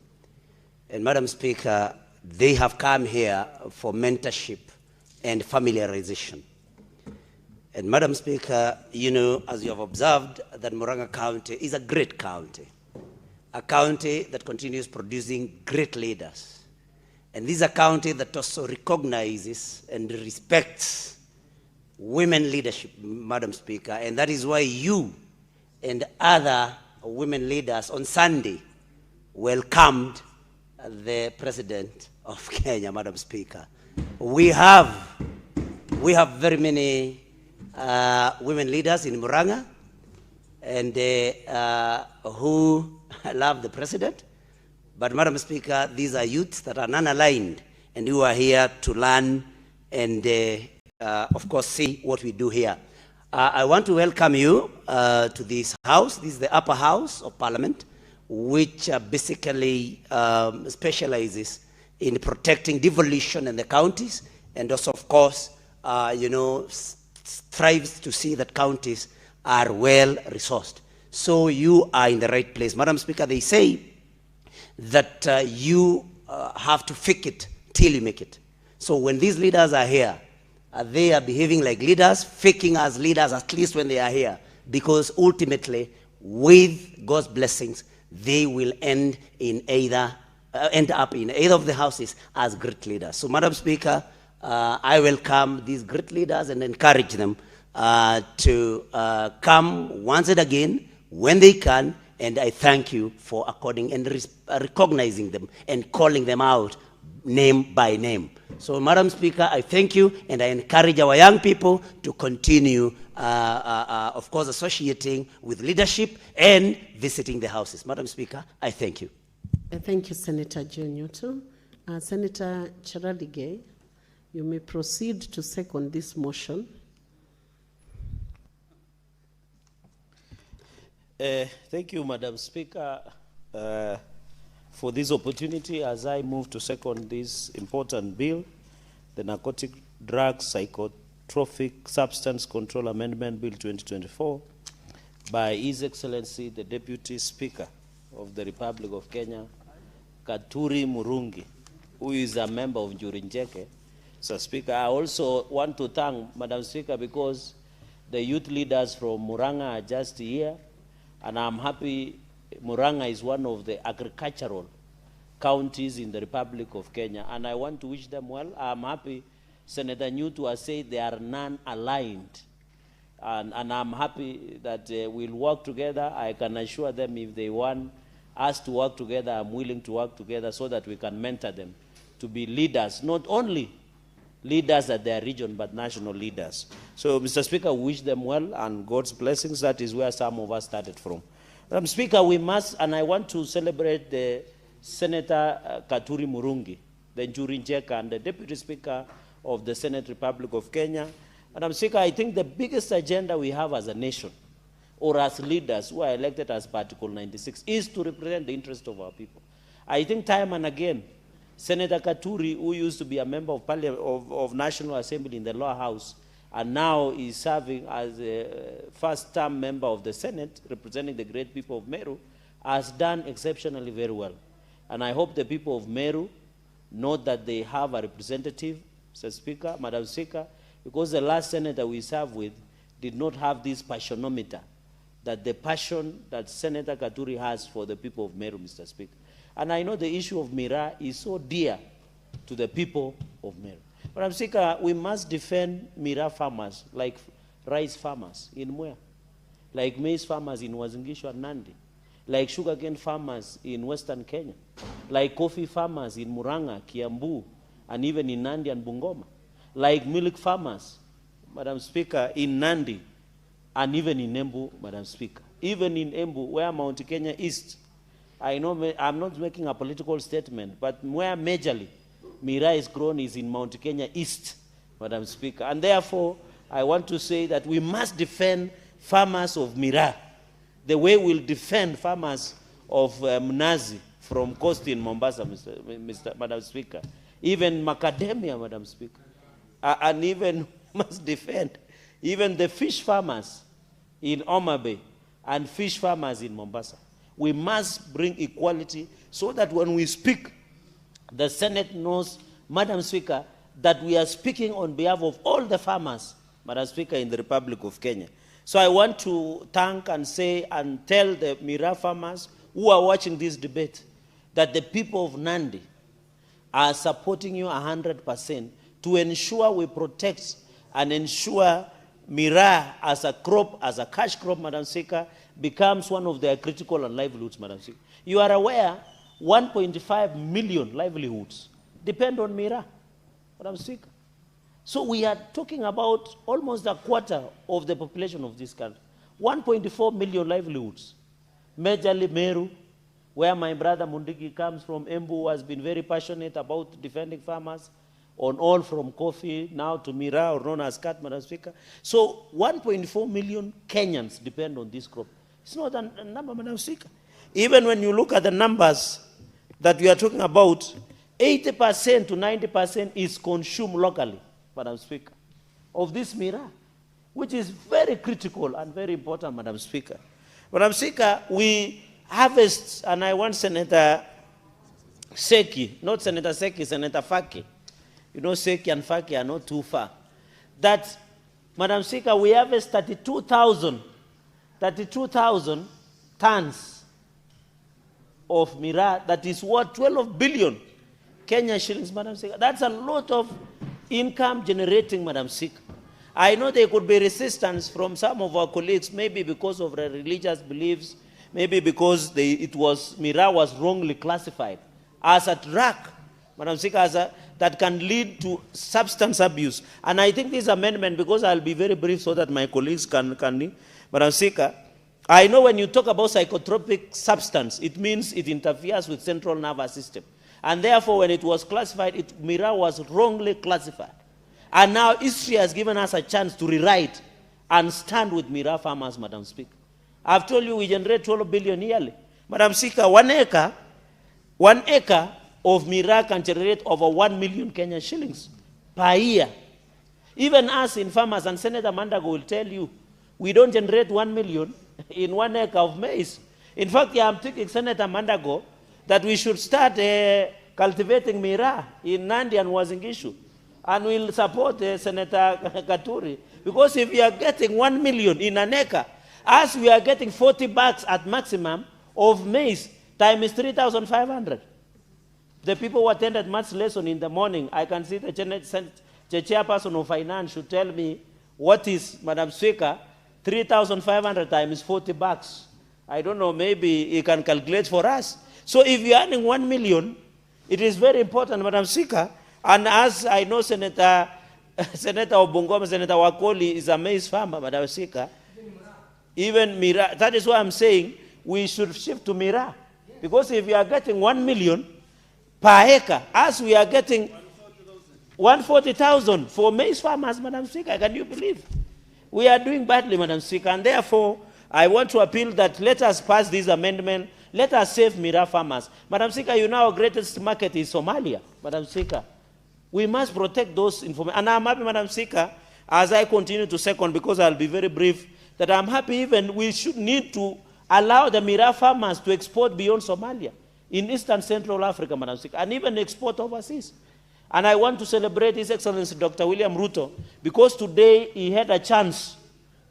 And Madam Speaker, they have come here for mentorship and familiarization. And Madam Speaker, you know, as you have observed, that Murang'a County is a great county, a county that continues producing great leaders. And this is a county that also recognizes and respects women leadership, Madam Speaker. And that is why you and other women leaders on Sunday welcomed the President of Kenya, Madam Speaker. We have very many women leaders in Murang'a and who love the President. But Madam Speaker, these are youths that are non-aligned and who are here to learn and of course see what we do here. I want to welcome you to this house. This is the upper house of Parliament, which basically specializes in protecting devolution in the counties, and also, of course, you know, strives to see that counties are well resourced. So you are in the right place. Madam Speaker, they say that you have to fake it till you make it. So when these leaders are here, they are behaving like leaders, faking as leaders, at least when they are here, because ultimately, with God's blessings, they will end up in either of the houses as great leaders. So, Madam Speaker, I welcome these great leaders and encourage them to come once and again when they can, and I thank you for according and recognizing them and calling them out name by name. So, Madam Speaker, I thank you, and I encourage our young people to continue, of course, associating with leadership and visiting the houses. Madam Speaker, I thank you. Thank you, Senator Joe Nyuto. Senator Cheradige, you may proceed to second this motion. Thank you, Madam Speaker, for this opportunity as I move to second this important bill, the Narcotic Drugs Psychotropic Substance Control Amendment Bill 2024 by His Excellency the Deputy Speaker of the Republic of Kenya, Katuri Murungi, who is a member of Njurinjeke. So, Speaker, I also want to thank Madam Speaker because the youth leaders from Muranga are just here, and I'm happy Muranga is one of the agricultural counties in the Republic of Kenya, and I want to wish them well. I'm happy Senator Nyutu has said they are non-aligned, and I'm happy that we'll work together. I can assure them if they want us to work together, I'm willing to work together so that we can mentor them to be leaders, not only leaders at their region, but national leaders. So, Mr. Speaker, wish them well and God's blessings. That is where some of us started from. Speaker, we must, and I want to celebrate the Senator Katuri Murungi, the Njurinjeka, and the Deputy Speaker of the Senate Republic of Kenya. Madam Speaker, I think the biggest agenda we have as a nation, or as leaders who are elected as Article 96, is to represent the interest of our people. I think time and again, Senator Katuri, who used to be a member of Parliament of National Assembly in the lower house, and now is serving as a first-term member of the Senate, representing the great people of Meru, has done exceptionally very well. And I hope the people of Meru know that they have a representative, Mr. Speaker, Madam Speaker, because the last senator we served with did not have this passionometer, that the passion that Senator Katuri has for the people of Meru, Mr. Speaker. And I know the issue of Mira is so dear to the people of Meru. But I'm Speaker, we must defend Mira farmers, like rice farmers in Mwea, like maize farmers in Wazingishu and Nandi, like sugarcane farmers in Western Kenya, like coffee farmers in Muranga, Kiambu, and even in Nandi and Bungoma, like milk farmers, Madam Speaker, in Nandi, and even in Embu, Madam Speaker. Even in Embu, where Mount Kenya East, I know I'm not making a political statement, but where majorly Mira is grown is in Mount Kenya East, Madam Speaker. And therefore, I want to say that we must defend farmers of Mira the way we'll defend farmers of Mnazi from coast in Mombasa, Madam Speaker. Even macadamia, Madam Speaker. And even must defend even the fish farmers in Homa Bay and fish farmers in Mombasa. We must bring equality so that when we speak, the Senate knows, Madam Speaker, that we are speaking on behalf of all the farmers, Madam Speaker, in the Republic of Kenya. So I want to thank and say and tell the Mira farmers who are watching this debate that the people of Nandi are supporting you 100% to ensure we protect and ensure Mira as a crop, as a cash crop, Madam Speaker, becomes one of their critical and livelihoods, Madam Speaker. You are aware 1.5 million livelihoods depend on Mira, Madam Speaker. So we are talking about almost a quarter of the population of this country. 1.4 million livelihoods. Majorly Meru, where my brother Mundigi comes from, Embu, who has been very passionate about defending farmers, on all from coffee now to Mira, or known as cat, Madam Speaker. So 1.4 million Kenyans depend on this crop. It's not a number, Madam Speaker. Even when you look at the numbers that we are talking about, 80% to 90% is consumed locally, Madam Speaker, of this Mira, which is very critical and very important, Madam Speaker. Madam Speaker, we harvest, and I want Senator Seki, not Senator Seki, Senator Faki. You know, Seki and Faki are not too far. That, Madam Speaker, we harvest 32,000 tons of Mira. That is what, 12 billion Kenya shillings, Madam Speaker. That's a lot of income generating, Madam Speaker. I know there could be resistance from some of our colleagues, maybe because of their religious beliefs, maybe because Mira was wrongly classified as a drug, Madam Speaker, that can lead to substance abuse. And I think this amendment, because I'll be very brief so that my colleagues can Madam Speaker, I know when you talk about psychotropic substance, it means it interferes with central nervous system. And therefore, when it was classified, Mira was wrongly classified. And now history has given us a chance to rewrite and stand with Mira farmers, Madam Speaker. I've told you we generate 12 billion yearly. Madam Speaker, 1 acre of Mira can generate over 1 million Kenyan shillings per year Even us in farmers, and Senator Mandago will tell you, we don't generate 1 million in 1 acre of maize. In fact, I'm thinking, Senator Mandago, that we should start cultivating miraa in Nandi and Wazingishu. And we'll support Senator Katuri. Because if we are getting 1 million in an acre, as we are getting 40 bags at maximum of maize, time is 3,500. The people who attended maths lesson in the morning, I can see the chairperson of finance should tell me what is, Madam Speaker, 3,500 times 40 bucks. I don't know, maybe he can calculate for us. So if you're earning 1 million, it is very important, Madam Speaker. And as I know Senator Obungoma, Senator Wakoli is a maize farmer, Madam Speaker. Even miraa, that is why I'm saying we should shift to miraa. Because if we are getting 1 million per acre, as we are getting 140,000 for maize farmers, Madam Speaker, can you believe? We are doing badly, Madam Speaker, and therefore, I want to appeal that let us pass this amendment, let us save miraa farmers. Madam Speaker, you know our greatest market is Somalia, Madam Speaker. We must protect those information. And I'm happy, Madam Speaker, as I continue to second, because I'll be very brief, that I'm happy even we should need to allow the miraa farmers to export beyond Somalia, in Eastern Central Africa, Madam Speaker, and even export overseas. And I want to celebrate His Excellency Dr. William Ruto, because today he had a chance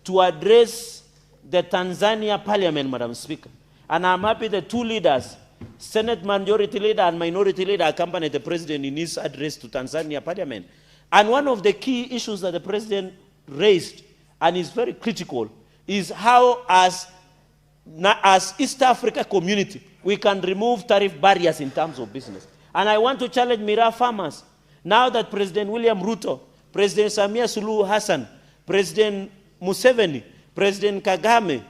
to address the Tanzania Parliament, Madam Speaker. And I'm happy the two leaders, Senate Majority Leader and Minority Leader, accompanied the President in his address to Tanzania Parliament. And one of the key issues that the President raised, and is very critical, is how as East Africa community, we can remove tariff barriers in terms of business. And I want to challenge miraa farmers. Now that President William Ruto, President Samia Suluhu Hassan, President Museveni, President Kagame,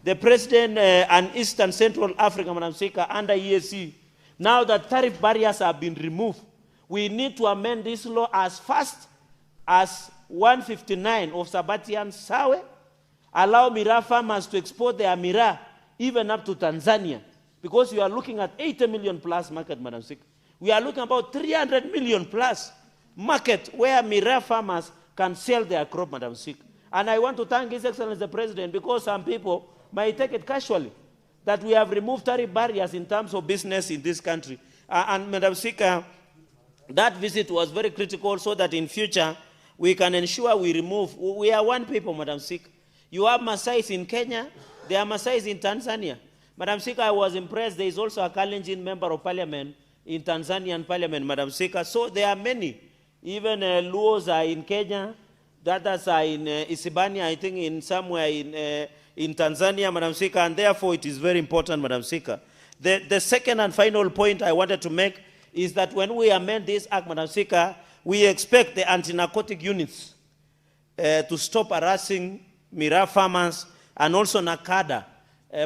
the President and Eastern Central Africa, Madam Speaker, under EAC, now that tariff barriers have been removed, we need to amend this law as fast as 159 of Sabatian Sawe, allow miraa farmers to export their miraa even up to Tanzania, because we are looking at 80 million plus market, Madam Speaker. We are looking about 300 million plus market where miraa farmers can sell their crop, Madam Speaker. And I want to thank His Excellency the President, because some people might take it casually that we have removed tariff barriers in terms of business in this country. And Madam Speaker, that visit was very critical so that in future we can ensure we remove. We are one people, Madam Speaker. You have Maasais in Kenya, there are Maasais in Tanzania. Madam Speaker, I was impressed. There is also a Kalenjin member of parliament in Tanzanian parliament, Madam Speaker. So there are many. Even Luos are in Kenya. The others are in Isibania, I think, in somewhere in Tanzania, Madam Speaker. And therefore, it is very important, Madam Speaker. The second and final point I wanted to make is that when we amend this act, Madam Speaker, we expect the anti-narcotic units to stop harassing miraa farmers, and also NACADA,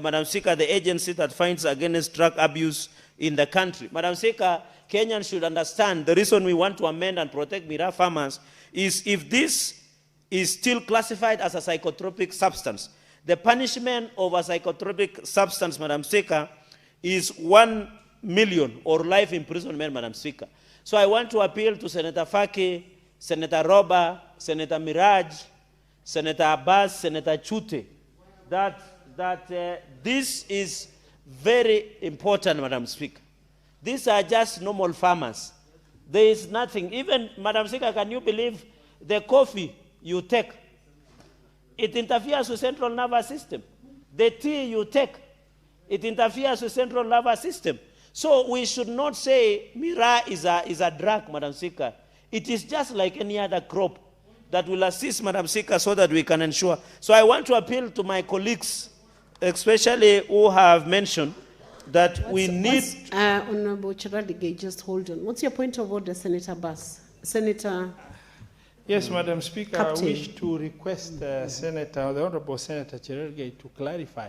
Madam Speaker, the agency that fights against drug abuse in the country. Madam Speaker, Kenyans should understand the reason we want to amend and protect miraa farmers is if this is still classified as a psychotropic substance. The punishment of a psychotropic substance, Madam Speaker, is 1 million or life imprisonment, Madam Speaker. So I want to appeal to Senator Faki, Senator Roba, Senator Miraj, Senator Abbas, Senator Chute, that this is very important, Madam Speaker. These are just normal farmers. There is nothing. Even, Madam Speaker, can you believe the coffee you take, it interferes with central nervous system. The tea you take, it interferes with central nervous system. So we should not say miraa is a drug, Madam Speaker. It is just like any other crop that will assist, Madam Speaker, so that we can ensure. So I want to appeal to my colleagues, especially who have mentioned that we need... Honorable Chiradigay, just hold on. What's your point of order, Senator Bass? Senator... Yes, Madam Speaker, Captain. I wish to request the Honorable Senator Chiradigay to clarify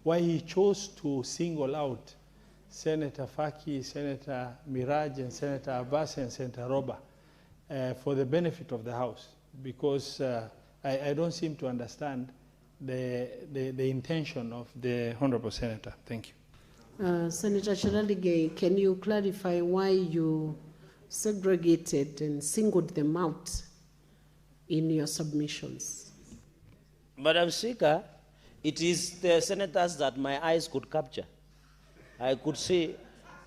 why he chose to single out Senator Faki, Senator Miraj, and Senator Abbas, and Senator Roba for the benefit of the House, because I don't seem to understand the intention of the Honorable Senator. Thank you. Senator Chiradigay, can you clarify why you segregated and singled them out in your submissions. Madam Speaker, it is the senators that my eyes could capture. I could see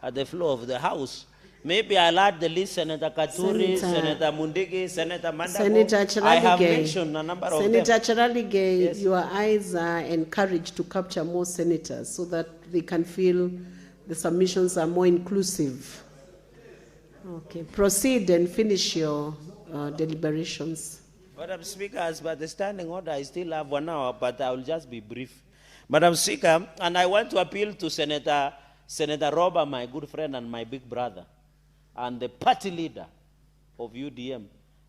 at the floor of the House. Maybe I'll add the list: Senator Katuri, Senator Mundigi, Senator Mandago. Senator I have Chiralige, mentioned a number of them. Senator Chiralige, Yes. your eyes are encouraged to capture more senators so that they can feel the submissions are more inclusive. Okay, proceed and finish your deliberations. Madam Speaker, as per the standing order, I still have 1 hour, but I will just be brief. Madam Speaker, and I want to appeal to Senator Robert, my good friend and my big brother, and the party leader of UDM,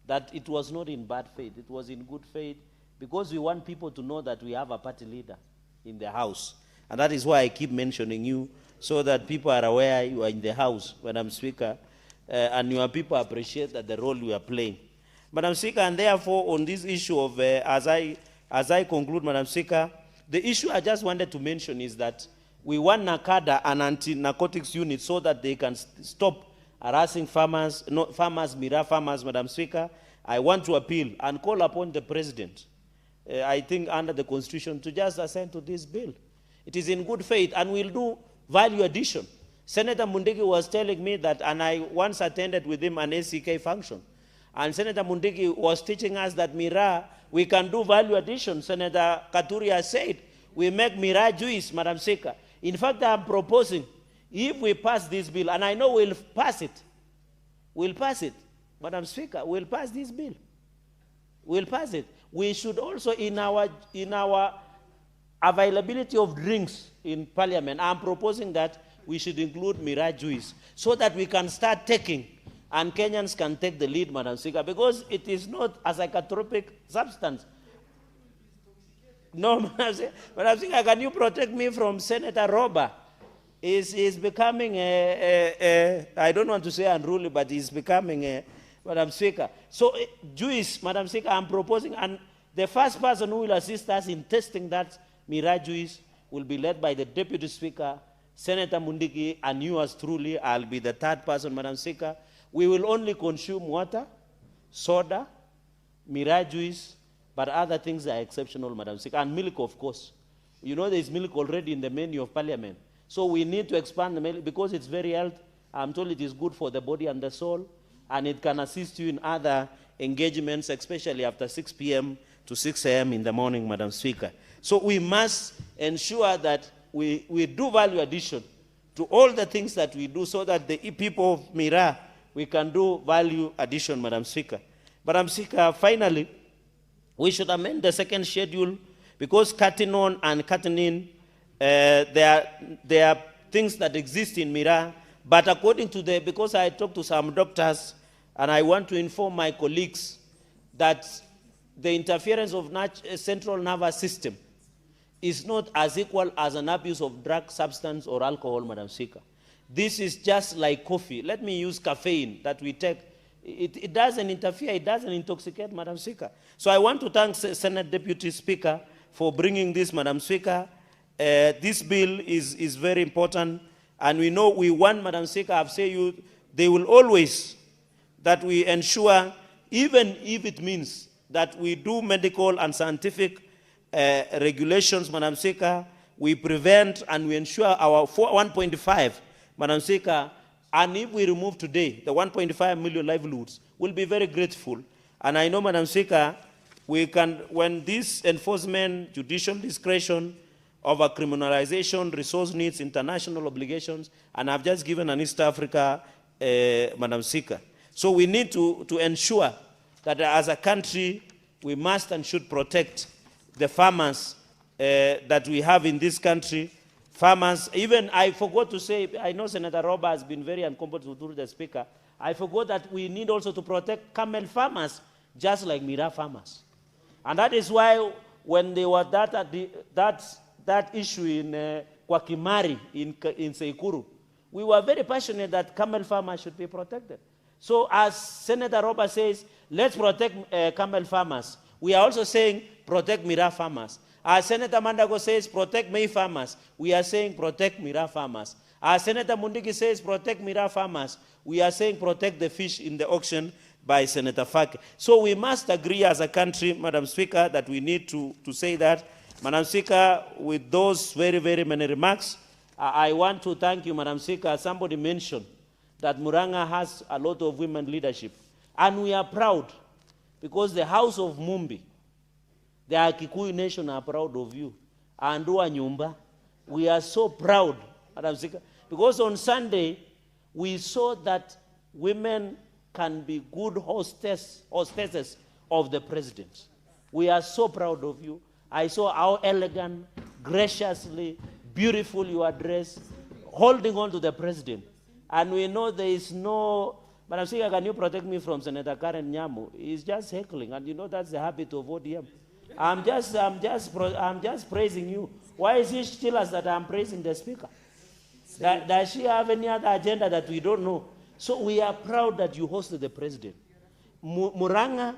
that it was not in bad faith, it was in good faith, because we want people to know that we have a party leader in the House. And that is why I keep mentioning you, so that people are aware you are in the House, Madam Speaker, and your people appreciate that the role you are playing. Madam Speaker, and therefore on this issue of, as I conclude, Madam Speaker, the issue I just wanted to mention is that we want NACADA and anti-narcotics unit so that they can stop harassing farmers, Mira farmers, Madam Speaker. I want to appeal and call upon the President, I think under the Constitution, to just assent to this bill. It is in good faith, and we'll do value addition. Senator Mundigi was telling me that, and I once attended with him an ACK function, and Senator Mundigi was teaching us that Mira, we can do value addition. Senator Katuri has said, we make Mira juice, Madam Speaker. In fact, I'm proposing, if we pass this bill, and I know we'll pass it, Madam Speaker, we'll pass this bill. We'll pass it. We should also, in our availability of drinks in Parliament, I'm proposing that we should include Mira juice, so that we can start taking, and Kenyans can take the lead, Madam Speaker, because it is not a psychotropic substance. No, Madam Speaker, can you protect me from Senator Roba? He's becoming I don't want to say unruly, but he's becoming Madam Speaker. So juice, Madam Speaker, I'm proposing, and the first person who will assist us in testing that Mira juice will be led by the Deputy Speaker, Senator Mundigi, and yours truly. I'll be the third person, Madam Speaker. We will only consume water, soda, Mira juice, but other things are exceptional, Madam Speaker, and milk, of course. You know there's milk already in the menu of Parliament. So we need to expand the milk because it's very healthy. I'm told it is good for the body and the soul, and it can assist you in other engagements, especially after 6 p.m. to 6 a.m. in the morning, Madam Speaker. So we must ensure that we do value addition to all the things that we do, so that the people of Mira, we can do value addition, Madam Speaker. Madam Speaker, finally, we should amend the second schedule, because cutting on and cutting in, there are things that exist in Mira, but according to because I talked to some doctors, and I want to inform my colleagues that the interference of central nervous system is not as equal as an abuse of drug, substance, or alcohol, Madam Speaker. This is just like coffee. Let me use caffeine that we take. It doesn't interfere, it doesn't intoxicate, Madam Speaker. So I want to thank Senate Deputy Speaker for bringing this, Madam Speaker. This bill is very important, and we know we want, Madam Speaker, I've said you, they will always, that we ensure, even if it means that we do medical and scientific regulations, Madam Speaker, we prevent and we ensure our 1.5, Madam Speaker, and if we remove today the 1.5 million livelihoods, we'll be very grateful. And I know, Madam Speaker, we can, when this enforcement, judicial discretion over criminalization, resource needs, international obligations, and I've just given an East Africa, Madam Speaker. So we need to ensure that as a country, we must and should protect the farmers that we have in this country. Farmers, even I forgot to say, I know Senator Roba has been very uncomfortable through the Speaker. I forgot that we need also to protect camel farmers, just like Mira farmers. And that is why when there was that issue in Kwakimari, in Seikuru, we were very passionate that camel farmers should be protected. So as Senator Roba says, let's protect camel farmers. We are also saying protect Mira farmers. As Senator Mandago says, protect May farmers. We are saying protect Mira farmers. As Senator Mundigi says, protect Mira farmers. We are saying protect the fish in the auction by Senator Fake. So we must agree as a country, Madam Speaker, that we need to say that. Madam Speaker, with those very, very many remarks, I want to thank you, Madam Speaker. Somebody mentioned that Murang'a has a lot of women leadership. And we are proud because the House of Mumbi, the Kikuyu nation are proud of you. And Nyumba, we are so proud, Madam Speaker, because on Sunday, we saw that women can be good hostesses of the president. We are so proud of you. I saw how elegant, graciously, beautiful you are dressed, holding on to the president. And we know there is no, Madam Speaker, can you protect me from Senator Karen Nyamu? He's just heckling, and you know that's the habit of ODM. I'm just praising you. Why is he still us that I'm praising the Speaker? Does she have any other agenda that we don't know? So we are proud that you hosted the president. Murang'a,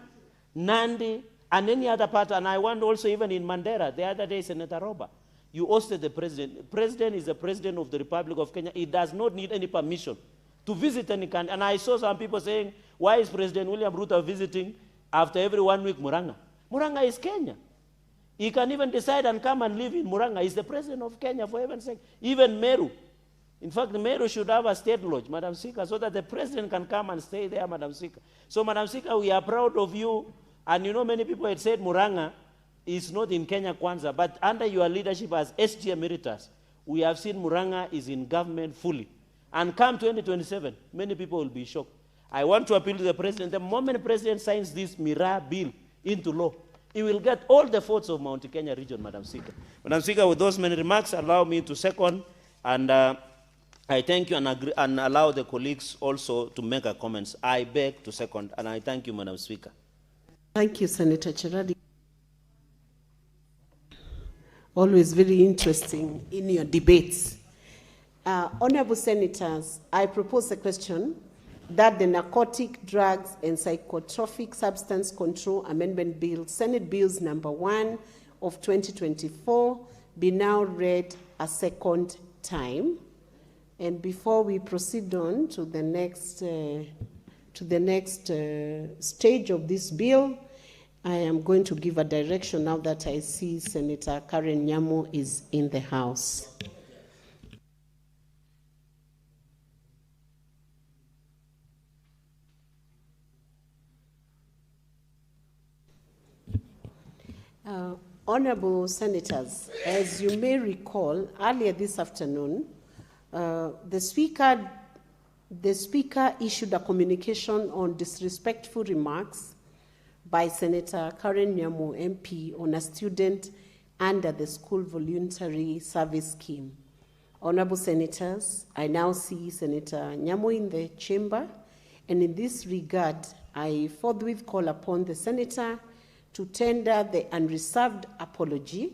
Nandi, and any other part, and I want also even in Mandera, the other day, Senator Roba, you hosted the president. The president is the president of the Republic of Kenya. He does not need any permission to visit any country. And I saw some people saying, why is President William Ruto visiting after every 1 week Murang'a? Murang'a is Kenya. He can even decide and come and live in Murang'a. He's the president of Kenya, for heaven's sake. Even Meru. In fact, Meru should have a state lodge, Madam Speaker, so that the president can come and stay there, Madam Speaker. So, Madam Speaker, we are proud of you. And you know, many people had said Murang'a is not in Kenya Kwanza, but under your leadership as SG Emeritus, we have seen Murang'a is in government fully. And come 2027, many people will be shocked. I want to appeal to the president. The moment the president signs this Mira bill into law, he will get all the votes of Mount Kenya region, Madam Speaker. Madam Speaker, with those many remarks, allow me to second, and I thank you and allow the colleagues also to make a comments. I beg to second, and I thank you, Madam Speaker. Thank you, Senator Cheradi. Always very interesting in your debates. Honorable Senators, I propose a question that the Narcotic, Drugs and Psychotropic Substance Control Amendment Bill, Senate Bills number 1 of 2024, be now read a second time. And before we proceed on to the next stage of this bill, I am going to give a direction now that I see Senator Karen Nyamu is in the House. Honorable Senators, as you may recall, earlier this afternoon, the Speaker issued a communication on disrespectful remarks by Senator Karen Nyamu MP on a student under the School Voluntary Service Scheme. Honorable Senators, I now see Senator Nyamu in the chamber, and in this regard, I forthwith call upon the Senator to tender the unreserved apology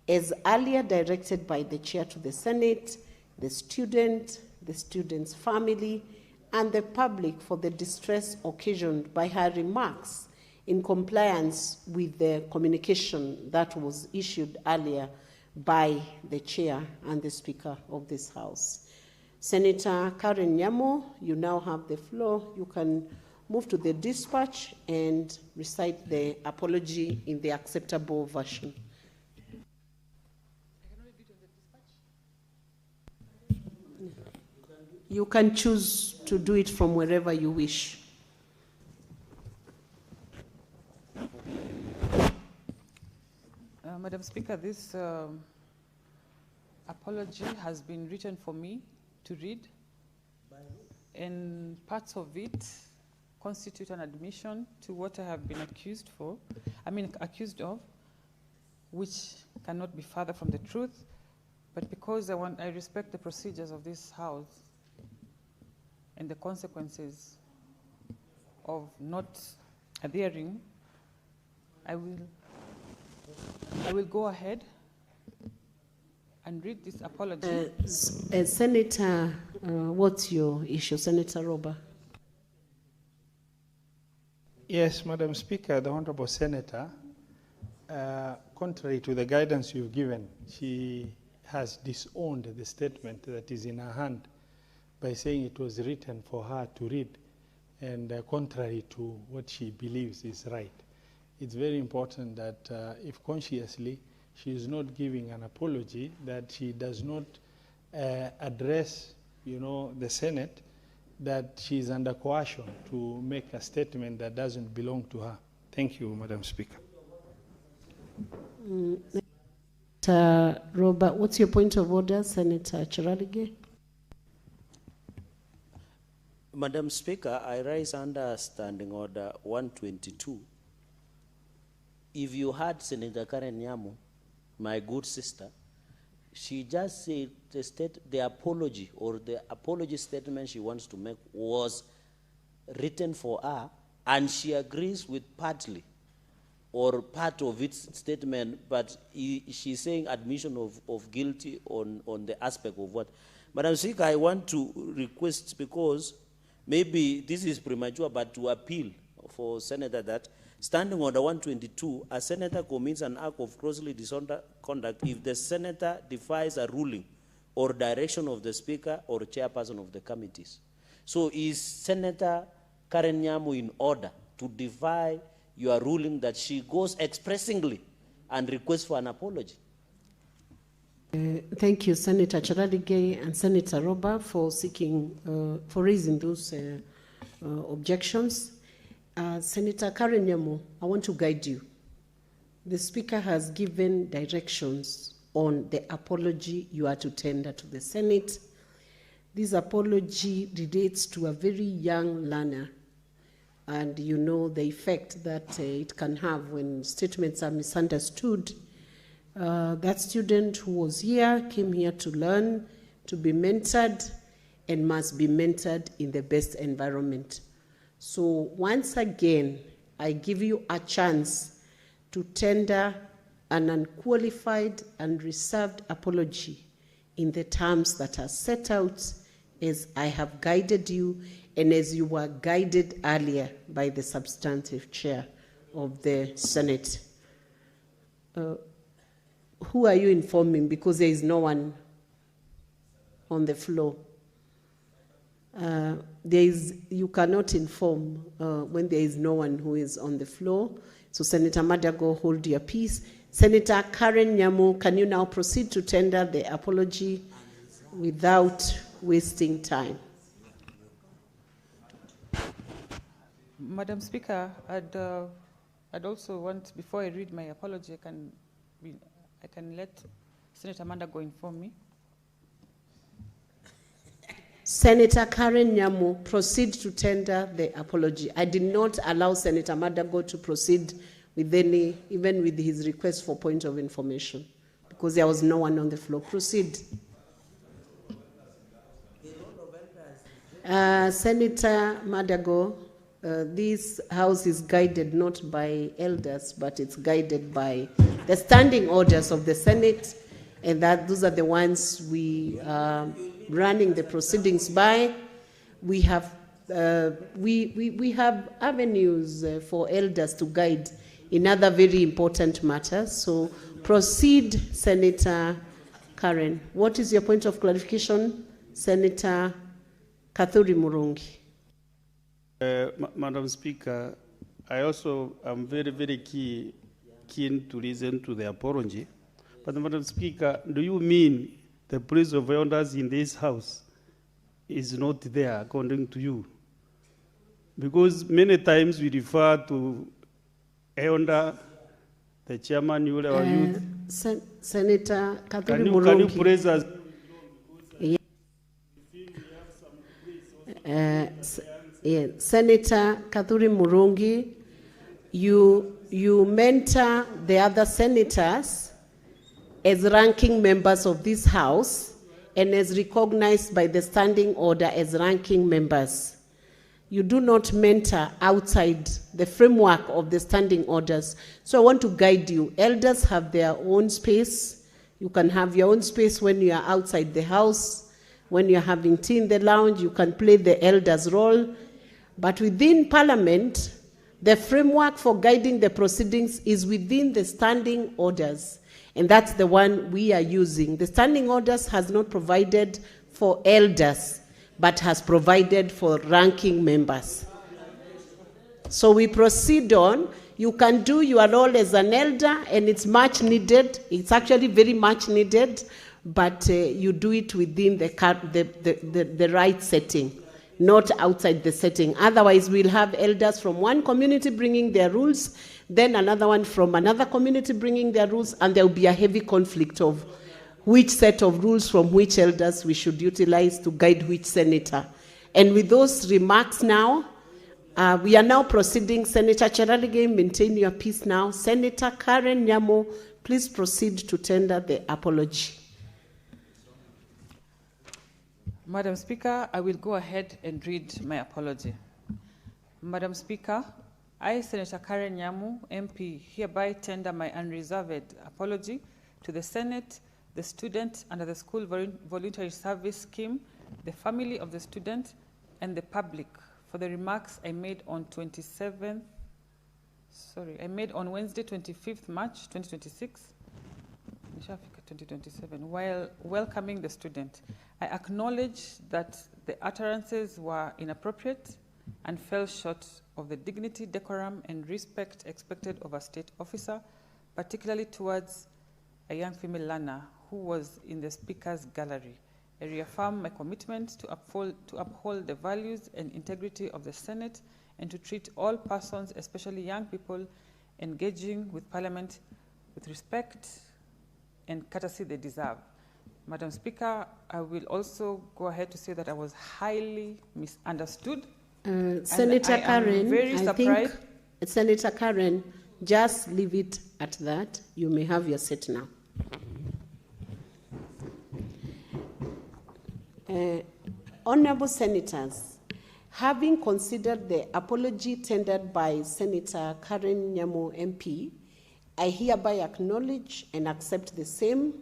as earlier directed by the Chair to the Senate, the student's family, and the public for the distress occasioned by her remarks in compliance with the communication that was issued earlier by the Chair and the Speaker of this House. Senator Karen Nyamu, you now have the floor. You can move to the dispatch and recite the apology in the acceptable version. You can choose to do it from wherever you wish. Madam Speaker, this apology has been written for me to read, and parts of it constitute an admission to what I have been accused of, which cannot be further from the truth. But because I respect the procedures of this House and the consequences of not adhering, I will go ahead and read this apology. Senator, what's your issue, Senator Roba? Yes, Madam Speaker, the Honorable Senator, contrary to the guidance you've given, she has disowned the statement that is in her hand by saying it was written for her to read. and contrary to what she believes is right. It's very important that if consciously she is not giving an apology, that she does not address, the Senate, that she is under coercion to make a statement that doesn't belong to her. Thank you, Madam Speaker. Robert, what's your point of order, Senator Chiradige? Madam Speaker, I rise under Standing Order 122. If you had Senator Karen Nyamu, my good sister, she just said the apology or the apology statement she wants to make was written for her, and she agrees with partly or part of its statement, but she's saying admission of guilty on the aspect of what. Madam Speaker, I want to request, because maybe this is premature, but to appeal for Senator that Standing Order 122, a senator commits an act of grossly dishonest conduct if the senator defies a ruling or direction of the Speaker or chairperson of the committees. So is Senator Karen Nyamu in order to defy your ruling that she goes expressingly and requests for an apology? Thank you, Senator Chiradige and Senator Roba, for for raising those objections. Senator Karen Nyamu, I want to guide you. The Speaker has given directions on the apology you are to tender to the Senate. This apology relates to a very young learner, and you know the effect that it can have when statements are misunderstood. That student who was here came here to learn, to be mentored, and must be mentored in the best environment. So once again, I give you a chance to tender an unqualified and reserved apology in the terms that are set out as I have guided you and as you were guided earlier by the substantive chair of the Senate. Who are you informing? Because there is no one on the floor. You cannot inform when there is no one who is on the floor. So Senator Madago, hold your peace. Senator Karen Nyamu, can you now proceed to tender the apology without wasting time? Madam Speaker, I'd also want, before I read my apology, I can let Senator Madago inform me. Senator Karen Nyamu, proceed to tender the apology. I did not allow Senator Madago to proceed with even with his request for point of information, because there was no one on the floor. Proceed. Senator Madago, this House is guided not by elders, but it's guided by the standing orders of the Senate, and those are the ones we are running the proceedings by. We have we have avenues for elders to guide in other very important matters. So proceed, Senator Karen. What is your point of clarification, Senator Kathuri Murungi? Madam Speaker, I also am very, very keen to listen to the apology. But Madam Speaker, do you mean the place of elders in this House is not there according to you? Because many times we refer to elder, the chairman, you our youth. Senator Kathuri Murungi. Can you praise us? Senator Kathuri Murungi, you mentor the other senators as ranking members of this House and as recognized by the standing order as ranking members. You do not mentor outside the framework of the standing orders. So I want to guide you. Elders have their own space. You can have your own space when you are outside the House. When you're having tea in the lounge, you can play the elders' role. But within Parliament, the framework for guiding the proceedings is within the standing orders. And that's the one we are using. The standing orders has not provided for elders, but has provided for ranking members. So we proceed on. You can do your role as an elder, and it's much needed. It's actually very much needed, but you do it within the right setting, not outside the setting. Otherwise, we'll have elders from one community bringing their rules, then another one from another community bringing their rules, and there will be a heavy conflict of which set of rules from which elders we should utilize to guide which senator. And with those remarks now, we are now proceeding. Senator Cherargei, maintain your peace now. Senator Karen Nyamo, please proceed to tender the apology. Madam Speaker, I will go ahead and read my apology. Madam Speaker, I, Senator Karen Nyamu, MP, hereby tender my unreserved apology to the Senate, the student under the School Voluntary Service Scheme, the family of the student, and the public for the remarks I made on Wednesday, 25th March 2026, 2027, while welcoming the student. I acknowledge that the utterances were inappropriate and fell short of the dignity, decorum, and respect expected of a state officer, particularly towards a young female learner who was in the speaker's gallery. I reaffirm my commitment to uphold the values and integrity of the Senate and to treat all persons, especially young people, engaging with Parliament with respect and courtesy they deserve. Madam Speaker, I will also go ahead to say that I was highly misunderstood. Senator Karen, very surprised. think, Senator Karen, just leave it at that. You may have your seat now. Honorable Senators, having considered the apology tendered by Senator Karen Nyamo MP, I hereby acknowledge and accept the same.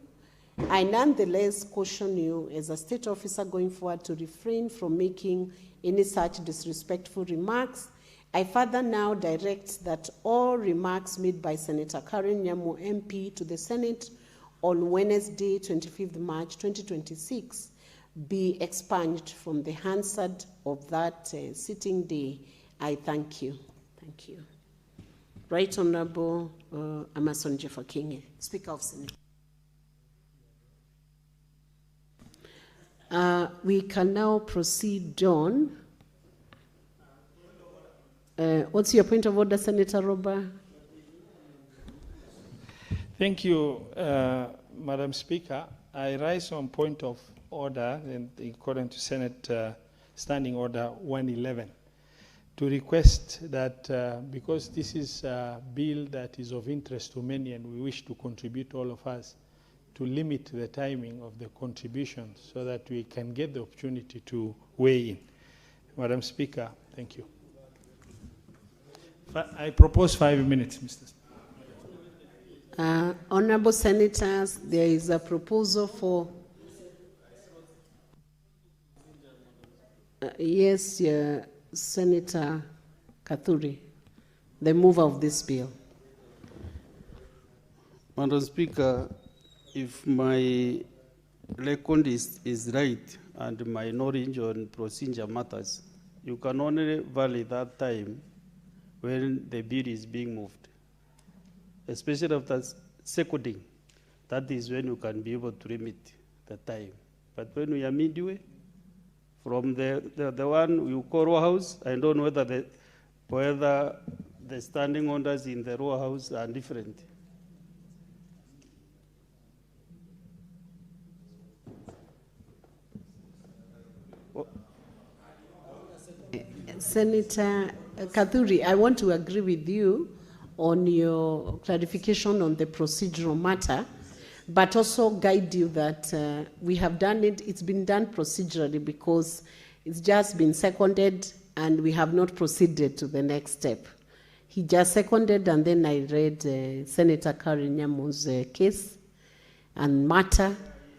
I nonetheless caution you as a state officer going forward to refrain from making any such disrespectful remarks. I further now direct that all remarks made by Senator Karen Nyamo MP to the Senate on Wednesday, 25th March 2026 be expunged from the Hansard of that sitting day. I thank you. Thank you. Right Honorable Amason Jeffer King, Speaker of Senate. We can now proceed on. What's your point of order, Senator Roba? Thank you, Madam Speaker. I rise on point of order, according to Senate Standing Order 111, to request that because this is a bill that is of interest to many and we wish to contribute, all of us, to limit the timing of the contributions so that we can get the opportunity to weigh in. Madam Speaker, thank you. I propose 5 minutes, Mr. Speaker. Honorable Senators, there is a proposal for... yes, Senator Kathuri, the mover of this bill. Madam Speaker, if my record is right and my knowledge on procedure matters, you can only validate that time when the bill is being moved, especially after seconding. That is when you can be able to limit the time. But when we are midway, from the one you call row house, I don't know whether the standing orders in the row house are different. Senator Kathuri, I want to agree with you on your clarification on the procedural matter, but also guide you that we have done it, it's been done procedurally because it's just been seconded and we have not proceeded to the next step. He just seconded and then I read Senator Karen Nyamo's case and matter,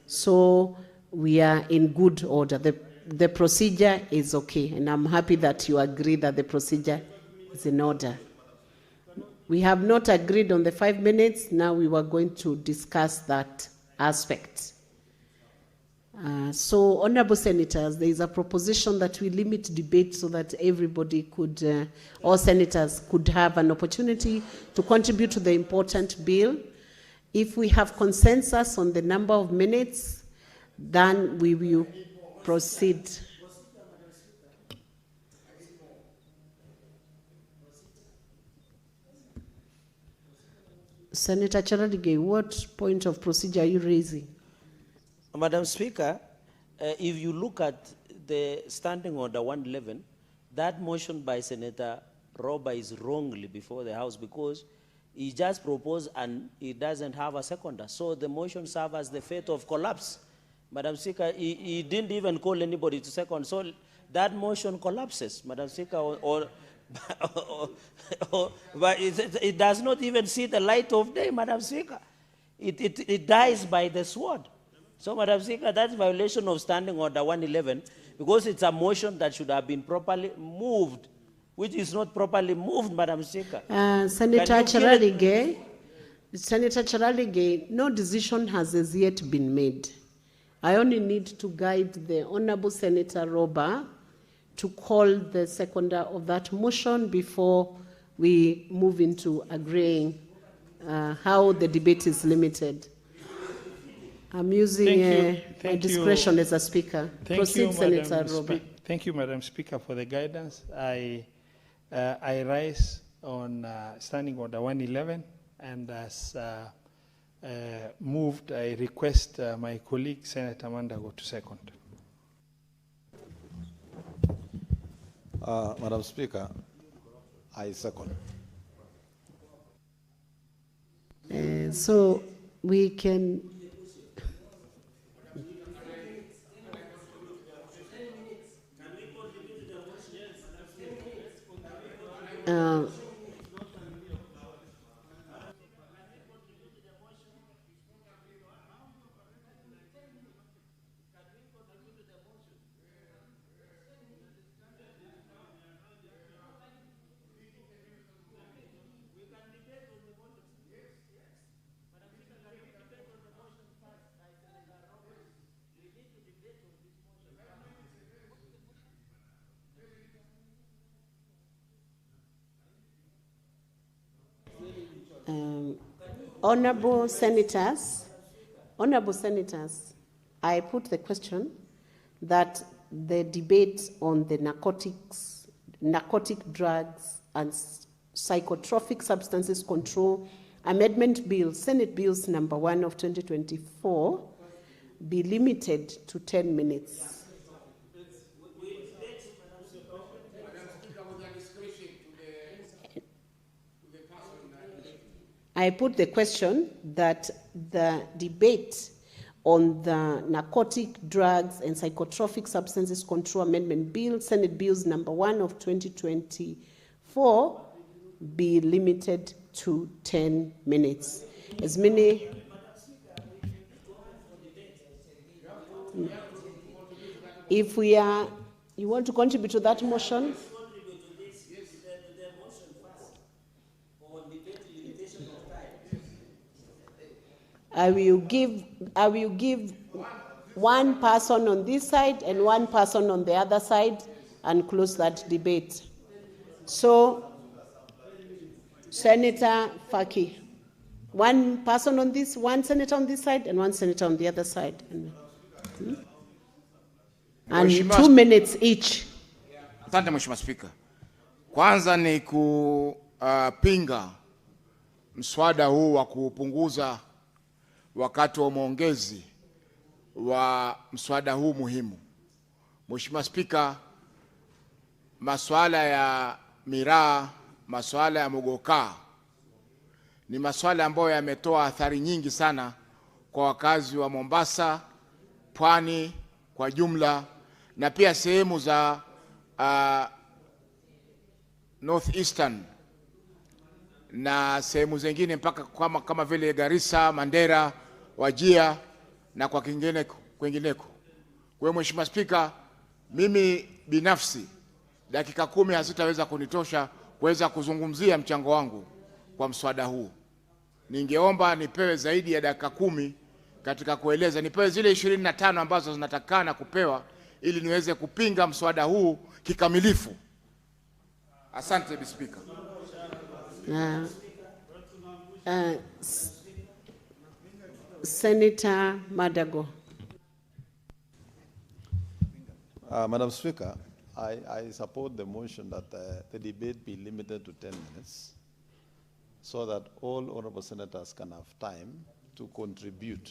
so we are in good order. The procedure is okay, and I'm happy that you agree that the procedure is in order. We have not agreed on the 5 minutes. Now we were going to discuss that aspect. So, honorable senators, there is a proposition that we limit debate so that everybody could, all senators could have an opportunity to contribute to the important bill. If we have consensus on the number of minutes, then we will proceed. Senator Charadige, what point of procedure are you raising? Madam Speaker, if you look at the Standing Order 111, that motion by Senator Roba is wrongly before the House because he just proposed and he doesn't have a seconder. So the motion serves as the fate of collapse. Madam Speaker, he didn't even call anybody to second. So that motion collapses, Madam Speaker, but it does not even see the light of day, Madam Speaker. It dies by the sword. So, Madam Speaker, that's violation of Standing Order 111 because it's a motion that should have been properly moved, which is not properly moved, Madam Speaker. Senator Charalige, no decision has as yet been made. I only need to guide the Honorable Senator Roba to call the seconder of that motion before we move into agreeing how the debate is limited. I'm using my discretion as a speaker. Proceed, Senator Roba. Thank you, Madam Speaker, for the guidance. I rise on Standing Order 111, and as moved, I request my colleague, Senator Mandago, to second. Madam Speaker, I second. So we can... Honorable senators, I put the question that the debate on the narcotic drugs and psychotropic substances control amendment bill, Senate Bills number 1 of 2024, be limited to 10 minutes. I put the question that the debate on the narcotic drugs and psychotropic substances control amendment bill, Senate Bills number 1 of 2024, be limited to 10 minutes. As many... If we are... You want to contribute to that motion? I will give one person on this side and one person on the other side and close that debate. So, Senator Faki, one person on this, one senator on this side and one senator on the other side. And 2 minutes each. Asante Mheshimiwa Spika. Kwanza ni kupinga mswada huu wa kupunguza wakati wa maongezi wa mswada huu muhimu. Mheshimiwa Spika, masuala ya miraa, masuala ya mogoka ni masuala ambayo yametoa athari nyingi sana kwa wakazi wa Mombasa, Pwani kwa jumla, na pia sehemu za Northeastern na sehemu zingine mpaka kama vile Garissa, Mandera, Wajia na kwa kwingineko. Kwa hiyo Mheshimiwa Spika, mimi binafsi dakika 10 hazitaweza kunitosha kuweza kuzungumzia mchango wangu kwa mswada huu. Ningeomba nipewe zaidi ya dakika 10 katika kueleza, nipewe zile 25 ambazo zinatakana kupewa ili niweze kupinga mswada huu kikamilifu. Asante Mr. Speaker. Senator Madago. Madam Speaker, I support the motion that the debate be limited to 10 minutes so that all honorable senators can have time to contribute.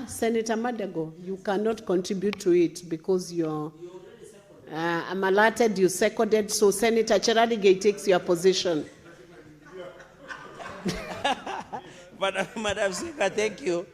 Senator Madago, you cannot contribute to it because you're I'm alerted you seconded, so Senator Cheradigei takes your position. Madam Speaker, thank you.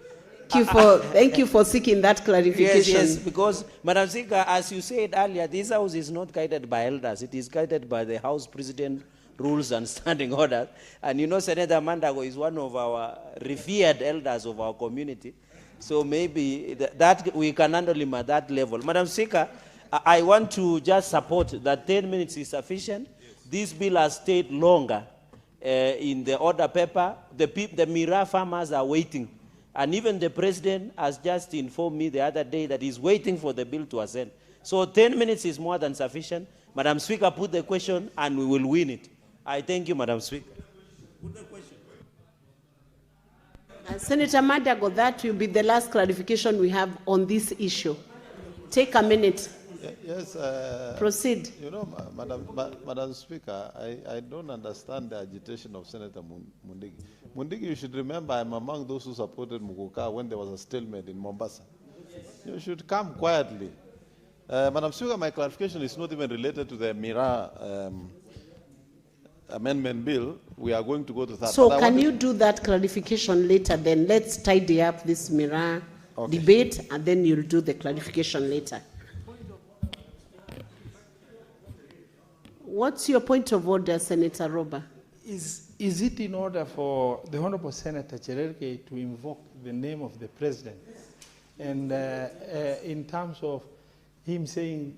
Thank you for seeking that clarification. Yes, because, Madam Speaker, as you said earlier, this House is not guided by elders. It is guided by the House President rules and standing orders. And you know, Senator Mandago is one of our revered elders of our community. So maybe that we can handle him at that level. Madam Speaker, I want to just support that 10 minutes is sufficient. This bill has stayed longer in the order paper. The Mira farmers are waiting. And even the president has just informed me the other day that he's waiting for the bill to ascend. So 10 minutes is more than sufficient. Madam Speaker, put the question and we will win it. I thank you, Madam Speaker. Put the question. Senator Madago, that will be the last clarification we have on this issue. Take a minute. Yes. Proceed. You know, Madam Speaker, I don't understand the agitation of Senator Mundigi. Mundigi, you should remember I'm among those who supported Muguka when there was a stalemate in Mombasa. You should come quietly. Madam Speaker, my clarification is not even related to the Mira amendment bill. We are going to go to that. So can you do that clarification later then? Let's tidy up this Mira debate and then you'll do the clarification later. What's your point of order, Senator Roba? Is it in order for the Honorable Senator Chererke to invoke the name of the President? And in terms of him saying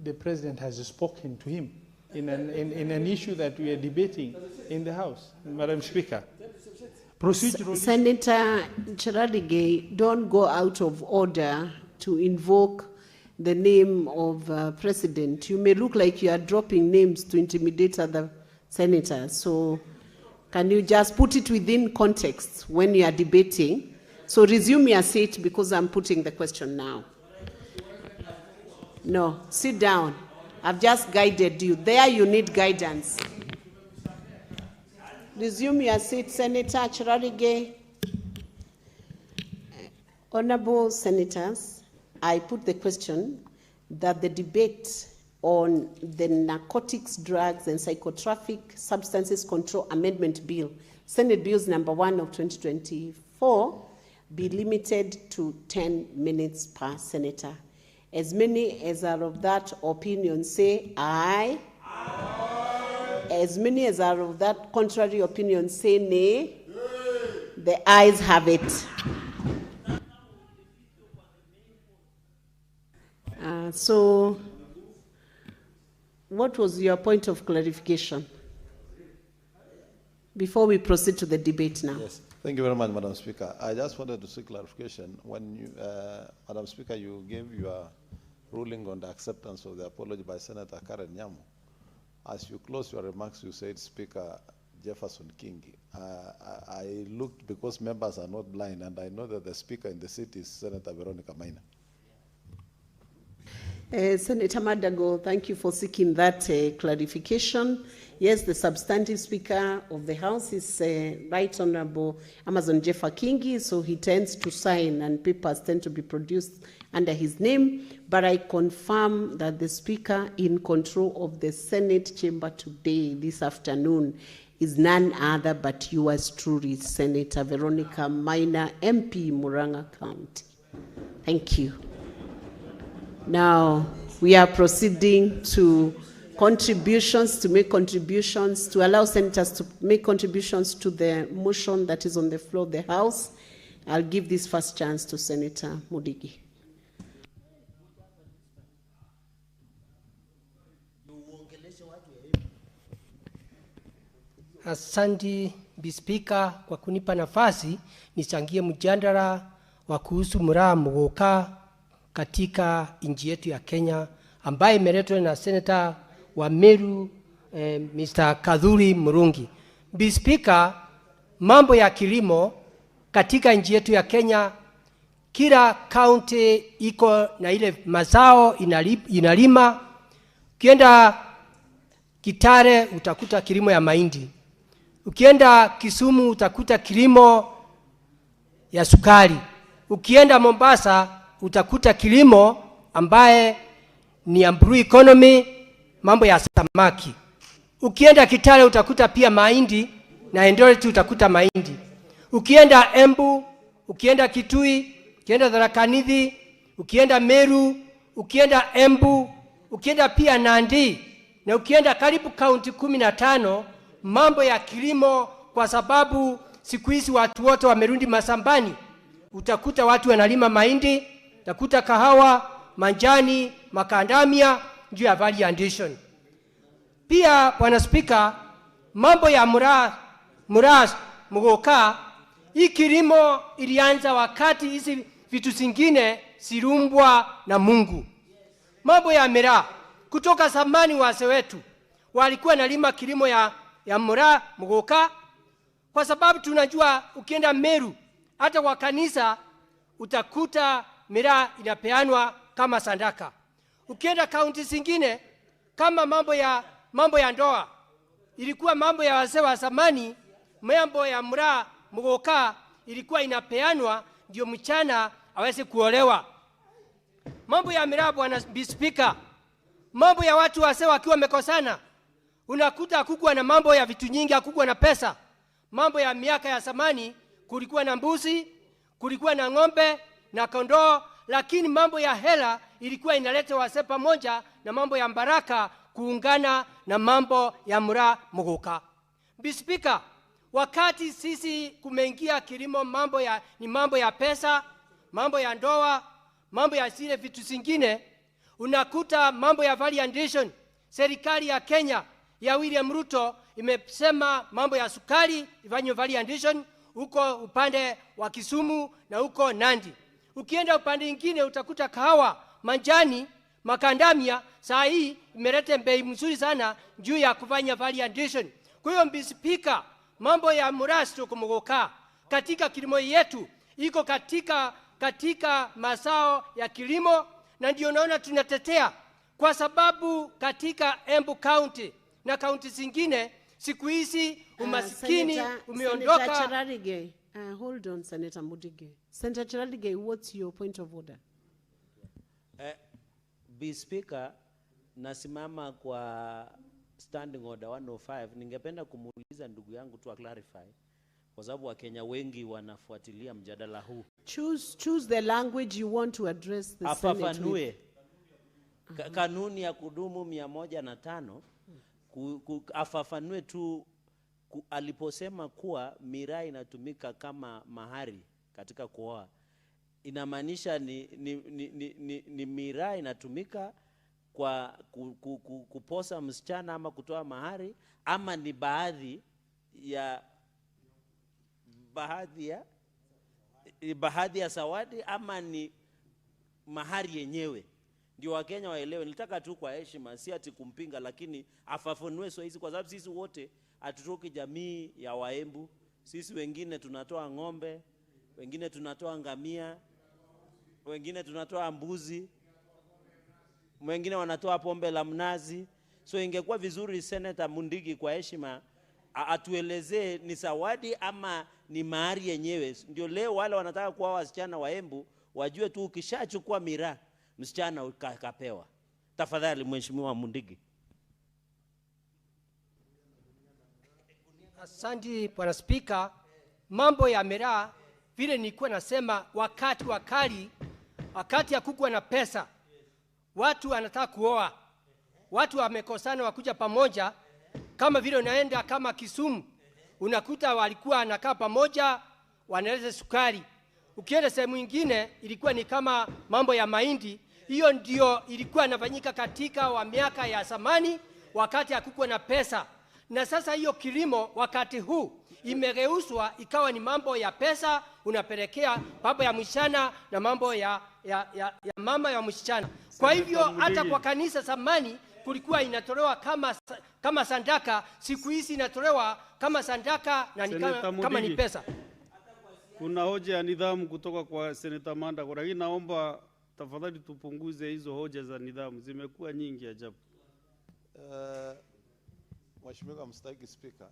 the President has spoken to him in an issue that we are debating in the House, Madam Speaker. Senator Cheradigei, don't go out of order to invoke the name of President. You may look like you are dropping names to intimidate other senators. So can you just put it within context when you are debating? So resume your seat because I'm putting the question now. No, sit down. I've just guided you. There you need guidance. Resume your seat, Senator Cheradigei. Honorable Senators, I put the question that the debate on the Narcotics, Drugs and Psychotropic Substances Control Amendment Bill, Senate Bills number 1 of 2024, be limited to 10 minutes per senator. As many as are of that opinion say aye. Aye. As many as are of that contrary opinion say nay. The ayes have it. So, what was your point of clarification before we proceed to the debate now? Yes, thank you very much, Madam Speaker. I just wanted to seek clarification. When you, Madam Speaker, you gave your ruling on the acceptance of the apology by Senator Karen Nyamu. As you closed your remarks, you said Speaker Jefferson Kingi. I looked because members are not blind, and I know that the Speaker in the seat is Senator Veronica Maina. Senator Madago, thank you for seeking that clarification. Yes, the substantive Speaker of the House is Right Honorable Amazon Jeffa Kingi, so he tends to sign and papers tend to be produced under his name. But I confirm that the Speaker in control of the Senate chamber today, this afternoon, is none other but yours truly, Senator Veronica Maina, MP, Murang'a County. Thank you. Now, we are proceeding to contributions, to make contributions, to allow senators to make contributions to the motion that is on the floor of the House. I'll give this first chance to Senator Mudigi. Asante Bispika kwa kunipa nafasi nichangie mjadala wa kuhusu mraa mgoka katika nchi yetu ya Kenya ambaye imeletwa na Senator wa Meru Mr. Kadhuri Murungi. Bispika, mambo ya kilimo katika nchi yetu ya Kenya, kila county iko na ile mazao inalima. Ukienda Kitale utakuta kilimo ya mahindi. Ukienda Kisumu utakuta kilimo ya sukari. Ukienda Mombasa utakuta kilimo ambaye ni ya blue economy, mambo ya samaki. Ukienda Kitale utakuta pia mahindi na Eldoret utakuta mahindi. Ukienda Embu, ukienda Kitui, ukienda Tharaka Nithi, ukienda Meru, ukienda Embu, ukienda pia Nandi, na ukienda karibu kaunti 15 mambo ya kilimo, kwa sababu siku hizi watu wote wamerudi masambani. Utakuta watu wanalima mahindi, utakuta kahawa, manjani, makandamia juu ya value addition. Pia Bwana Spika, mambo ya mraa mgoka, hii kilimo ilianza wakati hizi vitu zingine sirumbwa na Mungu. Mambo ya mraa kutoka zamani, wazee wetu walikuwa nalima kilimo ya mraa mgoka, kwa sababu tunajua ukienda Meru hata kwa kanisa utakuta mraa inapeanwa kama sadaka. Ukienda kaunti zingine kama mambo ya ndoa, ilikuwa mambo ya wazee wa zamani, mambo ya mraa mgoka ilikuwa inapeanwa ndio mchana aweze kuolewa. Mambo ya mraa, Bwana Bispika, mambo ya watu wazee wakiwa wamekosana, unakuta hakukua na mambo ya vitu nyingi, hakukua na pesa. Mambo ya miaka ya zamani kulikuwa na mbuzi, kulikuwa na ng'ombe na kondoo, lakini mambo ya hela ilikuwa inaleta wazee pamoja, na mambo ya baraka kuungana na mambo ya mraa mgoka. Bispika, wakati sisi kumeingia kilimo, ni mambo ya pesa, mambo ya ndoa, mambo ya zile vitu zingine, unakuta mambo ya value addition. Serikali ya Kenya ya William Ruto imesema mambo ya sukari ifanywe value addition huko upande wa Kisumu na huko Nandi. Ukienda upande mwingine utakuta kahawa, manjani, makandamia, saa hii imeleta bei mzuri sana juu ya kufanya value addition. Kwa hiyo Bispika, mambo ya mraa mgoka katika kilimo yetu iko katika mazao ya kilimo, na ndio naona tunatetea, kwa sababu katika Embu County na kaunti zingine siku hizi umasikini umeondoka. Senator Cherargei, hold on, Senator Mudige. Senator Cherargei, what's your point of order? Speaker, nasimama kwa standing order 105. Ningependa kumuuliza ndugu yangu tu clarify, kwa sababu Wakenya wengi wanafuatilia mjadala huu. Choose the language you want to address the Senate. Afafanue kanuni ya kudumu 105, afafanue tu aliposema kuwa miraa inatumika kama mahari katika kuoa. Inamaanisha ni miraa inatumika kwa kuposa msichana ama kutoa mahari, ama ni baadhi ya zawadi, ama ni mahari yenyewe? Ndio Wakenya waelewe. Nilitaka tu kwa heshima, si ati kumpinga, lakini afafanue sio hizi, kwa sababu sisi wote hatutoki jamii ya Waembu. Sisi wengine tunatoa ng'ombe, wengine tunatoa ngamia, wengine tunatoa mbuzi, wengine wanatoa pombe la mnazi. So ingekuwa vizuri Senator Mundigi kwa heshima atuelezee ni zawadi ama ni mahari yenyewe. Ndio leo wale wanataka kuwa wasichana wa Embu wajue tu ukishachukua miraa msichana ukapewa. Tafadhali Mheshimiwa Mundigi. Asante Bwana Spika, mambo ya miraa vile nilikuwa nasema, wakati hakukuwa na pesa, watu wanataka kuoa, watu wamekosana wakuja pamoja, kama vile unaenda kama Kisumu unakuta walikuwa wanakaa pamoja wanaleta sukari. Ukienda sehemu nyingine ilikuwa ni kama mambo ya mahindi. Hiyo ndio ilikuwa inafanyika katika wa miaka ya zamani wakati hakukuwa na pesa. na sasa hiyo kilimo wakati huu imegeuzwa ikawa ni mambo ya pesa, unapelekea mambo ya msichana na mambo ya mama ya msichana. Kwa hivyo hata kwa kanisa zamani kulikuwa inatolewa kama sandaka, siku hizi inatolewa kama sandaka na ni kama ni pesa. Kuna hoja ya nidhamu kutoka kwa Senator Manda, lakini naomba tafadhali tupunguze hizo hoja za nidhamu, zimekuwa nyingi ajabu. Mheshimiwa Mstahiki Speaker,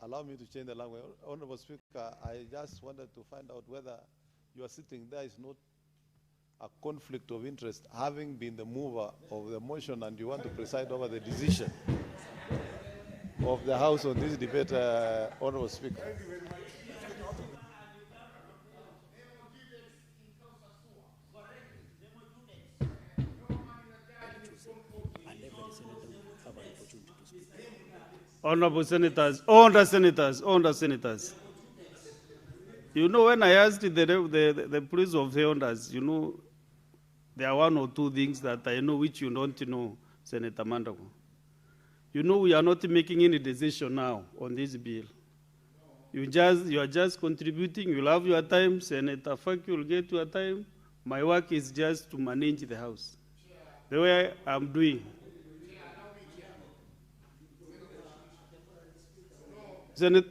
allow me to change the language. Honorable Speaker, I just wanted to find out whether you are sitting there is not a conflict of interest, having been the mover of the motion and you want to preside over the decision of the House on this debate, Honorable Speaker. Honorable Senators, Senators. You know, when I asked the priest of the elders, you know, there are one or two things that I know which you don't know, Senator Mandago. You know, we are not making any decision now on this bill. You are just contributing. You'll have your time. Senator Faki will get your time. My work is just to manage the House. The way I'm doing. Senate.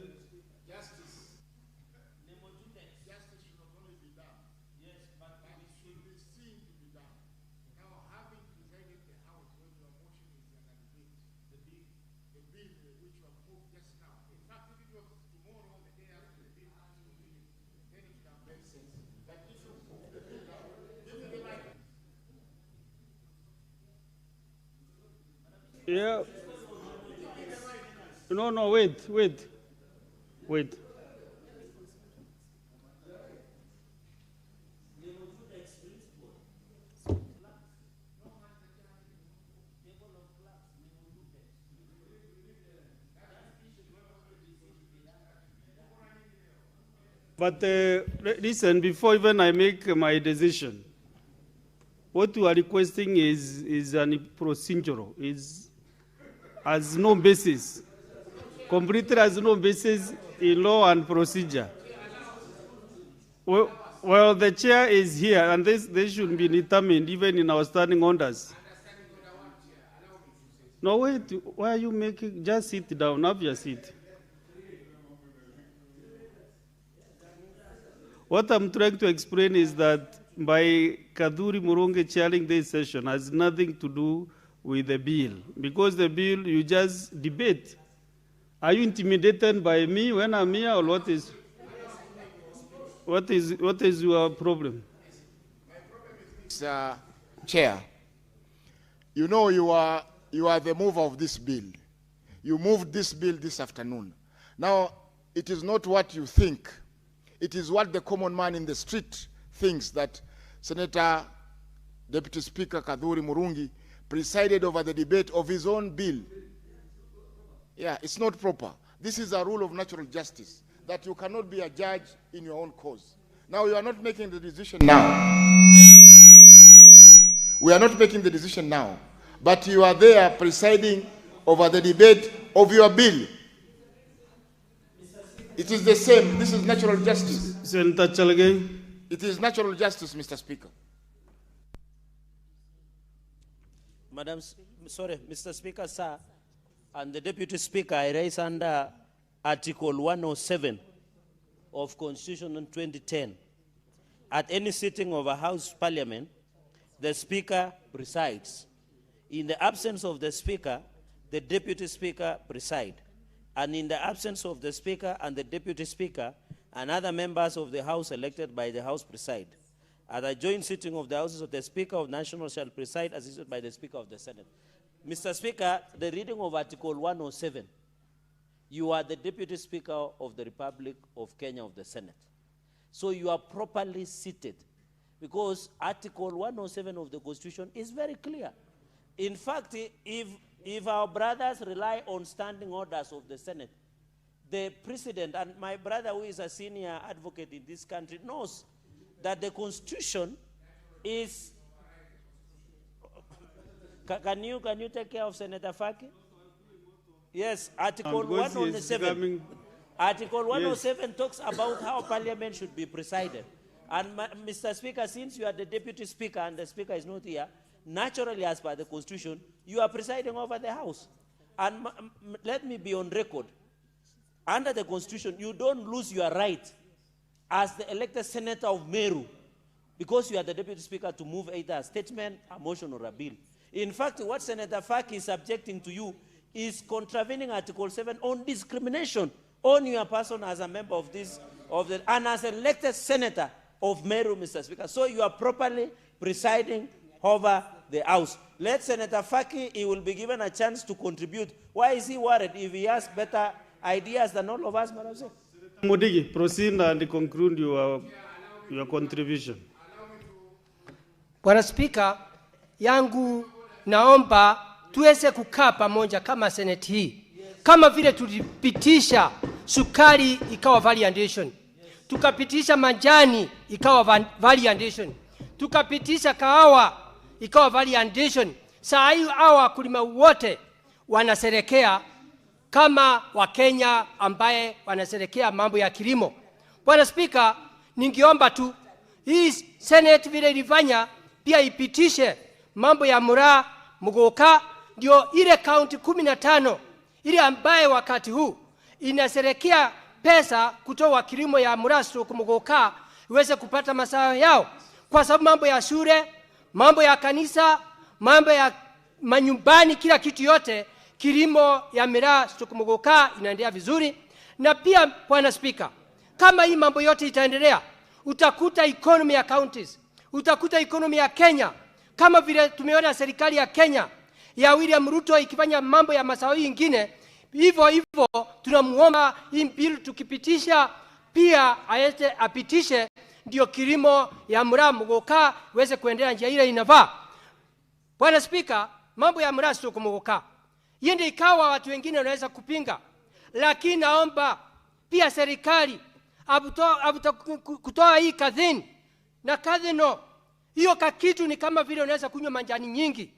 Yeah. No, wait. But listen, before even I make my decision, what you are requesting is procedural, has no basis, completely has no basis in law and procedure. Well, the chair is here, and this should be determined even in our standing orders. No, wait, why are you making, just sit down, have your seat. What I'm trying to explain is that by Kaduri Murungi chairing this session has nothing to do with the bill, because the bill you just debate. Are you intimidated by me when I'm here, or what is your problem? Chair, you know you are the mover of this bill. You moved this bill this afternoon. Now, it is not what you think. It is what the common man in the street thinks, that Senator Deputy Speaker Kaduri Murungi presided over the debate of his own bill. Yeah, it's not proper. This is a rule of natural justice, that you cannot be a judge in your own cause. Now, you are not making the decision now. We are not making the decision now, but you are there presiding over the debate of your bill. It is the same. This is natural justice. Senator Chalage. It is natural justice, Mr. Speaker. Mr. Speaker, sir, and the Deputy Speaker, I raise under Article 107 of Constitution in 2010. At any sitting of a House Parliament, the Speaker presides. In the absence of the Speaker, the Deputy Speaker presides. And in the absence of the Speaker and the Deputy Speaker and other members of the House elected by the House preside. At a joint sitting of the Houses of the Speaker of National shall preside, assisted by the Speaker of the Senate. Mr. Speaker, the reading of Article 107, you are the Deputy Speaker of the Republic of Kenya of the Senate. So you are properly seated, because Article 107 of the Constitution is very clear. In fact, if our brothers rely on standing orders of the Senate, the President, and my brother who is a senior advocate in this country knows that the Constitution is... Can you take care of Senator Faki? Yes, Article Because he is 107. becoming- Article 107 talks about how Parliament should be presided. And Mr. Speaker, since you are the Deputy Speaker and the Speaker is not here, naturally, as per the Constitution, you are presiding over the House. And let me be on record. Under the Constitution, you don't lose your right as the elected Senator of Meru because you are the Deputy Speaker to move either a statement, a motion, or a bill. In fact, what Senator Faki is subjecting to you is contravening Article 7 on discrimination on your person as a member of and as an elected Senator of Meru, Mr. Speaker. So you are properly presiding over the House. Let Senator Faki, he will be given a chance to contribute. Why is he worried if he has better ideas than all of us, Madam Secretary? Mudigi, proceed and conclude your contribution. Bwana Spika, yangu naomba tuweze kukaa pamoja kama Senate hii. Kama vile tulipitisha sukari ikawa variation. Tukapitisha majani ikawa variation. Tukapitisha kahawa ikawa variation. Saa hii hawa wakulima wote wanaserekea kama Wakenya ambaye wanaserekea mambo ya kilimo. Bwana Spika, ningeomba tu hii Senate vile ilifanya pia ipitishe mambo ya Mura, Mugoka, ndio ile kaunti 15 ile ambaye wakati huu inaserekea pesa kutoa kilimo ya Mura stroke Mugoka iweze kupata mazao yao, kwa sababu mambo ya shule, mambo ya kanisa, mambo ya manyumbani, kila kitu yote kilimo ya Mura stroke Mugoka inaendelea vizuri. Na pia Bwana Spika, kama hii mambo yote itaendelea, utakuta economy ya counties, utakuta economy ya Kenya, kama vile tumeona serikali ya Kenya ya William Ruto ikifanya mambo ya mazao ingine. Hivyo tunamuomba hii bill tukipitisha pia apitishe ndio kilimo ya Mura Mugoka iweze kuendelea njia ile inafaa. Bwana Spika, mambo ya Mura stroke Mugoka yende ikawa watu wengine wanaweza kupinga, lakini naomba pia serikali kutoa hii kadhini na kadhino. Hiyo kakitu ni kama vile unaweza kunywa manjani nyingi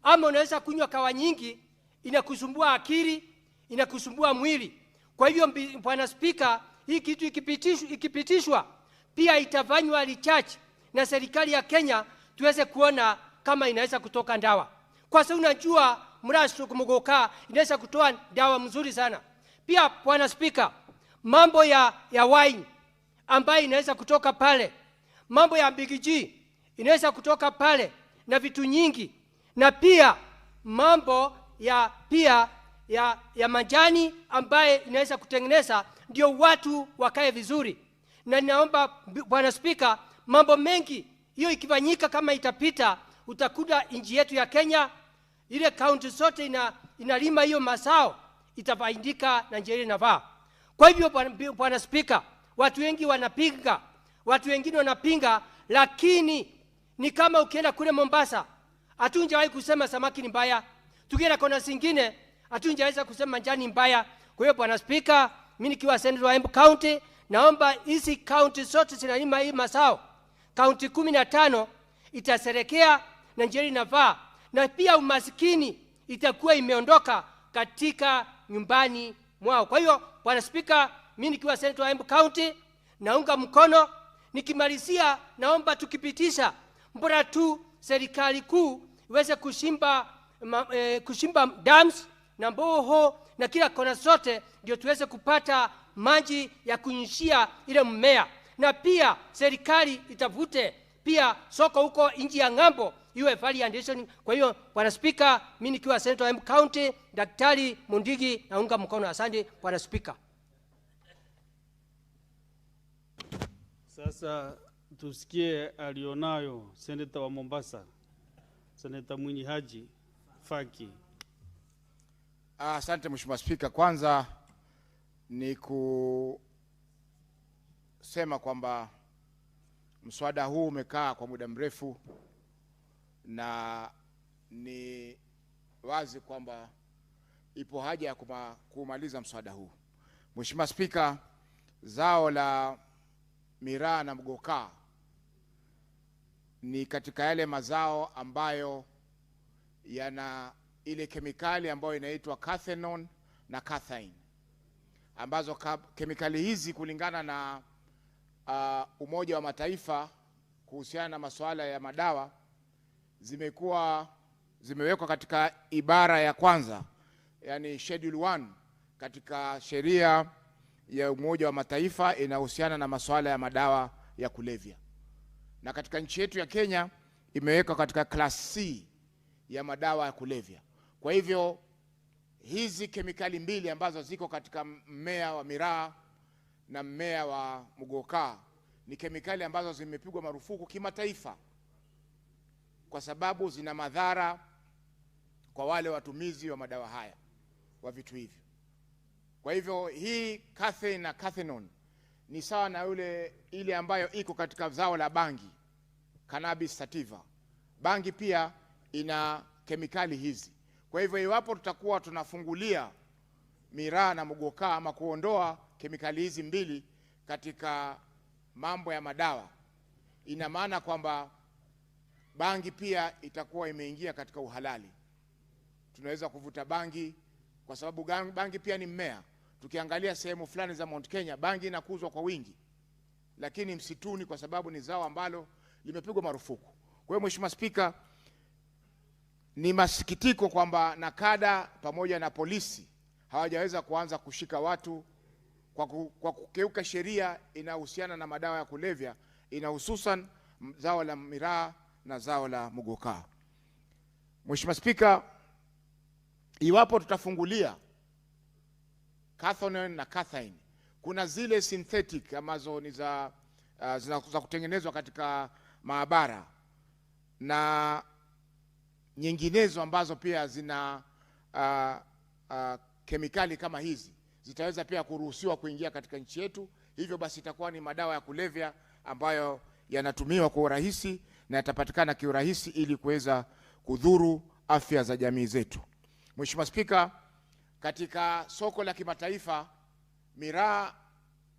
ama unaweza kunywa kawa nyingi, inakusumbua akili, inakusumbua mwili. Kwa hivyo Bwana Spika, hii kitu ikipitishwa pia itafanywa research na serikali ya Kenya tuweze kuona kama inaweza kutoka dawa. Kwa sababu unajua Mura stroke Mugoka inaweza kutoa dawa mzuri sana. Pia Bwana Spika, mambo ya wine ambayo inaweza kutoka pale, mambo ya bigiji inaweza kutoka pale na vitu nyingi, na pia mambo ya majani ambaye inaweza kutengeneza ndio watu wakae vizuri. Na ninaomba Bwana Spika, mambo mengi hiyo ikifanyika kama itapita, utakuta nchi yetu ya Kenya ile county zote inalima hiyo mazao, itafaidika na njia ile inafaa. Kwa hivyo Bwana Spika, watu wengi wanapinga, watu wengine wanapinga, lakini ni kama ukienda kule Mombasa, hatunjawahi kusema samaki ni mbaya. Tukienda kona zingine, hatunjaweza kusema njani mbaya. Kwa hiyo Bwana Spika, mimi nikiwa senator wa Embu County, naomba hizi county zote zinalima hii mazao. County 15 itaserekea na njia inafaa, na pia umaskini itakuwa imeondoka katika nyumbani mwao. Kwa hiyo Bwana Spika, mimi nikiwa senator wa Embu County naunga mkono. Nikimalizia, naomba tukipitisha mbona tu serikali kuu iweze kushimba dams na mboho na kila kona zote, ndio tuweze kupata maji ya kunyeshia ile mmea. Na pia serikali itavute pia soko huko nje ya ng'ambo iwe variation. Kwa hiyo Bwana Spika, mimi nikiwa senator wa Embu County, Daktari Mundigi, naunga mkono. Asante Bwana Spika. Sasa tusikie alionayo senator wa Mombasa, Senator Mwinyi Haji Faki. Asante Mheshimiwa Spika, kwanza ni kusema kwamba mswada huu umekaa kwa muda mrefu na ni wazi kwamba ipo haja ya kumaliza mswada huu. Mheshimiwa Spika, zao la miraa na mgoka ni katika yale mazao ambayo yana ile kemikali ambayo inaitwa cathinone na cathine, ambazo kemikali hizi kulingana na Umoja wa Mataifa kuhusiana na masuala ya madawa zimewekwa katika ibara ya kwanza, yani schedule 1 katika sheria ya Umoja wa Mataifa inahusiana na masuala ya madawa ya kulevya, na katika nchi yetu ya Kenya imewekwa katika class C ya madawa ya kulevya. Kwa hivyo hizi kemikali mbili ambazo ziko katika mmea wa miraa na mmea wa mugoka ni kemikali ambazo zimepigwa marufuku kimataifa kwa sababu zina madhara kwa wale watumizi wa madawa haya wa vitu hivyo. Kwa hivyo hii cathine na cathinone ni sawa na ile ambayo iko katika zao la bangi, cannabis sativa. Bangi pia ina kemikali hizi. Kwa hivyo iwapo tutakuwa tunafungulia miraa na mugoka ama kuondoa kemikali hizi mbili katika mambo ya madawa, ina maana kwamba bangi pia itakuwa imeingia katika uhalali. Tunaweza kuvuta bangi kwa sababu bangi pia ni mmea. Tukiangalia sehemu fulani za Mount Kenya bangi inakuzwa kwa wingi, lakini msituni kwa sababu ni zao ambalo limepigwa marufuku. Kwa hiyo Mheshimiwa Spika, ni masikitiko kwamba nakada pamoja na polisi hawajaweza kuanza kushika watu kwa kukeuka sheria inahusiana na madawa ya kulevya, hususan zao la miraa na zao la mugoka. Mheshimiwa Spika, iwapo tutafungulia cathinone na cathine, kuna zile synthetic ambazo ni za kutengenezwa katika maabara na nyinginezo ambazo pia zina kemikali kama hizi, zitaweza pia kuruhusiwa kuingia katika nchi yetu. Hivyo basi itakuwa ni madawa ya kulevya ambayo yanatumiwa kwa urahisi na yatapatikana kiurahisi ili kuweza kudhuru afya za jamii zetu. Mheshimiwa Spika, katika soko la kimataifa miraa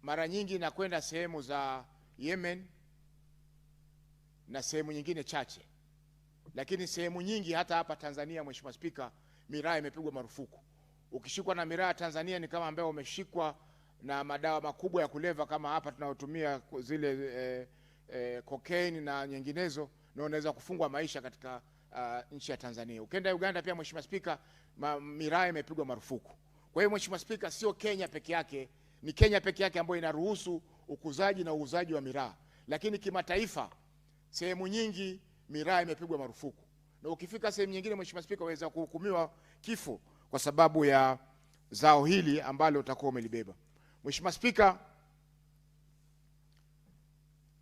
mara nyingi inakwenda sehemu za Yemen na sehemu nyingine chache, lakini sehemu nyingi hata hapa Tanzania, Mheshimiwa Spika, miraa imepigwa marufuku. Ukishikwa na miraa Tanzania ni kama ambaye umeshikwa na madawa makubwa ya kulevya kama hapa tunayotumia zile cocaine na nyinginezo, na unaweza kufungwa maisha katika nchi ya Tanzania. Ukenda Uganda pia Mheshimiwa Spika, miraa imepigwa marufuku. Kwa hiyo Mheshimiwa Spika, sio Kenya peke yake, ni Kenya peke yake ambayo inaruhusu ukuzaji na uuzaji wa miraa, lakini kimataifa sehemu nyingi miraa imepigwa marufuku. Na ukifika sehemu nyingine Mheshimiwa Spika, waweza kuhukumiwa kifo kwa sababu ya zao hili ambalo utakuwa umelibeba. Mheshimiwa Spika,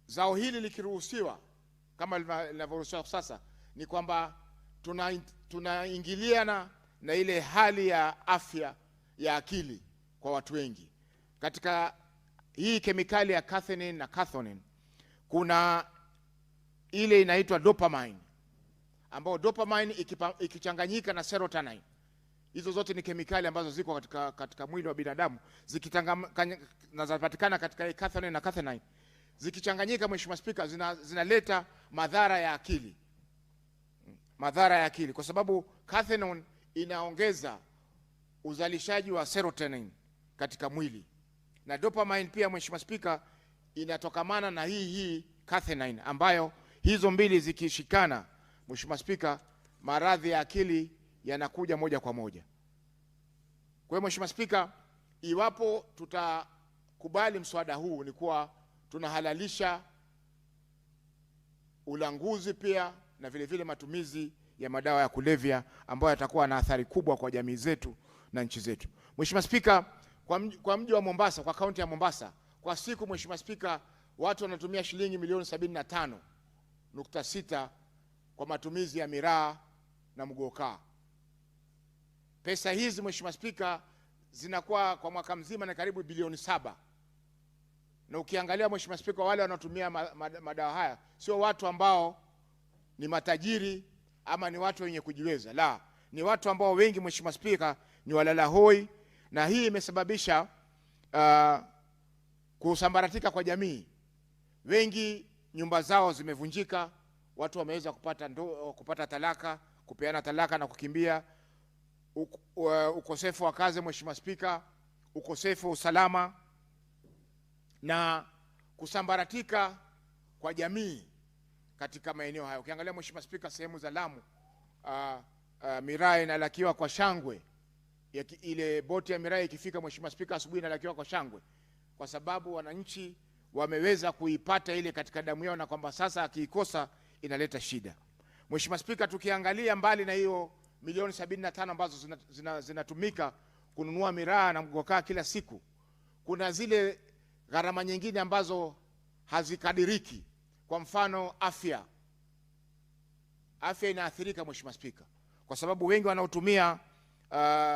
zao hili likiruhusiwa kama linavyoruhusiwa sasa, ni kwamba tunaingiliana na ile hali ya afya ya akili kwa watu wengi. Katika hii kemikali ya cathinone na cathinone kuna ile inaitwa dopamine, ambao dopamine ikichanganyika na serotonin, hizo zote ni kemikali ambazo ziko katika mwili wa binadamu, zinapatikana katika cathinone na cathinone. Zikichanganyika Mheshimiwa Spika, zinaleta madhara ya akili. Madhara ya akili kwa sababu cathinone inaongeza uzalishaji wa serotonin katika mwili, na dopamine pia Mheshimiwa Spika inatokamana na hii cathinone, ambayo hizo mbili zikishikana Mheshimiwa Spika, maradhi ya akili yanakuja moja kwa moja. Kwa hiyo Mheshimiwa Spika, iwapo tutakubali mswada huu ni kuwa tunahalalisha ulanguzi pia na vile vile matumizi ya madawa ya kulevya ambayo yatakuwa na athari kubwa kwa jamii zetu na nchi zetu. Mheshimiwa Spika, kwa mji wa Mombasa, kwa kaunti ya Mombasa, kwa siku Mheshimiwa Spika, watu wanatumia shilingi milioni 75.6 kwa matumizi ya miraa na mugoka. Pesa hizi Mheshimiwa Spika zinakuwa kwa mwaka mzima na karibu bilioni 7. Na ukiangalia Mheshimiwa Spika, wale wanaotumia madawa haya sio watu ambao ni matajiri ama ni watu wenye kujiweza, la, ni watu ambao wengi Mheshimiwa Spika ni walala hoi, na hii imesababisha kusambaratika kwa jamii. Wengi nyumba zao zimevunjika, watu wameweza kupata talaka kupeana talaka na kukimbia, ukosefu wa kazi Mheshimiwa Spika, ukosefu wa usalama na kusambaratika kwa jamii katika maeneo hayo. Ukiangalia Mheshimiwa Spika, sehemu za Lamu, miraa inalakiwa kwa shangwe. Ile boti ya miraa ikifika Mheshimiwa Spika asubuhi inalakiwa kwa shangwe, kwa sababu wananchi wameweza kuipata ile katika damu yao, na kwamba sasa akiikosa inaleta shida. Mheshimiwa Spika, tukiangalia mbali na hiyo milioni 75 ambazo zinatumika kununua miraa na mgokaa kila siku, kuna zile gharama nyingine ambazo hazikadiriki. Kwa mfano afya inaathirika Mheshimiwa Spika, kwa sababu wengi wanaotumia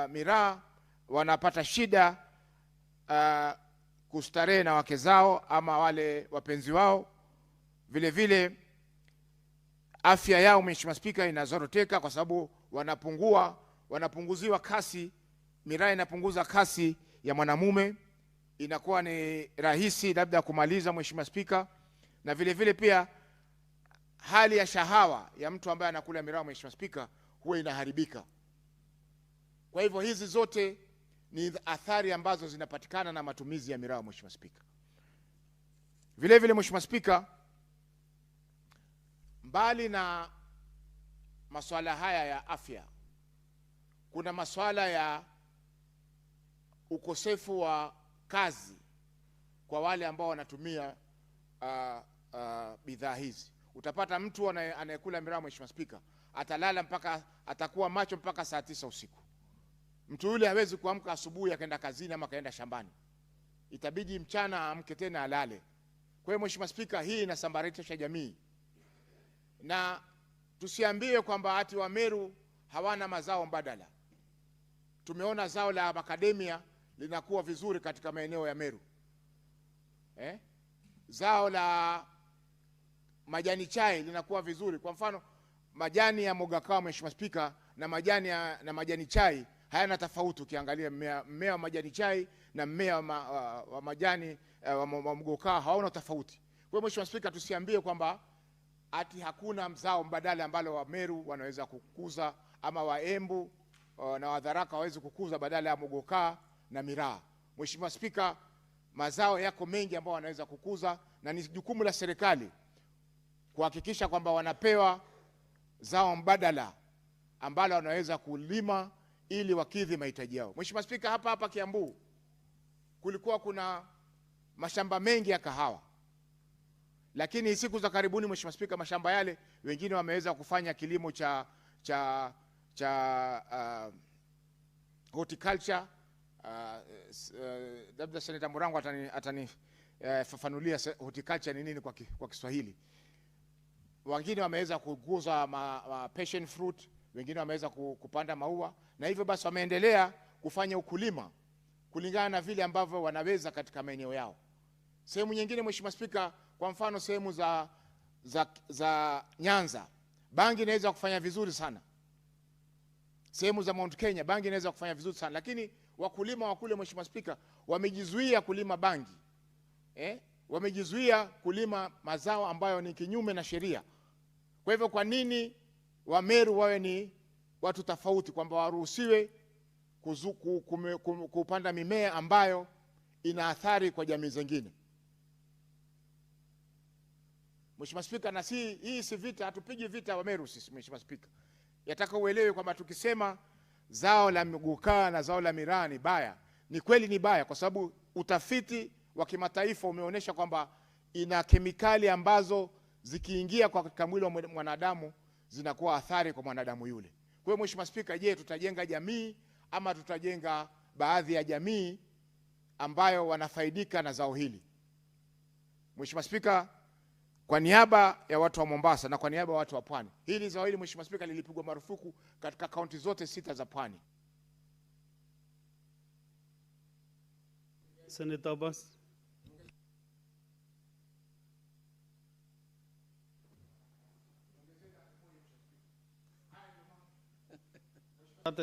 miraa wanapata shida kustarehe na wake zao ama wale wapenzi wao. Vile vile afya yao Mheshimiwa Spika inazoroteka, kwa sababu wanapunguziwa kasi. Miraa inapunguza kasi ya mwanamume, inakuwa ni rahisi labda kumaliza Mheshimiwa Spika, na vile vile pia hali ya shahawa ya mtu ambaye anakula miraa Mheshimiwa Spika huwa inaharibika. Kwa hivyo hizi zote ni athari ambazo zinapatikana na matumizi ya miraa Mheshimiwa Spika. Vile vile Mheshimiwa Spika, mbali na masuala haya ya afya, kuna masuala ya ukosefu wa kazi kwa wale ambao wanatumia bidhaa hizi. Utapata mtu anayekula miraa Mheshimiwa Spika atalala mpaka, atakuwa macho mpaka saa 9 usiku. Mtu yule hawezi kuamka asubuhi akaenda kazini ama kaenda shambani, itabidi mchana aamke tena alale. Kwa hiyo Mheshimiwa Spika, hii inasambaratisha jamii, na tusiambie kwamba ati wa Meru hawana mazao mbadala. Tumeona zao la macadamia linakuwa vizuri katika maeneo ya Meru. Zao la majani chai linakuwa vizuri. Kwa mfano majani ya mogakao Mheshimiwa Spika na majani chai hayana tofauti. Ukiangalia mmea wa majani chai na mmea wa majani wa mogakao hawana tofauti. Kwa hiyo Mheshimiwa Spika, tusiambie kwamba ati hakuna mzao mbadala ambalo wa Meru wanaweza kukuza ama wa Embu na Wadharaka waweze kukuza badala ya mogokaa na miraa. Mheshimiwa Spika, mazao yako mengi ambao wanaweza kukuza, na ni jukumu la serikali kuhakikisha kwamba wanapewa zao mbadala ambalo wanaweza kulima ili wakidhi mahitaji yao. Mheshimiwa Spika, hapa Kiambu kulikuwa kuna mashamba mengi ya kahawa, lakini siku za karibuni Mheshimiwa Spika, mashamba yale wengine wameweza kufanya kilimo cha horticulture. Labda Seneta Murango atanifafanulia horticulture ni nini kwa Kiswahili. Wengine wameweza kukuza passion fruit, wengine wameweza kupanda maua, na hivyo basi wameendelea kufanya ukulima kulingana na vile ambavyo wanaweza katika maeneo yao. Sehemu nyingine Mheshimiwa Spika, kwa mfano sehemu za Nyanza, bangi inaweza kufanya vizuri sana. Sehemu za Mount Kenya bangi inaweza kufanya vizuri sana, lakini wakulima wa kule Mheshimiwa Spika wamejizuia kulima bangi. Wamejizuia kulima mazao ambayo ni kinyume na sheria. Kwa hivyo kwa nini wa Meru wawe ni watu tofauti, kwamba waruhusiwe kupanda mimea ambayo ina athari kwa jamii zingine? Mheshimiwa Spika, na hii si vita, hatupigi vita wa Meru sisi Mheshimiwa Spika. Yataka uelewe kwamba tukisema zao la mgukaa na zao la miraa ni baya, ni kweli ni baya, kwa sababu utafiti wa kimataifa umeonyesha kwamba ina kemikali ambazo zikiingia kwa mwili wa mwanadamu zinakuwa athari kwa mwanadamu yule. Kwa hiyo Mheshimiwa Spika, je, tutajenga jamii ama tutajenga baadhi ya jamii ambayo wanafaidika na zao hili? Mheshimiwa Spika, kwa niaba ya watu wa Mombasa na kwa niaba ya watu wa Pwani, hili zao hili Mheshimiwa Spika lilipigwa marufuku katika kaunti zote 6 za Pwani. Senator Abbas.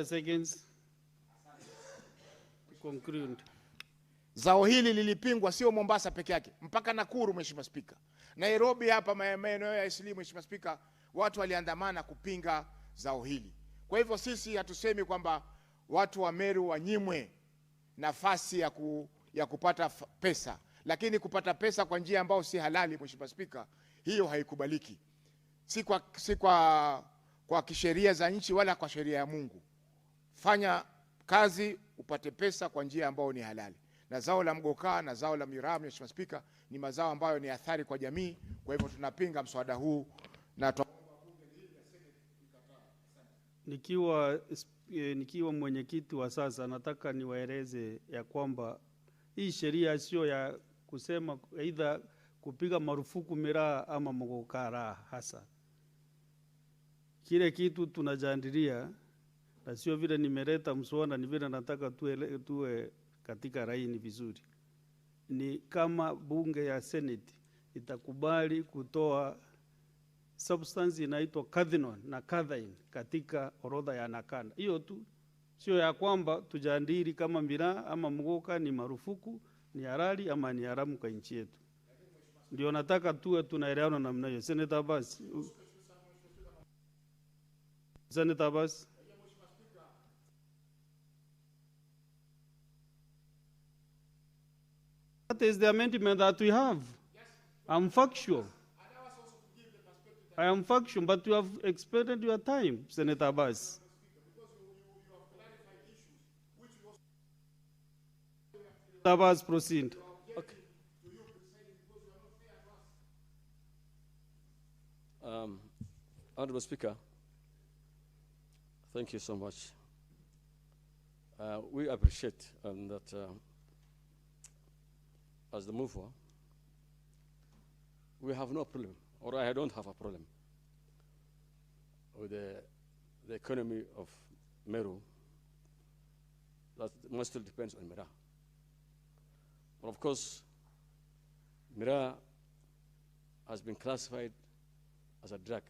Seconds. Conclude. Zao hili lilipingwa sio Mombasa peke yake, mpaka Nakuru Mheshimiwa Spika. Nairobi hapa maeneo ya Isli Mheshimiwa Spika, watu waliandamana kupinga zao hili. Kwa hivyo sisi hatusemi kwamba watu wa Meru wanyimwe nafasi ya kupata pesa, lakini kupata pesa kwa njia ambayo si halali, Mheshimiwa Spika, hiyo haikubaliki. Si kwa kisheria za nchi wala kwa sheria ya Mungu. Fanya kazi upate pesa kwa njia ambayo ni halali. Na zao la mgokaa na zao la miraa, Mheshimiwa Spika, ni mazao ambayo ni athari kwa jamii. Kwa hivyo tunapinga mswada huu na nikiwa mwenyekiti wa sasa, nataka niwaeleze ya kwamba hii sheria sio ya kusema aidha kupiga marufuku miraa ama mgokaa hasa. Kile kitu tunajadilia na sio vile nimeleta mswada, ni vile nataka tuwe katika laini vizuri. Ni kama bunge ya Senate itakubali kutoa substance inaitwa cathinone na cathine katika orodha ya nakanda. Hiyo tu, sio ya kwamba tujadili kama miraa ama mgoka ni marufuku, ni halali ama ni haramu kwa nchi yetu. Ndio nataka tuwe tunaelewana namna hiyo. Senator Abbas. Senator Abbas. That is the amendment that we have. I'm factual. I am factual, but you have expended your time, Senator Abbas. Abbas, proceed. Okay. Honorable Speaker, thank you so much. We appreciate that as the mover, we have no problem, or I don't have a problem with the economy of Meru. That most still depends on miraa. But of course, miraa has been classified as a drug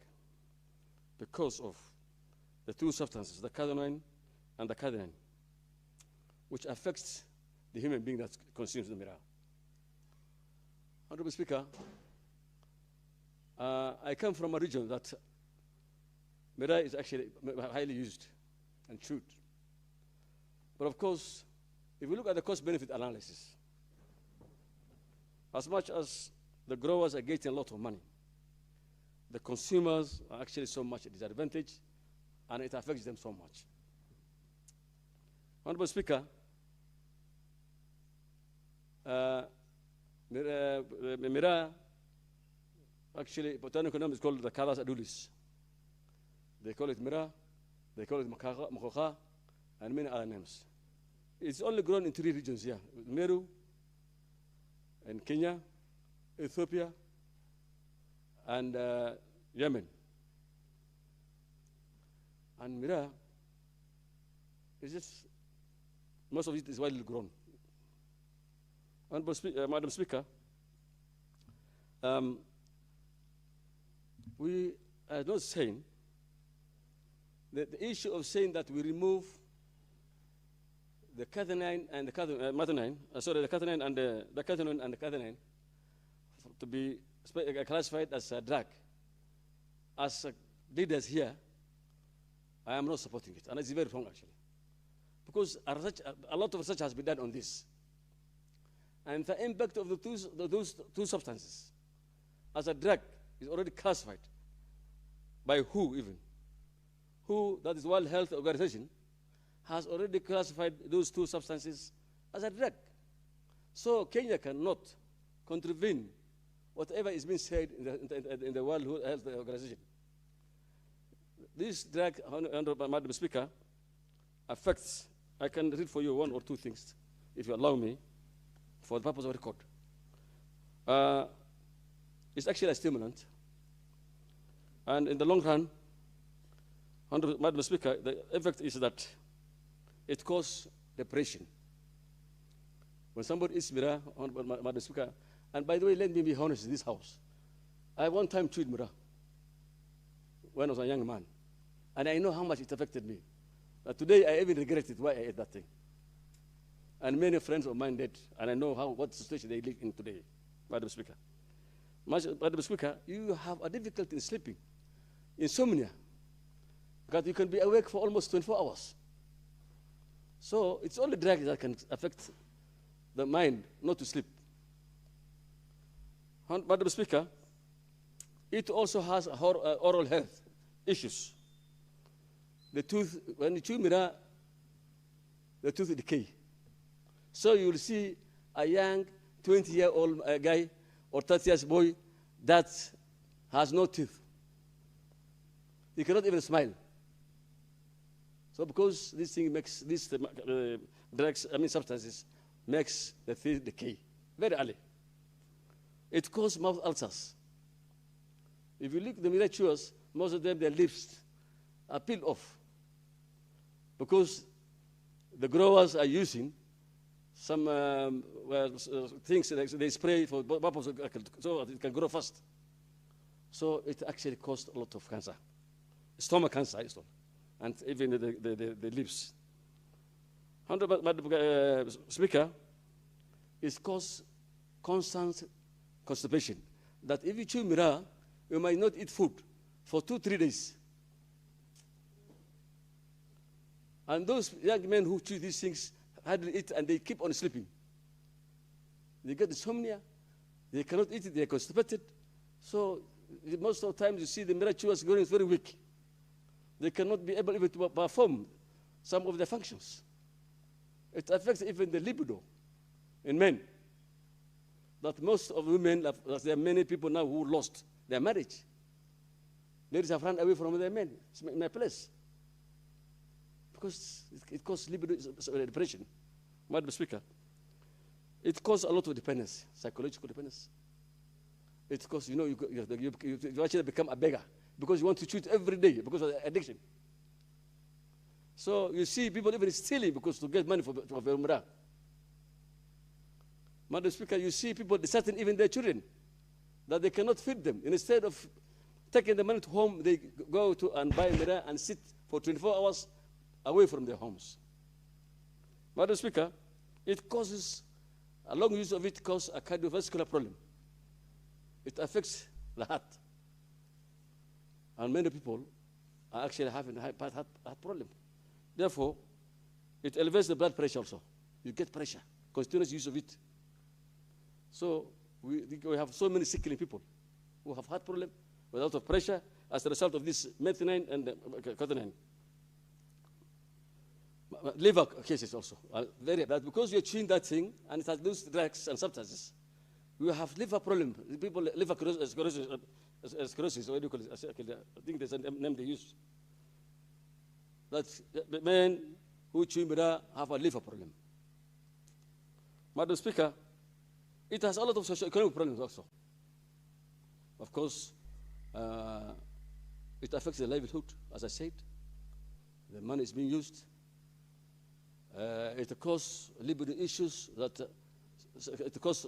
because of the two substances, the cathinone and the cathinoid, which affects the human being that consumes the miraa. Honorable Speaker, I come from a region that miraa is actually highly used and chewed. But of course, if we look at the cost-benefit analysis, as much as the growers are getting a lot of money, the consumers are actually so much at disadvantage, and it affects them so much. Honorable Speaker, miraa, actually, botanical name is called the Callas adulis. They call it miraa, they call it makwiny, and many other names. It's only grown in 3 regions here: Meru, and Kenya, Ethiopia, and Yemen. And miraa is just, most of it is widely grown. Madam Speaker, we are not saying that the issue of saying that we remove the cathinone and the cathinone and the cathinone and the cathinone to be classified as a drug. As leaders here, I am not supporting it, and it's very wrong actually, because a lot of research has been done on this, and the impact of those two substances as a drug is already classified by WHO even. WHO, that is World Health Organization, has already classified those two substances as a drug. So Kenya cannot contravene whatever is being said in the World Health Organization. This drug, Madam Speaker, affects, I can read for you 1 or 2 things, if you allow me, for the purpose of record. It's actually a stimulant. And in the long run, Madam Speaker, the effect is that it causes depression. When somebody eats miraa, Madam Speaker, and by the way, let me be honest in this house. I one time chewed miraa when I was a young man, and I know how much it affected me. Today, I even regretted why I ate that thing. And many friends of mine did, and I know what situation they live in today, Madam Speaker. Madam Speaker, you have a difficulty in sleeping, insomnia. because you can be awake for almost 24 hours. So it's only drug that can affect the mind not to sleep. Madam Speaker, it also has oral health issues. The tooth, when you chew miraa, the tooth decay. So you will see a young 20-year-old guy or 30-year boy that has no teeth. He cannot even smile. So because this thing makes, these drugs, substances, makes the teeth decay very early. It causes mouth ulcers. If you look at the miraa chewers, most of them, their lips are peeled off because the growers are using some things they spray for purpose so it can grow fast. So it actually caused a lot of cancer, stomach cancer, and even the lips. Madam Speaker, it causes constant constipation. That if you chew miraa, you might not eat food for 2-3 days. And those young men who chew these things hardly eat and they keep on sleeping. They get insomnia, they cannot eat it, they are constipated. So most of the times you see the miraa chewers going very weak. They cannot be able even to perform some of their functions. It affects even the libido in men. That most of women, there are many people now who lost their marriage. Ladies have run away from their men. It's in my place. Because it causes libido depression. Madam Speaker, it causes a lot of dependence, psychological dependence. It causes, you actually become a beggar because you want to cheat every day because of addiction. So you see people even stealing because to get money for miraa. Madam Speaker, you see people deserting even their children, that they cannot feed them. And instead of taking the money to home, they go to and buy miraa and sit for 24 hours away from their homes. Madam Speaker, it causes, a long use of it causes a cardiovascular problem. It affects the heart. And many people are actually having a heart problem. Therefore, it elevates the blood pressure also. You get pressure, continuous use of it. So we have so many sickly people who have heart problem without pressure as a result of this methionine and cotinine. Liver cases also are very bad because you're chewing that thing and it has those drugs and substances. You have liver problem. People liver sclerosis, what do you call it? I think there's a name they use. That the men who chew miraa have a liver problem. Madam Speaker, it has a lot of socio-economic problems also. Of course, it affects the livelihood, as I said. The money is being used. It causes libido issues, that it causes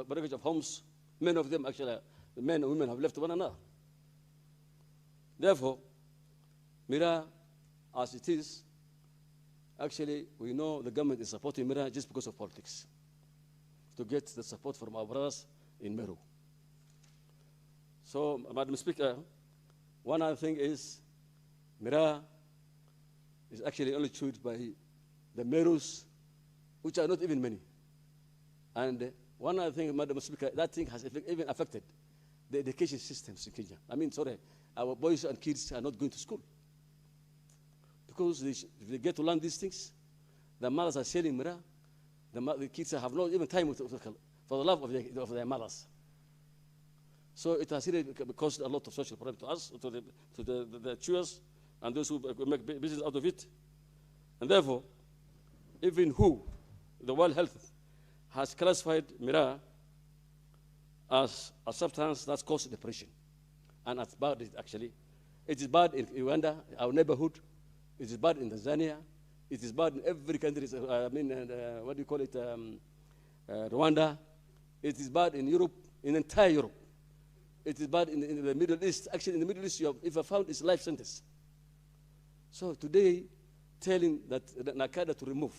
breakage of homes. Many of them actually, the men and women have left one another. Therefore, miraa, as it is, actually, we know the government is supporting miraa just because of politics, to get the support from our brothers in Meru. So, Madam Speaker, one other thing is miraa is actually only chewed by the Merus, which are not even many. And one other thing, Madam Speaker, that thing has even affected the education systems in Kenya. Our boys and kids are not going to school. Because if they get to learn these things, the mothers are selling miraa, the kids have not even time for the love of their mothers. So it has really caused a lot of social problems to us, to the chewers, and those who make business out of it. And therefore, even the World Health has classified miraa as a substance that causes depression. And as bad, actually. It is bad in Uganda, our neighborhood. It is bad in Tanzania. It is bad in every country. What do you call it? Rwanda. It is bad in Europe, in entire Europe. It is bad in the Middle East. Actually, in the Middle East, if I found, it's life sentence. So today, telling that Nakada to remove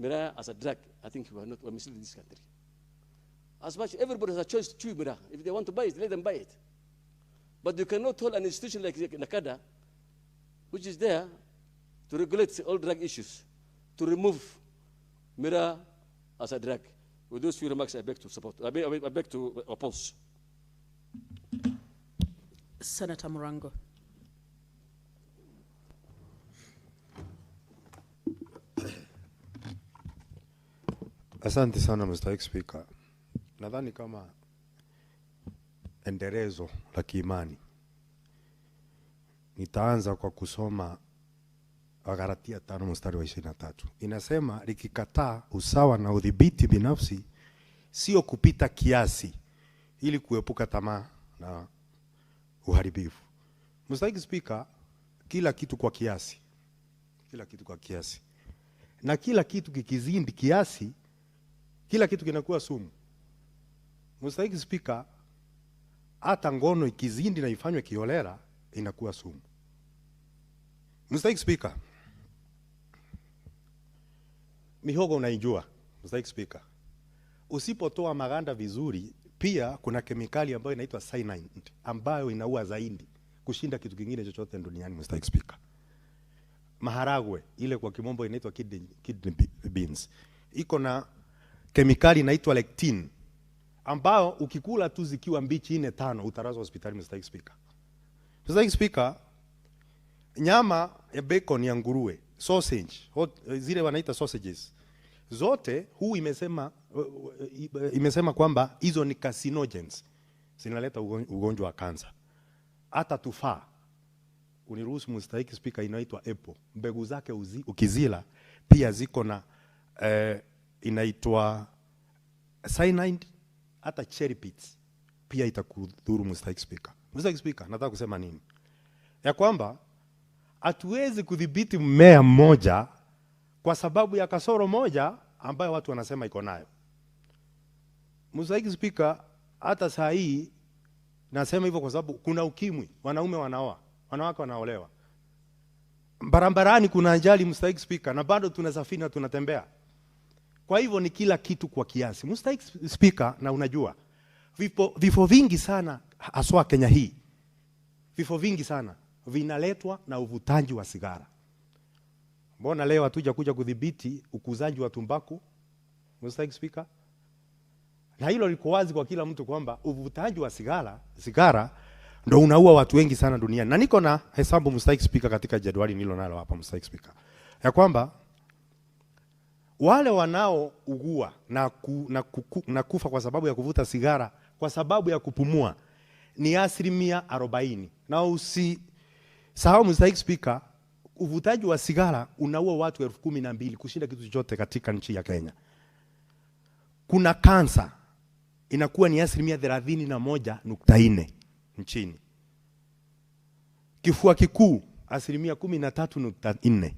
miraa as a drug, I think we're misleading this country. As much everybody has a choice to chew miraa. If they want to buy it, let them buy it. But you cannot hold an institution like Nakada, which is there to regulate all drug issues, to remove Mira as a drug. With those few remarks, I beg to support. I beg to oppose. Senator Murango. Asante sana Mr. Speaker. Nadhani kama endelezo la kiimani nitaanza kwa kusoma Wagalatia 5 mstari wa 23. Inasema likikataa usawa na udhibiti binafsi sio kupita kiasi ili kuepuka tamaa na uharibifu. Mr. Speaker, kila kitu kwa kiasi. Kila kitu kwa kiasi. Na kila kitu kikizidi kiasi, kila kitu kinakuwa sumu. Mr. Speaker, hata ngono ikizidi na ifanywe kiholela inakuwa sumu. Mr. Speaker, mihogo unaijua, Mr. Speaker. Usipotoa maganda vizuri, pia kuna kemikali ambayo inaitwa cyanide ambayo inaua zaidi kushinda kitu kingine chochote duniani, Mr. Speaker. Maharagwe ile kwa kimombo inaitwa kidney beans, iko na kemikali inaitwa lectin ambao ukikula tu zikiwa mbichi 4-5 utarazwa hospitali, Mr. Speaker. Mr. Speaker, nyama ya bacon ya nguruwe, sausage, zile wanaita sausages, zote huu imesema kwamba hizo ni carcinogens, zinaleta ugonjwa wa kansa. Hata tufaa, uniruhusu Mr. Speaker, inaitwa apple, mbegu zake ukizila pia ziko na inaitwa cyanide. Hata cherry pits pia itakudhuru, Mr. Speaker. Mr. Speaker, nataka kusema nini? Ya kwamba hatuwezi kudhibiti mmea mmoja kwa sababu ya kasoro moja ambayo watu wanasema iko nayo. Mr. Speaker, hata saa hii nasema hivyo kwa sababu kuna ukimwi, wanaume wanaoa, wanawake wanaolewa. Barabarani kuna ajali, Mr. Speaker, na bado tunasafiri na tunatembea. Kwa hivyo ni kila kitu kwa kiasi, Mr. Speaker, na unajua vifo vingi sana haswa Kenya hii, vifo vingi sana vinaletwa na uvutaji wa sigara. Mbona leo hatuja kuja kudhibiti ukuzaji wa tumbaku, Mr. Speaker? Na hilo liko wazi kwa kila mtu kwamba uvutaji wa sigara ndio unaua watu wengi sana duniani. Na niko na hesabu, Mr. Speaker, katika jadwali nilo nalo hapa, Mr. Speaker, ya kwamba wale wanaougua na kufa kwa sababu ya kuvuta sigara, kwa sababu ya kupumua, ni 40%. Na usisahau, Mr. Speaker, uvutaji wa sigara unaua watu 12,000 kushinda kitu chochote katika nchi ya Kenya. Kuna kansa inakuwa ni 31.4 nchini. Kifua kikuu 13.4.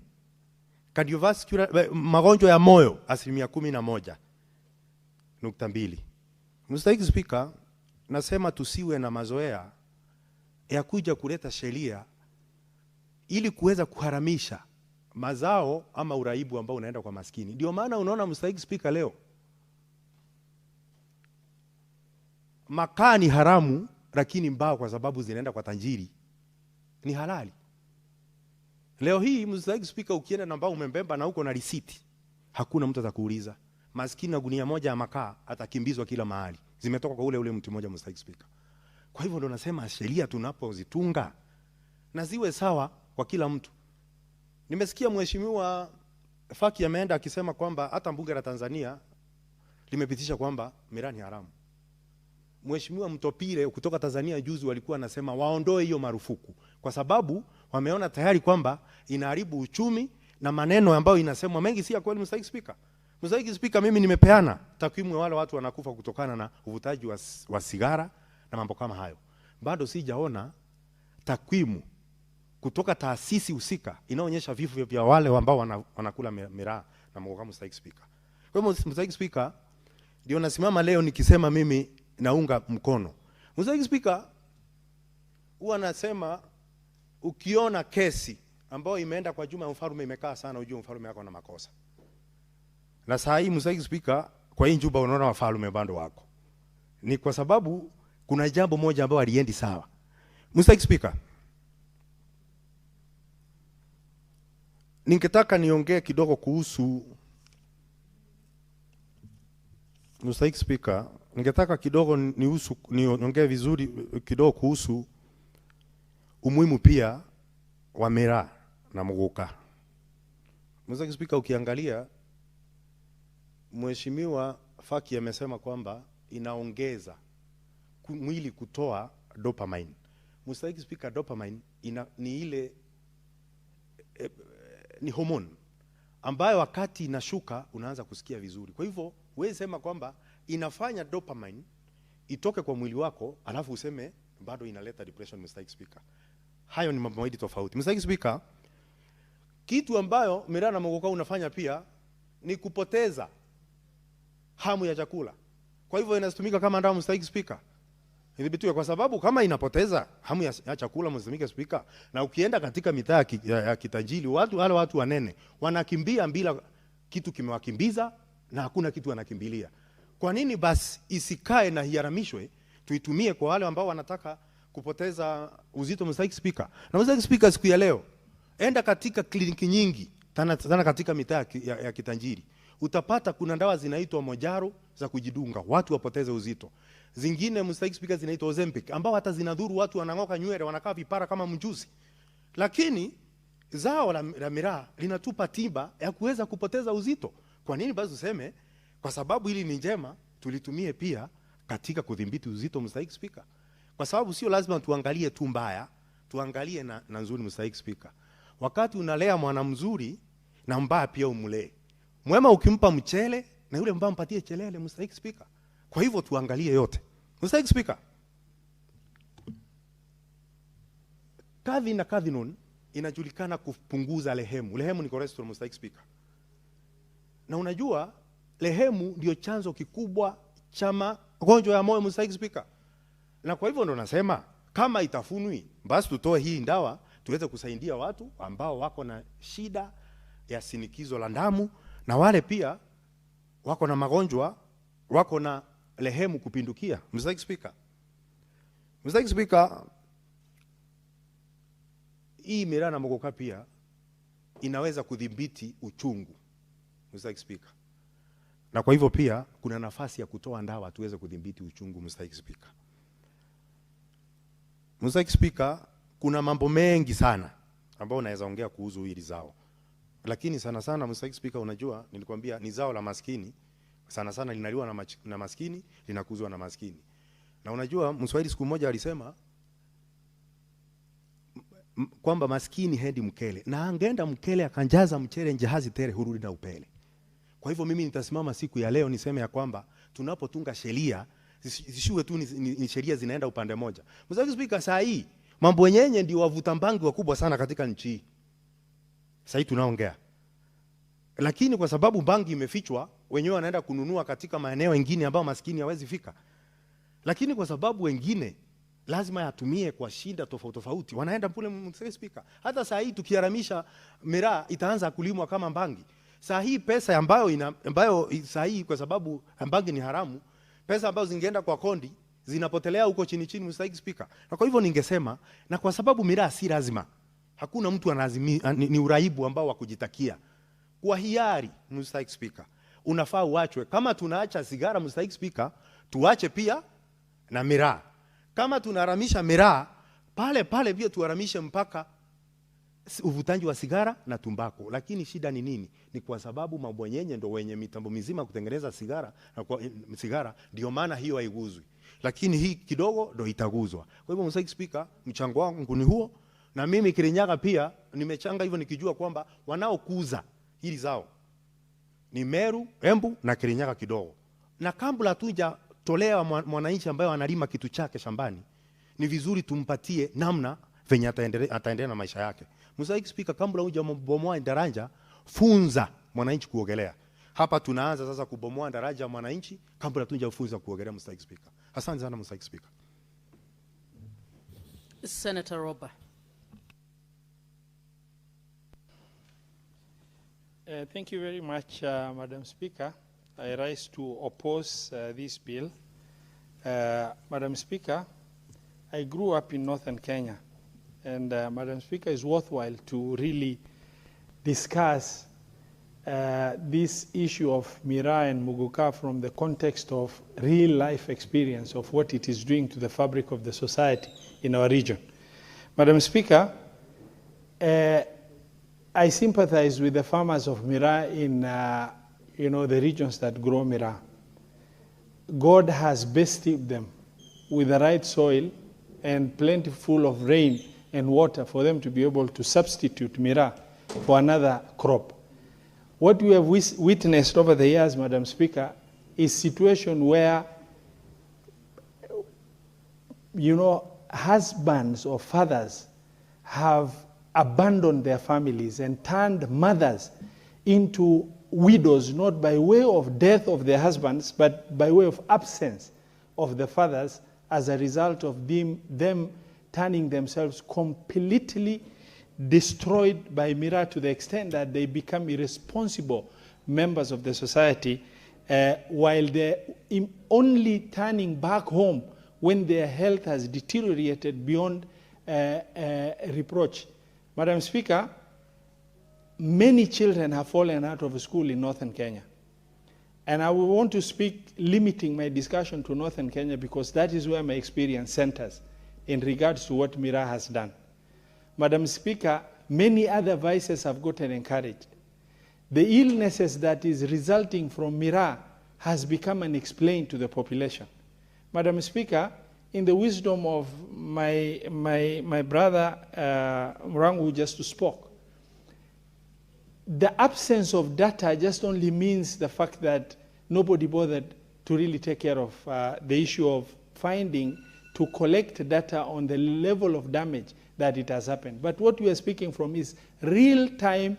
Cardiovascular, magonjwa ya moyo 11.2. Mr. Speaker, nasema tusiwe na mazoea ya kuja kuleta sheria ili kuweza kuharamisha mazao ama uraibu ambao unaenda kwa maskini. Ndio maana unaona, Mr. Speaker, leo makaa ni haramu, lakini mbao kwa sababu zinaenda kwa tajiri ni halali. Leo hii, Mr. Speaker, ukienda na mbao umembemba na uko na risiti, hakuna mtu atakuuliza. Maskini na gunia moja ya makaa atakimbizwa kila mahali. Zimetoka kwa ule mtu mmoja, Mr. Speaker. Kwa hivyo ndo nasema sheria tunapozitunga na ziwe sawa kwa kila mtu. Nimesikia Mheshimiwa Faki ameenda akisema kwamba hata bunge la Tanzania limepitisha kwamba miraa ni haramu. Mheshimiwa Mtopile kutoka Tanzania juzi walikuwa nasema waondoe hiyo marufuku kwa sababu wameona tayari kwamba inaharibu uchumi, na maneno ambayo inasemwa mengi si ya kweli, Mr. Speaker. Mr. Speaker, mimi nimepeana takwimu ya wale watu wanakufa kutokana na uvutaji wa sigara na mambo kama hayo. Bado sijaona takwimu kutoka taasisi husika inaonyesha vifo vya wale ambao wanakula miraa na mambo kama, Mr. Speaker. Kwa hivyo, Mr. Speaker, ndio nasimama leo nikisema mimi naunga mkono. Mr. Speaker, huwa nasema ukiona kesi ambayo imeenda kwa Juma Mfalme imekaa sana, ujue mfalme wako na makosa. Na saa hii, Mr. Speaker, kwa hii Juba unaona wafalme bando wako. Ni kwa sababu kuna jambo moja ambalo aliendi sawa. Mr. Speaker, ningetaka niongee kidogo kuhusu Mr. Speaker, ningetaka kidogo niongee vizuri kidogo kuhusu umuhimu pia wa miraa na muguka. Mr. Speaker, ukiangalia Mheshimiwa Faki amesema kwamba inaongeza mwili kutoa dopamine. Mr. Speaker, dopamine ni ile ni hormone ambayo wakati inashuka unaanza kusikia vizuri. Kwa hivyo wewe sema kwamba inafanya dopamine itoke kwa mwili wako alafu useme bado inaleta depression, Mr. Speaker. Hayo ni mambo mawili tofauti. Mr. Speaker, kitu ambayo miraa na muguka unafanya pia ni kupoteza hamu ya chakula. Kwa hivyo inatumika kama dawa, Mr. Speaker. Ilibitiwe kwa sababu kama inapoteza hamu ya chakula, Mr. Speaker, na ukienda katika mitaa ya kitajiri, wale watu wanene wanakimbia bila kitu kimewakimbiza na hakuna kitu wanakimbilia. Kwa nini basi isikae na hiaramishwe tuitumie kwa wale ambao wanataka kupoteza uzito, Mr. Speaker? Na Mr. Speaker, siku ya leo enda katika kliniki nyingi sana katika mitaa ya kitajiri, utapata kuna dawa zinaitwa mojaro za kujidunga watu wapoteze uzito. Zingine, Mr. Speaker, zinaitwa Ozempic ambao hata zinadhuru watu, wanangoka nywele, wanakaa vipara kama mjusi. Lakini zao la miraa linatupa tiba ya kuweza kupoteza uzito. Kwa nini basi useme kwa sababu hili ni njema tulitumie pia katika kudhibiti uzito, Mr. Speaker? Kwa sababu sio lazima tuangalie tu mbaya, tuangalie na nzuri, Mr. Speaker. Wakati unalea mwana mzuri na mbaya pia umlee. Mwema ukimpa mchele na yule mbaya mpatie chelele, Mr. Speaker. Kwa hivyo tuangalie yote, Mr. Speaker. Cathinone inajulikana kupunguza lehemu. Lehemu ni cholesterol, Mr. Speaker. Na unajua lehemu ndio chanzo kikubwa cha magonjwa ya moyo, Mr. Speaker. Na kwa hivyo ndo nasema kama itafunwi basi tutoe hii dawa tuweze kusaidia watu ambao wako na shida ya sinikizo la damu na wale pia wako na magonjwa, wako na lehemu kupindukia, Mr. Speaker. Mr. Speaker, hii miraa na muguka pia inaweza kudhibiti uchungu, Mr. Speaker. Na kwa hivyo pia kuna nafasi ya kutoa dawa tuweze kudhibiti uchungu, Mr. Speaker. Mr. Speaker, kuna mambo mengi sana ambao unaweza ongea kuhusu hili zao. Lakini sana sana, Mr. Speaker, unajua nilikwambia ni zao la maskini. Sana sana linaliwa na maskini, linakuzwa na maskini. Na unajua Mswahili siku moja alisema kwamba maskini hendi mkele, na angeenda mkele akanjaza mchele njahazi tere hurudi na upele. Kwa hivyo mimi nitasimama siku ya leo niseme ya kwamba tunapotunga sheria zishuwe tu ni sheria zinaenda upande moja. Mr. Speaker, saa hii mambo yenyewe ndio wavuta mbangi wakubwa sana katika nchi hii. Saa hii tunaongea. Lakini kwa sababu bangi imefichwa, wenyewe wanaenda kununua katika maeneo mengine ambao maskini hawezi fika. Lakini kwa sababu wengine lazima yatumie kwa shida tofauti tofauti, wanaenda pule, Mr. Speaker. Hata saa hii tukiharamisha miraa itaanza kulimwa kama bangi. Saa hii pesa ambayo saa hii kwa sababu bangi ni haramu, pesa ambazo zingeenda kwa kondi zinapotelea huko chini chini, Mr. Speaker. Na kwa hivyo ningesema, na kwa sababu miraa si lazima, hakuna mtu analazimia, ni uraibu ambao wa kujitakia. Kwa hiari, Mr. Speaker, unafaa uachwe. Kama tunaacha sigara, Mr. Speaker, tuache pia na miraa. Kama tunaharamisha miraa, pale pale pia tuharamishe mpaka uvutaji wa sigara na tumbako. Lakini shida ni nini? Ni kwa sababu mabwanyenye ndio wenye mitambo mizima kutengeneza sigara, na kwa sigara ndio maana hiyo haiguzwi. Lakini hii kidogo ndio itaguzwa. Kwa hivyo, Mr. Speaker, mchango wangu ni huo, na mimi Kirinyaga pia nimechanga hivyo nikijua kwamba wanaokuza hili zao ni Meru, Embu na Kirinyaga kidogo. Na kabla tuja tolea mwananchi ambaye analima kitu chake shambani, ni vizuri tumpatie namna venye ataendelea na maisha yake. Mr. Speaker, kabla huja kubomoa daraja, funza mwananchi kuogelea. Hapa tunaanza sasa kubomoa daraja mwananchi kabla tuja kufunza kuogelea, Mr. Speaker. Asante sana, Mr. Speaker. Senator Robert. Thank you very much, Madam Speaker. I rise to oppose this bill. Madam Speaker, I grew up in northern Kenya, and Madam Speaker, it's worthwhile to really discuss this issue of Miraa and Muguka from the context of real life experience of what it is doing to the fabric of the society in our region. Madam Speaker, I sympathize with the farmers of Miraa in the regions that grow Miraa. God has bestowed them with the right soil and plentiful of rain and water for them to be able to substitute Miraa for another crop. What we have witnessed over the years, Madam Speaker, is a situation where, husbands or fathers have abandoned their families and turned mothers into widows, not by way of death of their husbands, but by way of absence of the fathers as a result of them turning themselves completely destroyed by Miraa to the extent that they become irresponsible members of the society, while they're only turning back home when their health has deteriorated beyond reproach. Madam Speaker, many children have fallen out of school in northern Kenya. And I will want to speak, limiting my discussion to northern Kenya, because that is where my experience centers in regards to what Miraa has done. Madam Speaker, many other vices have gotten encouraged. The illnesses that is resulting from Miraa has become unexplained to the population. Madam Speaker, in the wisdom of my brother Murangu just spoke, the absence of data just only means the fact that nobody bothered to really take care of the issue of finding, to collect data on the level of damage that it has happened. But what we are speaking from is real-time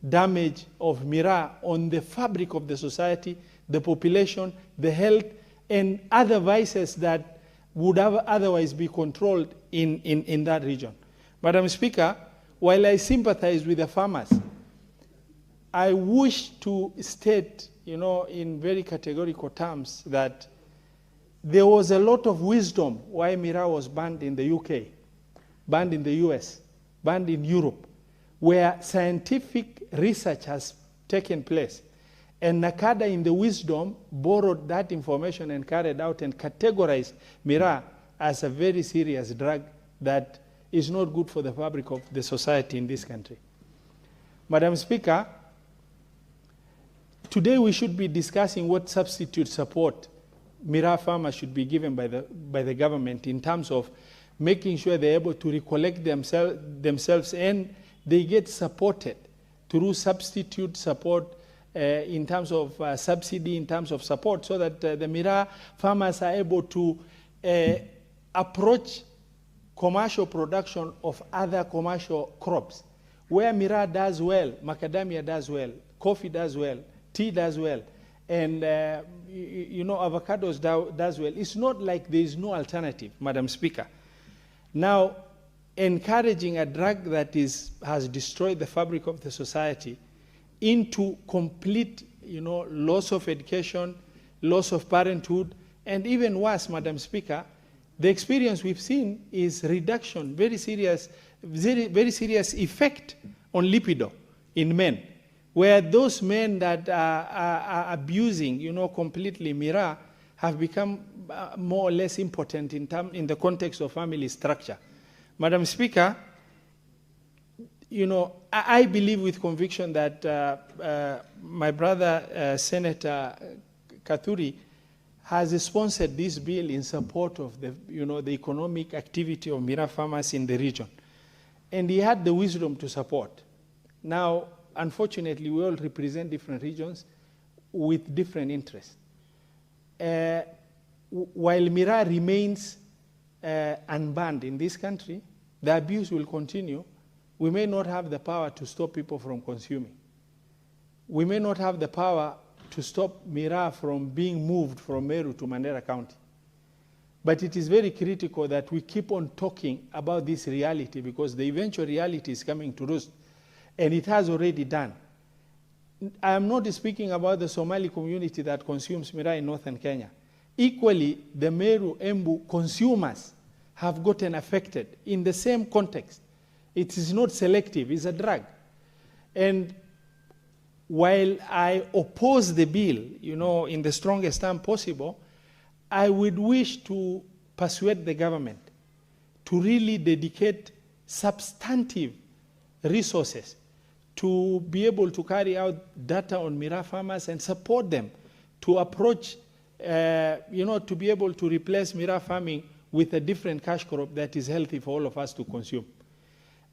damage of Miraa on the fabric of the society, the population, the health, and other vices that would have otherwise be controlled in that region. Madam Speaker, while I sympathize with the farmers, I wish to state, in very categorical terms that there was a lot of wisdom why Miraa was banned in the UK, banned in the US, banned in Europe, where scientific research has taken place. And NACADA, in the wisdom, borrowed that information and carried out and categorized Miraa as a very serious drug that is not good for the fabric of the society in this country. Madam Speaker, today we should be discussing what substitute support Miraa farmers should be given by the government in terms of making sure they're able to recollect themselves and they get supported through substitute support in terms of subsidy, in terms of support, so that the Miraa farmers are able to approach commercial production of other commercial crops. Where Miraa does well, macadamia does well, coffee does well, tea does well, and avocados does well. It's not like there is no alternative, Madam Speaker. Now, encouraging a drug that has destroyed the fabric of the society into complete, loss of education, loss of parenthood, and even worse, Madam Speaker, the experience we've seen is reduction, very serious effect on libido in men, where those men that are abusing, completely Miraa have become more or less impotent in the context of family structure. Madam Speaker, I believe with conviction that my brother, Senator Kathuri, has sponsored this bill in support of the economic activity of Miraa farmers in the region. And he had the wisdom to support. Now, unfortunately, we all represent different regions with different interests. While Miraa remains unbanned in this country, the abuse will continue. We may not have the power to stop people from consuming. We may not have the power to stop Miraa from being moved from Meru to Mandera County. But it is very critical that we keep on talking about this reality, because the eventual reality is coming to roost, and it has already done. I am not speaking about the Somali community that consumes Miraa in northern Kenya. Equally, the Meru Embu consumers have gotten affected in the same context. It is not selective, it's a drug. And while I oppose the bill, you know, in the strongest term possible, I would wish to persuade the government to really dedicate substantive resources to be able to carry out data on Miraa farmers and support them to approach, you know, to be able to replace Miraa farming with a different cash crop that is healthy for all of us to consume.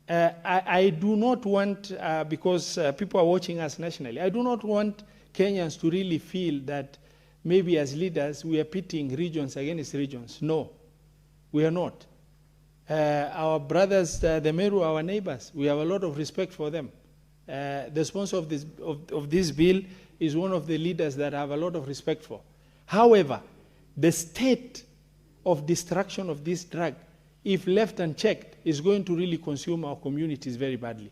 I do not want, because people are watching us nationally, I do not want Kenyans to really feel that maybe as leaders we are pitting regions against regions. No, we are not. Our brothers, the Meru, our neighbors, we have a lot of respect for them. The sponsor of this bill is one of the leaders that I have a lot of respect for. However, the state of destruction of this drug, if left unchecked, is going to really consume our communities very badly.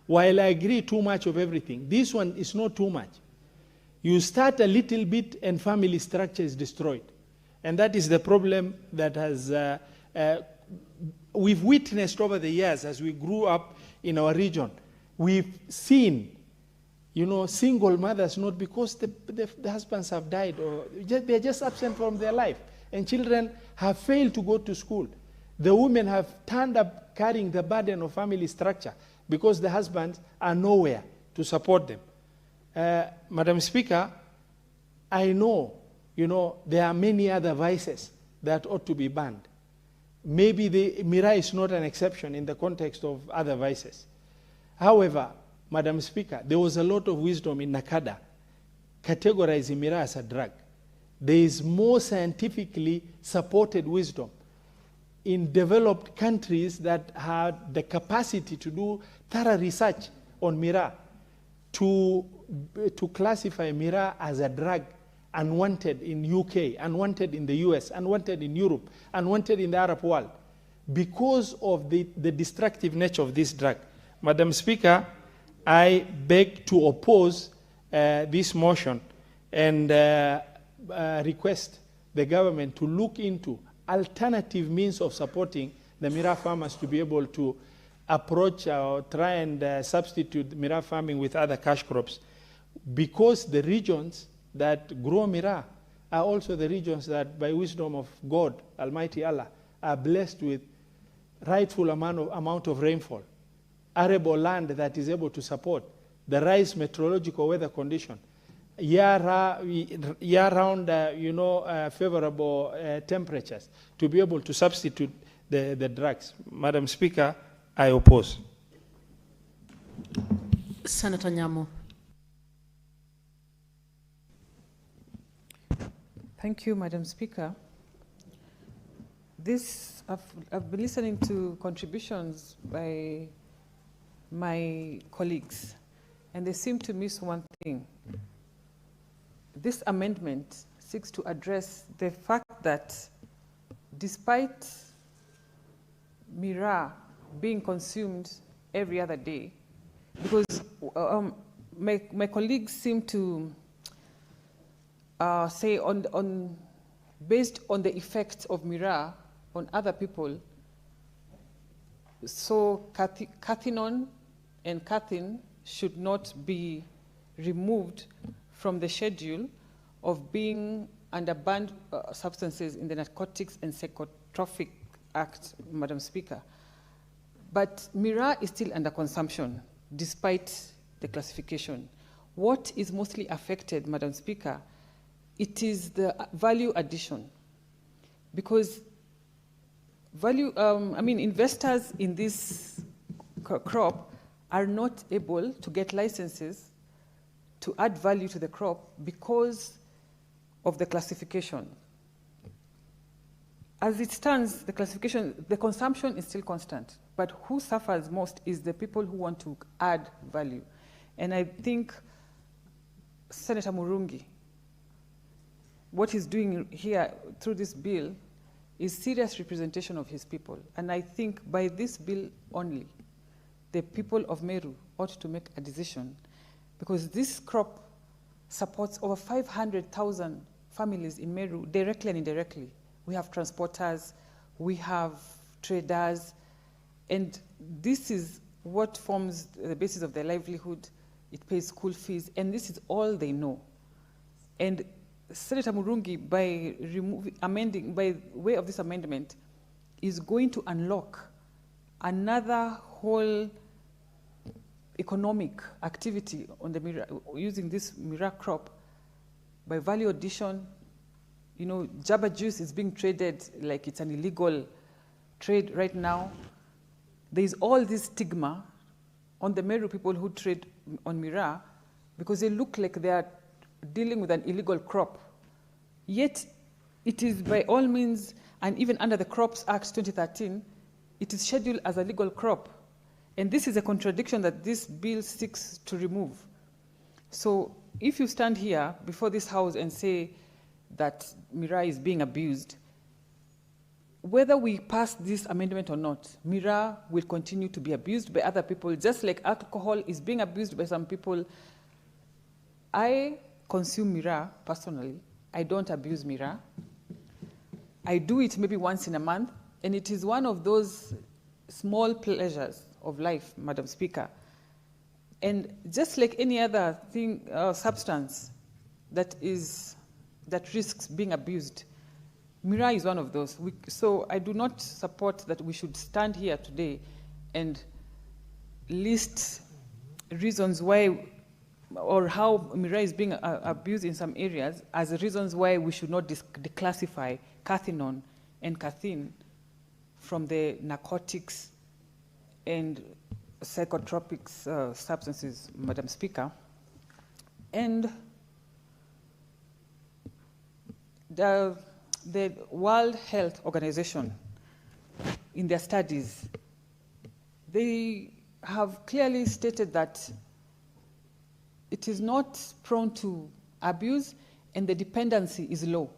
While I agree too much of everything, this one is not too much. You start a little bit and family structure is destroyed. And that is the problem that has, we've witnessed over the years as we grew up in our region. We've seen, you know, single mothers, not because the husbands have died or they're just absent from their life. And children have failed to go to school. The women have turned up carrying the burden of family structure because the husbands are nowhere to support them. Madam Speaker, I know, you know, there are many other vices that ought to be banned. Maybe the Miraa is not an exception in the context of other vices. However, Madam Speaker, there was a lot of wisdom in Nakada categorizing Miraa as a drug. There is more scientifically supported wisdom in developed countries that had the capacity to do thorough research on Miraa to classify Miraa as a drug unwanted in UK, unwanted in the US, unwanted in Europe, unwanted in the Arab world because of the destructive nature of this drug. Madam Speaker, I beg to oppose this motion and request the government to look into alternative means of supporting the Miraa farmers to be able to approach or try and substitute Miraa farming with other cash crops, because the regions that grow Miraa are also the regions that, by wisdom of God, Almighty Allah, are blessed with rightful amount of rainfall, arable land that is able to support the right meteorological weather condition, year-round, favorable temperatures to be able to substitute the drugs. Madam Speaker, I oppose. Senator Nyamo. Thank you, Madam Speaker. I've been listening to contributions by my colleagues, and they seem to miss one thing. This amendment seeks to address the fact that despite Miraa being consumed every other day, because my colleagues seem to say based on the effects of Miraa on other people, so cathinone and cathin should not be removed from the schedule of being under banned substances in the Narcotics and Psychotropic Act, Madam Speaker. But Miraa is still under consumption, despite the classification. What is mostly affected, Madam Speaker, it is the value addition. Because investors in this crop are not able to get licenses to add value to the crop because of the classification. As it stands, the consumption is still constant, but who suffers most is the people who want to add value. And I think Senator Murungi, what he's doing here through this bill is serious representation of his people. And I think by this bill only, the people of Meru ought to make a decision, because this crop supports over 500,000 families in Meru, directly and indirectly. We have transporters, we have traders, and this is what forms the basis of their livelihood. It pays school fees, and this is all they know. And Senator Murungi, by way of this amendment, is going to unlock another whole economic activity on the Mira, using this Mira crop by value addition. You know, Jabba juice is being traded like it's an illegal trade right now. There is all this stigma on the Meru people who trade on Mira because they look like they are dealing with an illegal crop. Yet, it is by all means, and even under the Crops Act 2013, it is scheduled as a legal crop. And this is a contradiction that this bill seeks to remove. So if you stand here before this House and say that Mira is being abused, whether we pass this amendment or not, Mira will continue to be abused by other people, just like alcohol is being abused by some people. I consume Mira personally. I don't abuse Mira. I do it maybe once in a month, and it is one of those small pleasures of life, Madam Speaker. And just like any other thing, substance that risks being abused, Mira is one of those. So I do not support that we should stand here today and list reasons why or how Mira is being abused in some areas as reasons why we should not declassify cathinone and cathin from the narcotics and psychotropic substances, Madam Speaker. And the World Health Organization, in their studies, they have clearly stated that it is not prone to abuse and the dependency is low.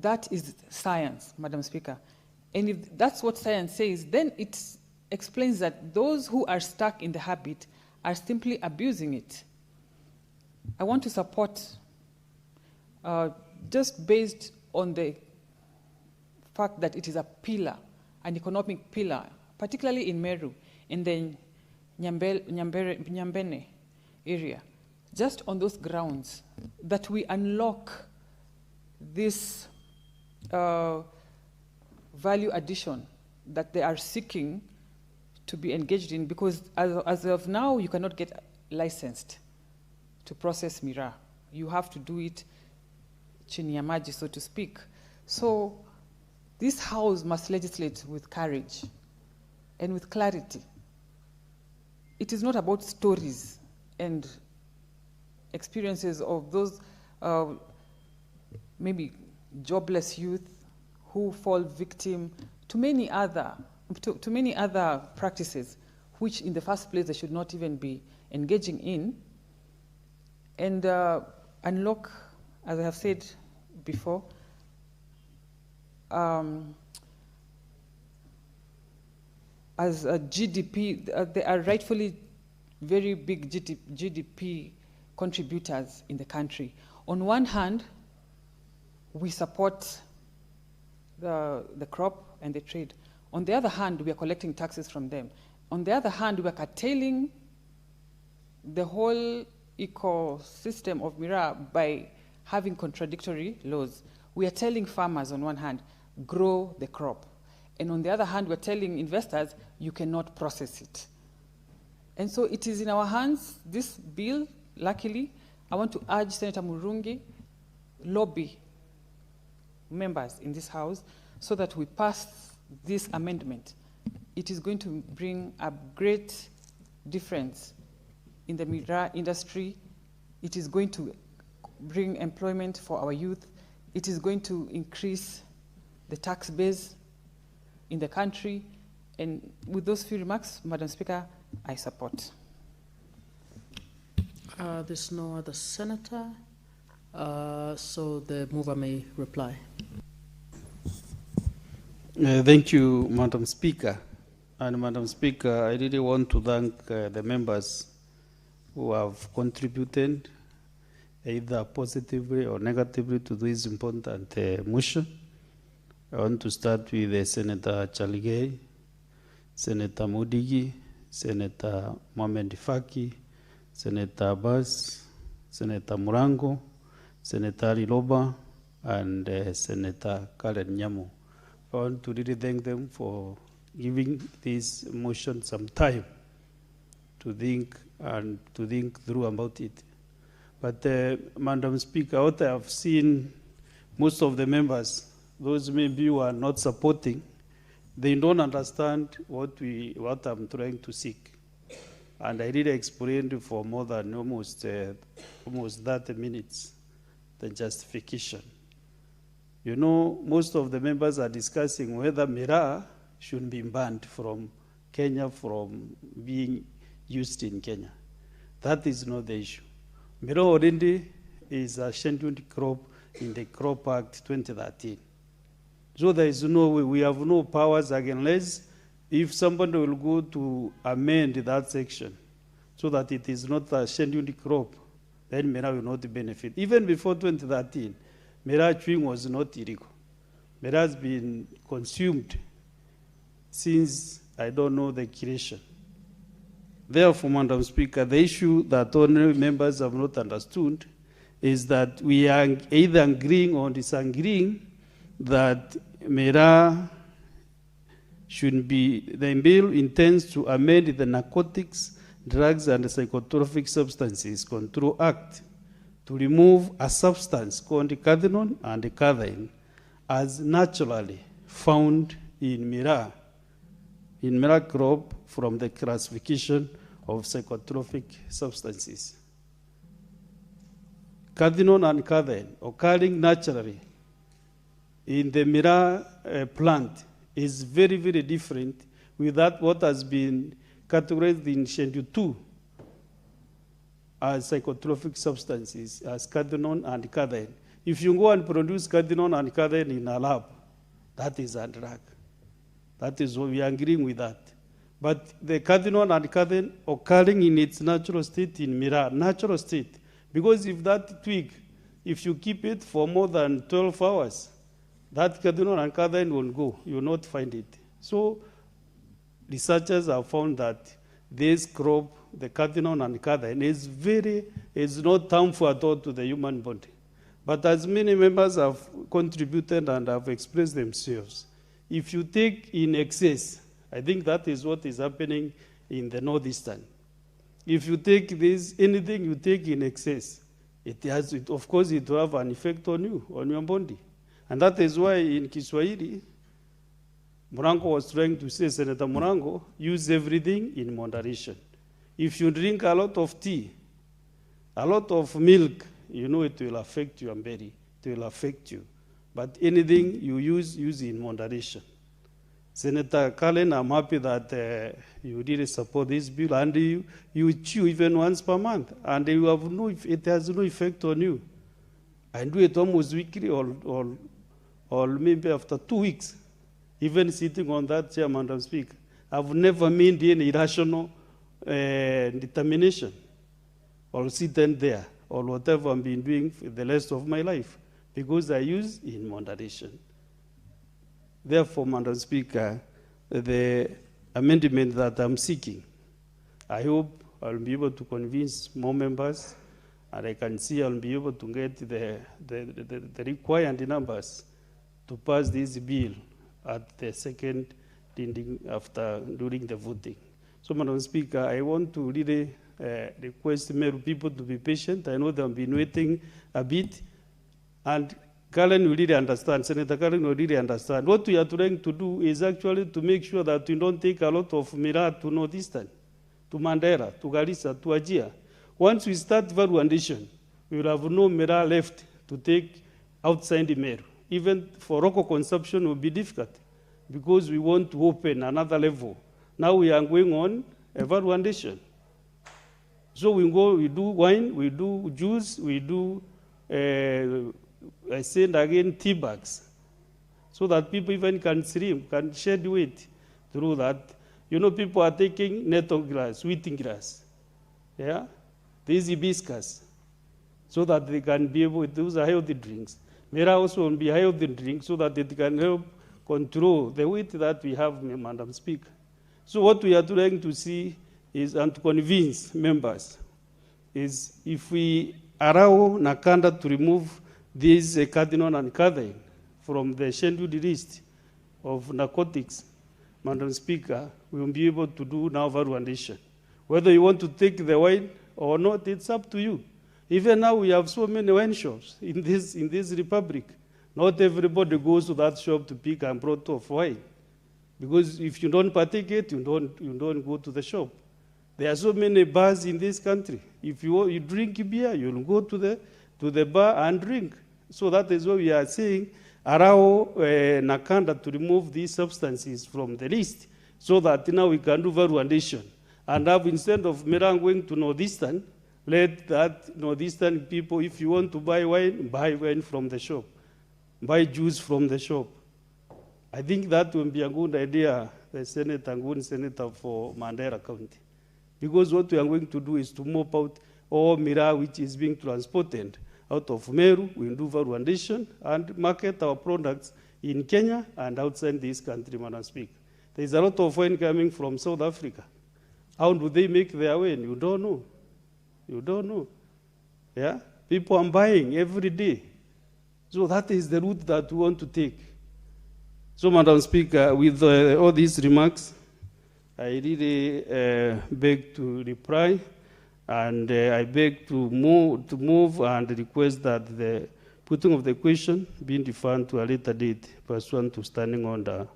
That is science, Madam Speaker. And if that's what science says, then it explains that those who are stuck in the habit are simply abusing it. I want to support, just based on the fact that it is a pillar, an economic pillar, particularly in Meru, in the Nyambene area, just on those grounds, that we unlock this value addition that they are seeking to be engaged in, because as of now, you cannot get licensed to process Mira. You have to do it chini ya maji, so to speak. So this House must legislate with courage and with clarity. It is not about stories and experiences of those maybe jobless youth who fall victim to many other practices, which in the first place they should not even be engaging in, and unlock, as I have said before, as a GDP, they are rightfully very big GDP contributors in the country. On one hand, we support the crop and the trade. On the other hand, we are collecting taxes from them. On the other hand, we are curtailing the whole ecosystem of Mira by having contradictory laws. We are telling farmers on one hand, grow the crop. And on the other hand, we're telling investors, you cannot process it. And so it is in our hands, this bill, luckily. I want to urge Senator Murungi, lobby members in this House so that we pass this amendment. It is going to bring a great difference in the Mira industry. It is going to bring employment for our youth. It is going to increase the tax base in the country. And with those few remarks, Madam Speaker, I support. There's no other senator, so the mover may reply. Thank you, Madam Speaker. And Madam Speaker, I really want to thank the members who have contributed either positively or negatively to this important motion. I want to start with Senator Chaligay, Senator Mudigi, Senator Mohamed Faki, Senator Abbas, Senator Murango, Senator Liloba, and Senator Karen Nyamu. I want to really thank them for giving this motion some time to think and to think through about it. But Madam Speaker, what I have seen, most of the members, those maybe who are not supporting, they don't understand what I'm trying to seek. And I really explained for more than almost 30 minutes the justification. You know, most of the members are discussing whether miraa should be banned from Kenya from being used in Kenya. That is not the issue. Miraa already is a scheduled crop in the Crop Act 2013. So there is no way, we have no powers unless if somebody will go to amend that section so that it is not a scheduled crop, then miraa will not benefit. Even before 2013, miraa chewing was not illegal. Miraa has been consumed since, I don't know, the creation. Therefore, Madam Speaker, the issue that honorary members have not understood is that we are either agreeing or disagreeing that miraa should be, the bill intends to amend the Narcotics, Drugs and Psychotropic Substances Control Act to remove a substance called cathinone and cathine as naturally found in miraa crop from the classification of psychotropic substances. Cathinone and cathine occurring naturally in the miraa plant is very, very different with that what has been categorized in Schedule 2 as psychotropic substances, as cathinone and cathine. If you go and produce cathinone and cathine in a lab, that is a drug. That is what we are agreeing with that. But the cathinone and cathine occurring in its natural state in miraa, natural state, because if that twig, if you keep it for more than 12 hours, that cathinone and cathine will go. You will not find it. So researchers have found that this crop, the cathinone and cathine, is not harmful at all to the human body. But as many members have contributed and have expressed themselves, if you take in excess, I think that is what is happening in the northeastern. If you take this, anything you take in excess, of course it will have an effect on you, on your body. And that is why in Kiswahili, Murango was trying to say, Senator Murango, use everything in moderation. If you drink a lot of tea, a lot of milk, you know it will affect your belly, it will affect you. But anything you use in moderation. Senator Cullen, I'm happy that you really support this bill, and you chew even once per month, and you have it has no effect on you. I do it almost weekly or maybe after 2 weeks, even sitting on that chair, Madam Speaker. I've never made any irrational determination or sitting there or whatever I've been doing for the rest of my life, because I use in moderation. Therefore, Madam Speaker, the amendment that I'm seeking, I hope I'll be able to convince more members, and I can see I'll be able to get the required numbers to pass this bill at the second reading during the voting. So, Madam Speaker, I want to really request many people to be patient. I know they've been waiting a bit, and Cullen will really understand, Senator Cullen will really understand. What we are trying to do is actually to make sure that we don't take a lot of miraa to Northeastern, to Mandera, to Garissa, to Ajia. Once we start value addition, we will have no miraa left to take outside the Meru. Even for local consumption will be difficult because we want to open another level. Now we are going on a value addition. So we do wine, we do juice, we do I said again, tea bags, so that people even can stream, can shed weight through that. You know, people are taking nettle grass, wheating grass, yeah, these hibiscus, so that they can be able to use healthy drinks. Miraa also will be healthy drinks so that it can help control the weight that we have, Madam Speaker. So what we are trying to see is, and to convince members, is if we allow Nakanda to remove these cardinal and cathine from the scheduled list of narcotics, Madam Speaker, we will be able to do now valuation. Whether you want to take the wine or not, it's up to you. Even now we have so many wine shops in this republic. Not everybody goes to that shop to pick and brought of wine. Because if you don't partake it, you don't go to the shop. There are so many bars in this country. If you drink beer, you'll go to the bar and drink. So that is what we are saying. Allow Nakanda to remove these substances from the list so that now we can do valuation. And have, instead of Mera going to Northeastern, let that Northeastern people, if you want to buy wine from the shop. Buy juice from the shop. I think that will be a good idea, the Senator and good Senator for Mandera County. Because what we are going to do is to mop out all Mira which is being transported out of Meru. We do valuation and market our products in Kenya and outside this country, Madam Speaker. There is a lot of wine coming from South Africa. How do they make their wine? You don't know. You don't know. Yeah? People are buying every day. So that is the route that we want to take. So, Madam Speaker, with all these remarks, I really beg to reply, and I beg to move and request that the putting of the question be deferred to a later date pursuant to Standing Order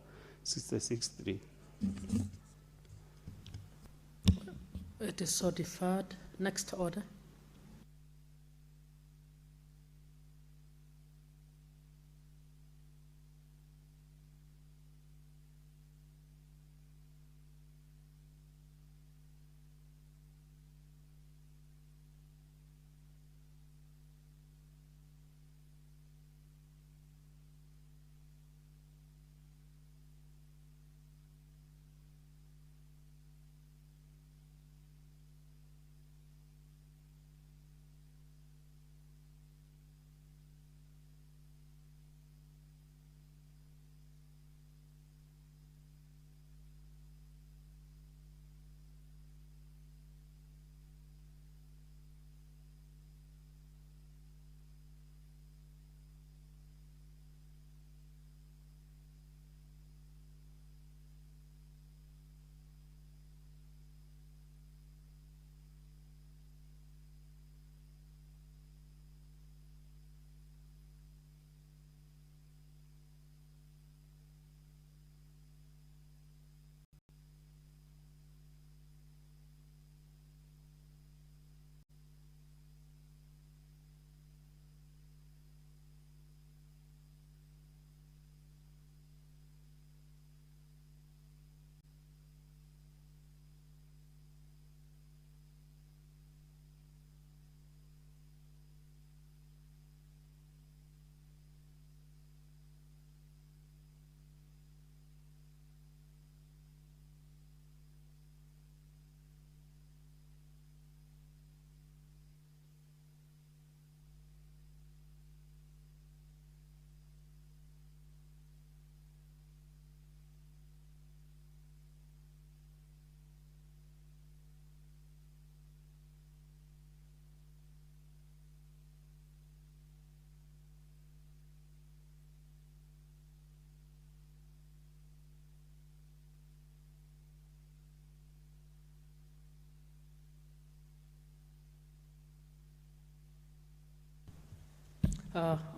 66.3. It is so deferred. Next order.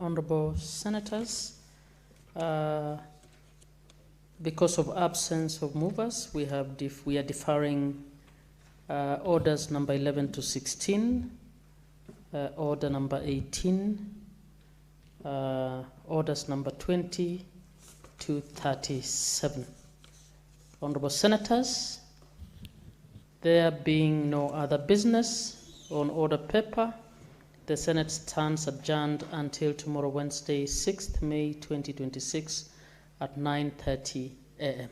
Honorable Senators, because of absence of movers, we are deferring orders number 11 to 16, order number 18, orders number 20 to 37. Honorable Senators, there being no other business on order paper, the Senate stands adjourned until tomorrow, Wednesday, 6th May 2026 at 9:30 a.m.